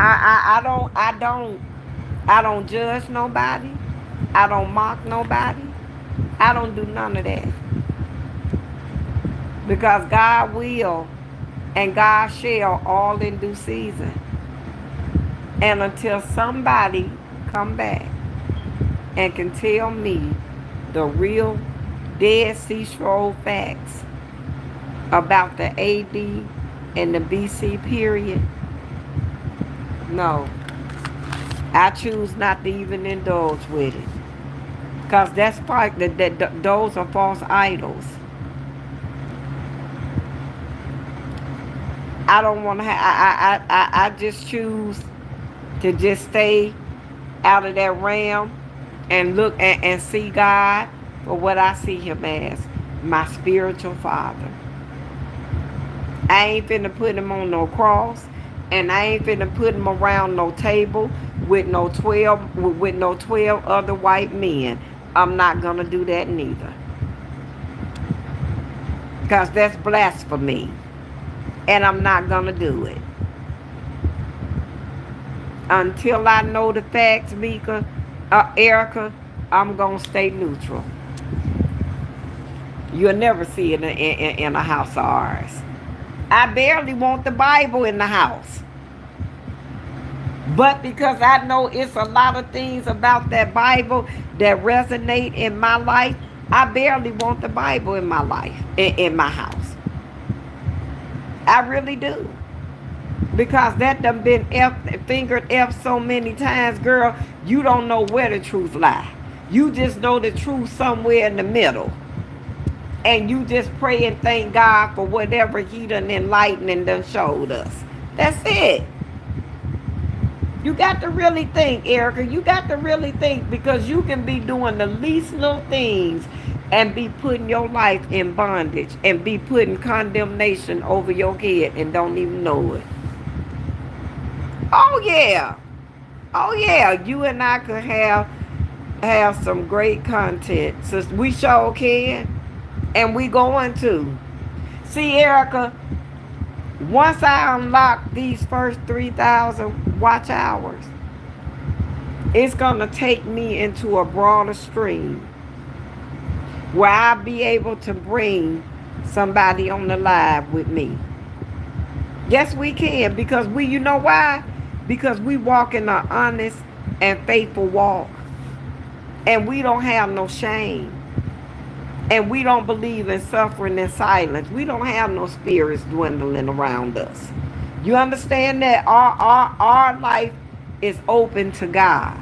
Speaker 1: I don't judge nobody. I don't mock nobody. I don't do none of that. Because God will and God shall all in due season. And until somebody come back and can tell me the real Dead Sea Scroll facts about the AD and the BC period, no, I choose not to even indulge with it, because that's part that those are false idols. I don't want to have. I just choose to just stay out of that realm and look and see God for what I see him as, my spiritual father. I ain't finna put him on no cross, and I ain't finna put him around no table with no 12 other white men. I'm not gonna do that neither, because that's blasphemy, and I'm not gonna do it until I know the facts, Mika, Erica. I'm gonna stay neutral. You'll never see it in a house of ours. I barely want the Bible in the house. But because I know it's a lot of things about that Bible that resonate in my life, I barely want the Bible in my life, in my house. I really do. Because that done been fingered so many times, girl, you don't know where the truth lies. You just know the truth somewhere in the middle. and you just pray and thank God for whatever he done enlightened and done showed us. That's it. You got to really think, Erica. You got to really think, because you can be doing the least little things and be putting your life in bondage and be putting condemnation over your head and don't even know it. Oh yeah. Oh yeah. You and I could have some great content. So we sure can. And we going to. See, Erica, once I unlock these first 3,000 watch hours, it's going to take me into a broader stream where I'll be able to bring somebody on the live with me. Yes, we can, because you know why? Because we walk in an honest and faithful walk. And we don't have no shame. And we don't believe in suffering in silence. We don't have no spirits dwindling around us. You understand that? Our life is open to God.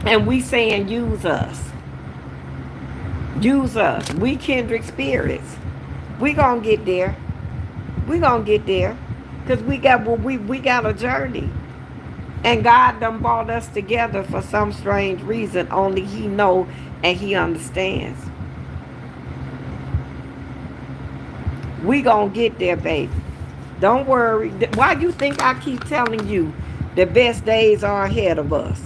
Speaker 1: And we saying, use us. Use us. We kindred spirits. We gonna get there. We gonna get there. Because we got a journey. And God done brought us together for some strange reason. Only he know and he understands. We gonna get there, baby. Don't worry. Why you think I keep telling you the best days are ahead of us?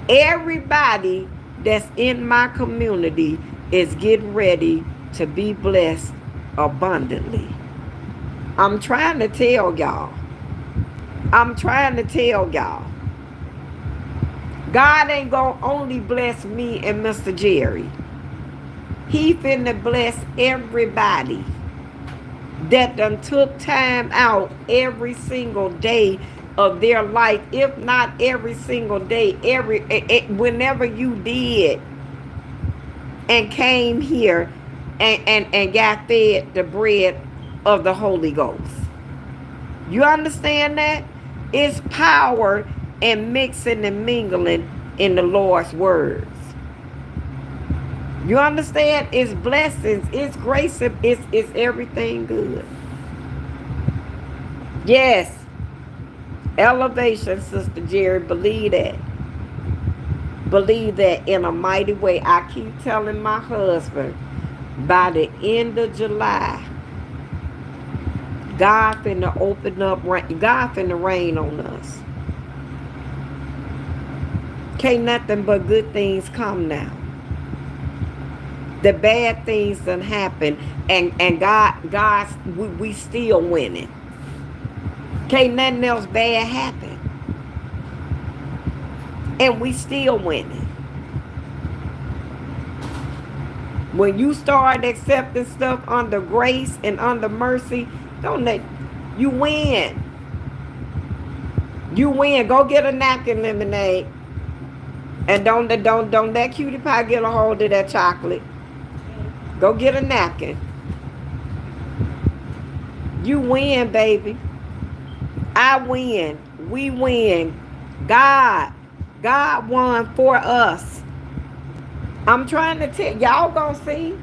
Speaker 1: Everybody that's in my community is getting ready to be blessed abundantly. I'm trying to tell y'all. I'm trying to tell y'all. God ain't gonna only bless me and Mr. Jerry. He finna bless everybody that done took time out every single day of their life, if not every single day, whenever you did and came here and got fed the bread of the Holy Ghost. You understand that? It's power in mixing and mingling in the Lord's words. You understand? It's blessings, it's grace, it's everything good. Yes. Elevation, Sister Jerry, believe that. Believe that in a mighty way. I keep telling my husband, by the end of July, God finna open up, God finna rain on us. Can't nothing but good things come now. The bad things done happen, and God's we still winning. Can't nothing else bad happen, and we still winning. When you start accepting stuff under grace and under mercy, don't let you win. You win. Go get a napkin, lemonade, and don't let Cutie Pie get a hold of that chocolate. Go get a napkin. You win, baby. I win. We win. God won for us. I'm trying to tell y'all gonna see.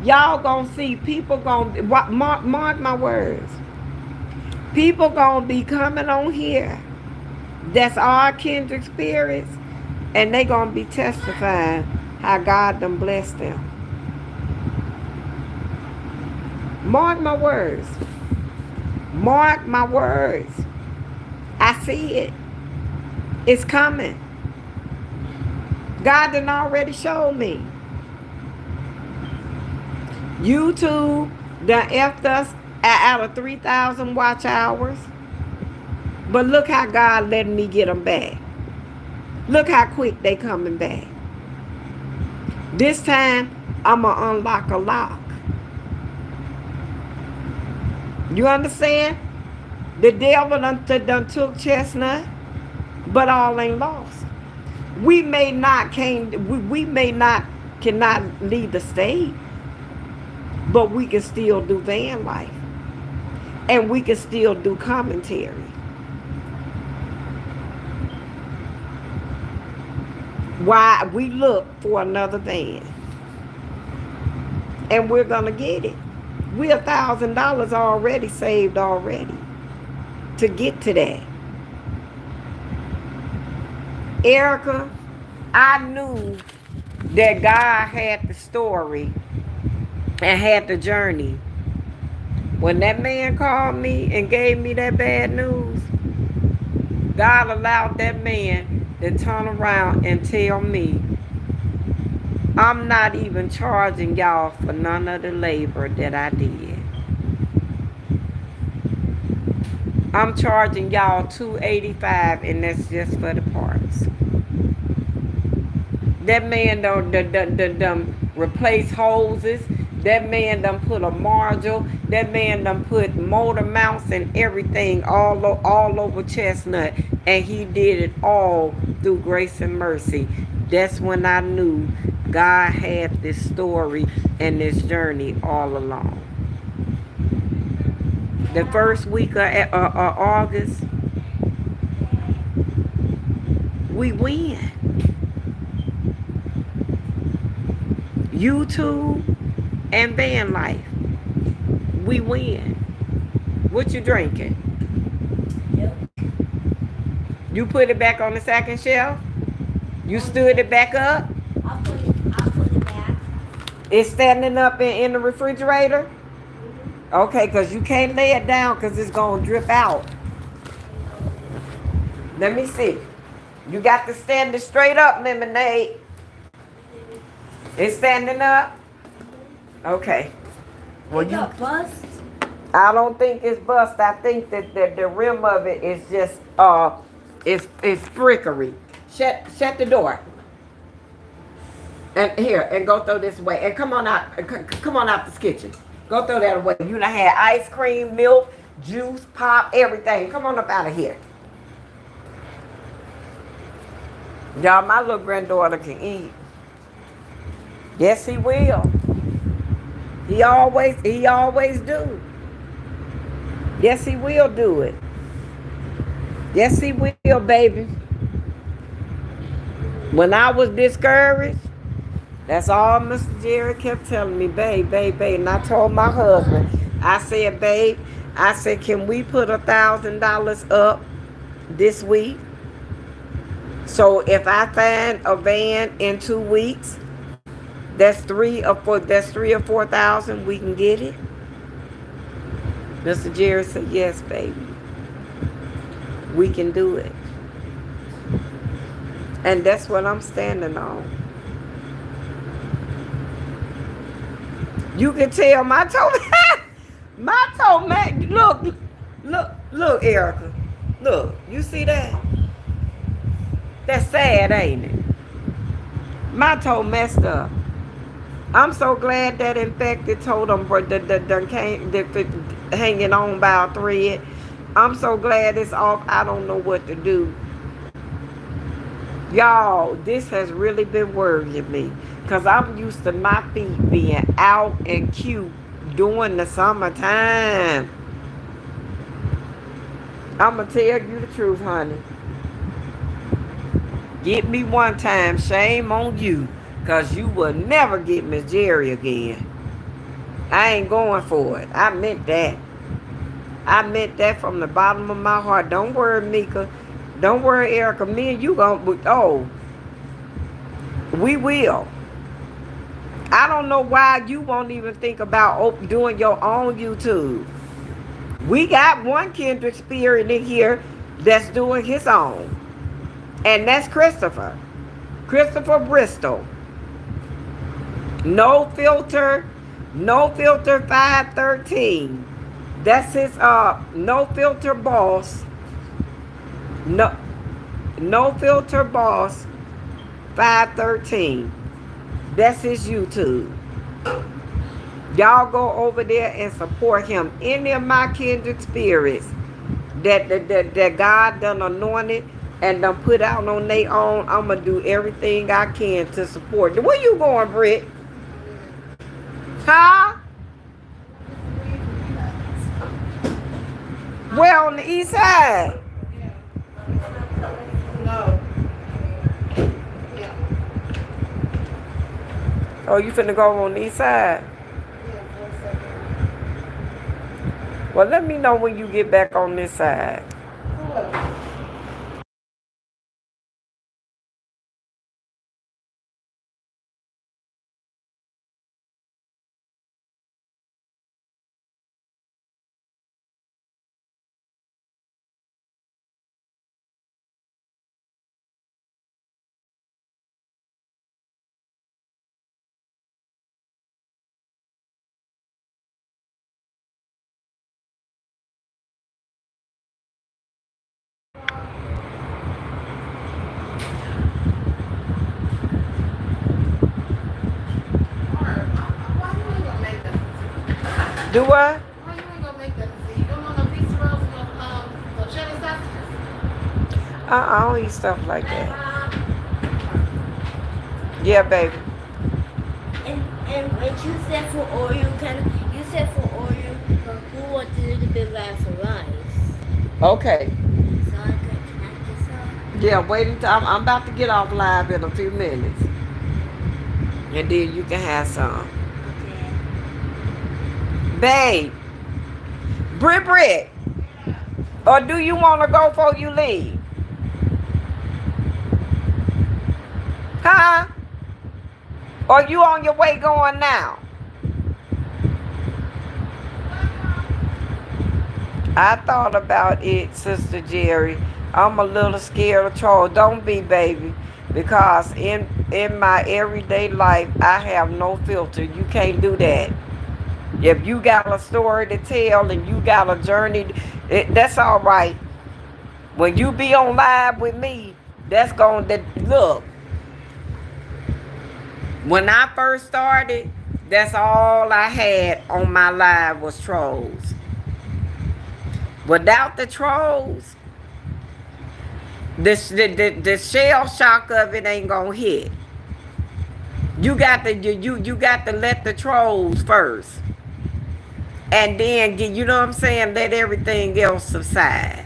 Speaker 1: Y'all gonna see people gonna mark my words. People gonna be coming on here. That's our kindred spirits, and they gonna be testifying how God done blessed them. Mark my words. Mark my words. I see it. It's coming. God done already showed me. YouTube done effed us out of 3,000 watch hours. But look how God letting me get them back. Look how quick they coming back. This time, I'm going to unlock a lock. You understand? The devil done took Chestnut, but all ain't lost. We may not cannot leave the state, but we can still do van life, and we can still do commentary. Why we look for another van. And we're gonna get it. We $1,000 already saved already to get to that. Erica, I knew that God had the story and had the journey. When that man called me and gave me that bad news, God allowed that man to turn around and tell me, I'm not even charging y'all for none of the labor that I did. I'm charging y'all $285, and that's just for the parts. That man done replace hoses. That man done put a module. That man done put motor mounts and everything all over Chestnut. And he did it all through grace and mercy. That's when I knew God had this story and this journey all along. The first week of August, we win. YouTube and van life, we win. What you drinking?
Speaker 2: Yep.
Speaker 1: You put it back on the second shelf? You stood it back up?
Speaker 2: I'll put it back.
Speaker 1: It's standing up in the refrigerator? Okay, because you can't lay it down because it's going to drip out. Let me see. You got to stand it straight up, Lemonade. It's standing up? Okay. Well,
Speaker 2: It got bust.
Speaker 1: I don't think it's bust. I think that the rim of it is just it's frickery. Shut the door. And here, and go throw this away. And come on out this kitchen. Go throw that away. You done had ice cream, milk, juice, pop, everything. Come on up out of here. Y'all, my little granddaughter can eat. Yes, he will. He always do. Yes, he will do it. Yes, he will, baby. When I was discouraged, that's all Mr. Jerry kept telling me, babe. And I told my husband, I said, babe, can we put $1,000 up this week? So if I find a van in 2 weeks, that's 3 or 4,000, we can get it. Mr. Jerry said, yes, baby. We can do it. And that's what I'm standing on. You can tell my toe man, look, Erica. Look, you see that? That's sad, ain't it? My toe messed up. I'm so glad that infected toe done hanging on by a thread. I'm so glad it's off. I don't know what to do. Y'all, this has really been worrying me. Because I'm used to my feet being out and cute during the summertime. I'm going to tell you the truth, honey. Get me one time, shame on you. Because you will never get Miss Jerry again. I ain't going for it. I meant that. I meant that from the bottom of my heart. Don't worry, Mika. Don't worry, Erica. Me and you we will. I don't know why you won't even think about doing your own YouTube. We got one kindred spirit in here that's doing his own. And that's Christopher Bristol. No filter 513. That's his no filter boss. No filter boss 513. That's his YouTube. Y'all go over there and support him. Any of my kindred spirits that God done anointed and done put out on their own, I'm going to do everything I can to support. Where you going, Britt? Huh? Where on the east side?
Speaker 3: No.
Speaker 1: Oh, you finna go on the east side? Well, let me know when you get back on this side.
Speaker 3: Why you ain't gonna make that?
Speaker 1: Do what?
Speaker 3: Why you ain't gonna make that? You don't want no pizza rolls and no cheddar sausages?
Speaker 1: I don't eat stuff like that. Yeah, baby.
Speaker 2: And when you said for Oreo, you said for Oreo, but who wants a little bit glass of rice?
Speaker 1: Okay.
Speaker 2: So I could connect this up.
Speaker 1: Yeah, wait until I'm about to get off live in a few minutes. And then you can have some.
Speaker 2: Okay.
Speaker 1: Babe. Brit. Or do you want to go before you leave? Huh? Or you on your way going now? I thought about it, Sister Jerry. I'm a little scared of trolls. Don't be, baby. Because in my everyday life, I have no filter. You can't do that. If you got a story to tell and you got a journey, that's all right. When you be on live with me, that's going to look. When I first started, that's all I had on my live was trolls. Without the trolls, the shell shock of it ain't gonna hit. You got to you got to let the trolls first, and then you know what I'm saying. Let everything else subside.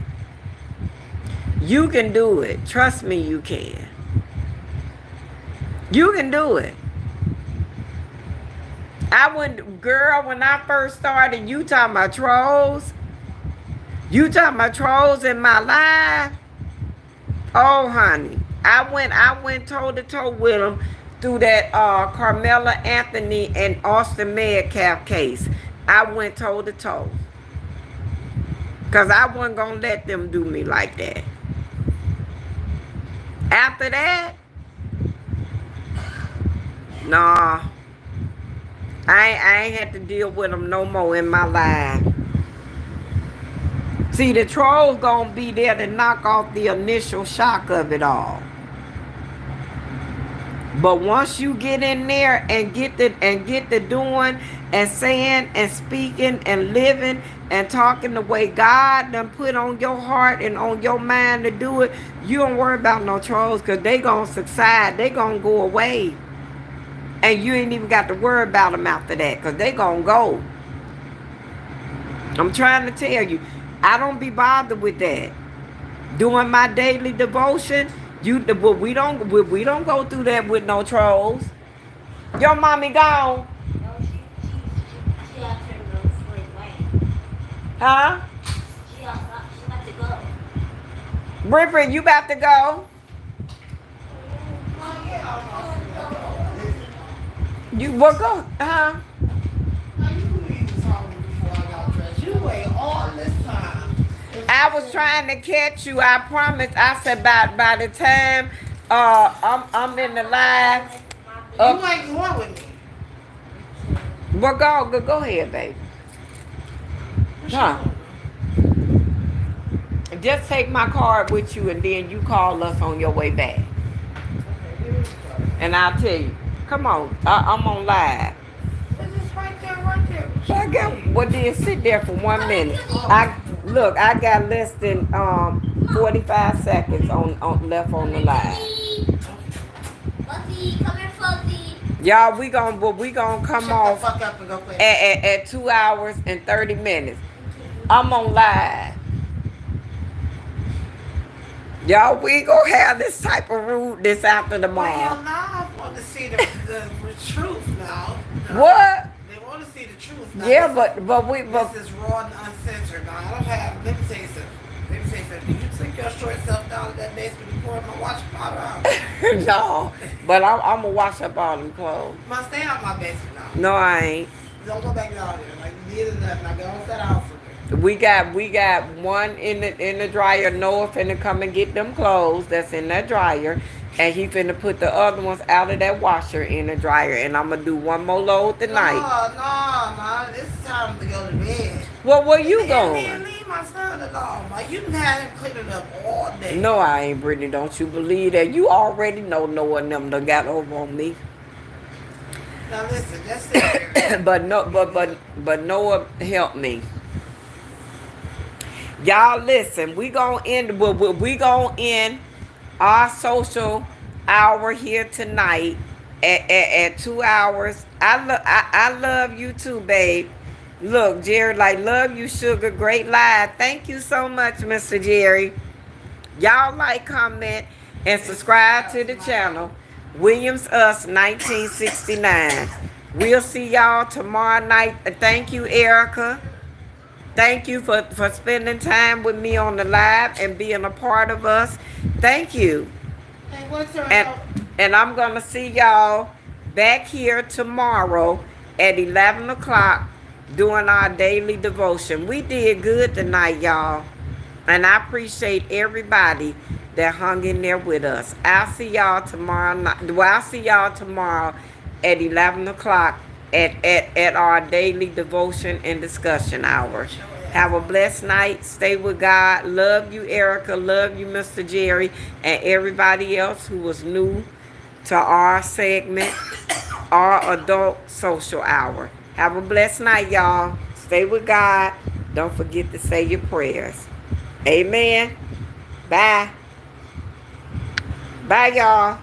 Speaker 1: You can do it. Trust me, you can. You can do it. Girl, when I first started, you talking about trolls? You talking about trolls in my life? Oh, honey. I went toe to toe with them through that Carmela Anthony and Austin Metcalf case. I went toe to toe. Because I wasn't going to let them do me like that. After that, nah. I ain't had to deal with them no more in my life. See, the trolls gonna be there to knock off the initial shock of it all. But once you get in there and get the doing and saying and speaking and living and talking the way God done put on your heart and on your mind to do it, you don't worry about no trolls, because they gonna subside. They gonna go away. And you ain't even got to worry about them after that, because they gonna go. I'm trying to tell you, I don't be bothered with that. Doing my daily devotion, we don't go through that with no trolls. Your mommy gone.
Speaker 2: No, she out there in the way.
Speaker 1: Huh?
Speaker 2: She about to go.
Speaker 1: Brit, you about to go? You will go, huh? I was trying to catch you. I promise. I said by the time I'm in the live.
Speaker 3: You ain't going with me.
Speaker 1: Well, go ahead, baby. Huh? Just take my card with you, and then you call us on your way back. And I'll tell you. Come on, I'm on live.
Speaker 3: It's just right there.
Speaker 1: I got well then sit there for 1 minute. I got less than 45 seconds on left on the live.
Speaker 2: Fuzzy, come here, Fuzzy.
Speaker 1: Y'all, we gonna come
Speaker 3: Shut
Speaker 1: off
Speaker 3: the fuck up and go play.
Speaker 1: at 2 hours and 30 minutes. I'm on live. Y'all, we gonna have this type of rudeness after tomorrow.
Speaker 3: Well, now I want to see the truth now.
Speaker 1: What?
Speaker 3: They want to see the truth. truth. Now,
Speaker 1: Yeah,
Speaker 3: this
Speaker 1: but
Speaker 3: is raw and uncensored. Now, I don't have. Let me tell you something. Let me tell you something. Did you take your short self down to that basement and pour my wash powder out?
Speaker 1: no. But I'm gonna wash up all them clothes.
Speaker 3: Must stay out my basement now.
Speaker 1: No, I ain't.
Speaker 3: Don't go back down there. Like you did nothing. I go on that house again.
Speaker 1: We got one in the dryer. Noah finna come and get them clothes that's in that dryer, and he finna put the other ones out of that washer in the dryer. And I'm gonna do one more load tonight.
Speaker 3: No. It's time to go to bed.
Speaker 1: Well, where you
Speaker 3: Man,
Speaker 1: going?
Speaker 3: leave my son alone. Like you can have him cleaning up all day.
Speaker 1: No, I ain't, Brittany. Don't you believe that? You already know Noah and them done got over on me.
Speaker 3: Now listen, just sit there.
Speaker 1: but Noah helped me. Y'all listen, we gonna end our social hour here tonight at 2 hours. I love you too, babe. Look, Jerry, like, love you, sugar. Great live. Thank you so much, Mr. Jerry. Y'all like, comment, and subscribe to the channel. Williams Us 1969. We'll see y'all tomorrow night. Thank you, Erica. Thank you for spending time with me on the live and being a part of us. Thank you.
Speaker 3: Hey, what's her
Speaker 1: And I'm going to see y'all back here tomorrow at 11 o'clock doing our daily devotion. We did good tonight, y'all. And I appreciate everybody that hung in there with us. I'll see y'all tomorrow night. Well, I'll see y'all tomorrow at 11 o'clock at our daily devotion and discussion hour. Have a blessed night. Stay with God. Love you, Erica. Love you, Mr. Jerry. And everybody else who was new to our segment, our adult social hour. Have a blessed night, y'all. Stay with God. Don't forget to say your prayers. Amen. Bye. Bye, y'all.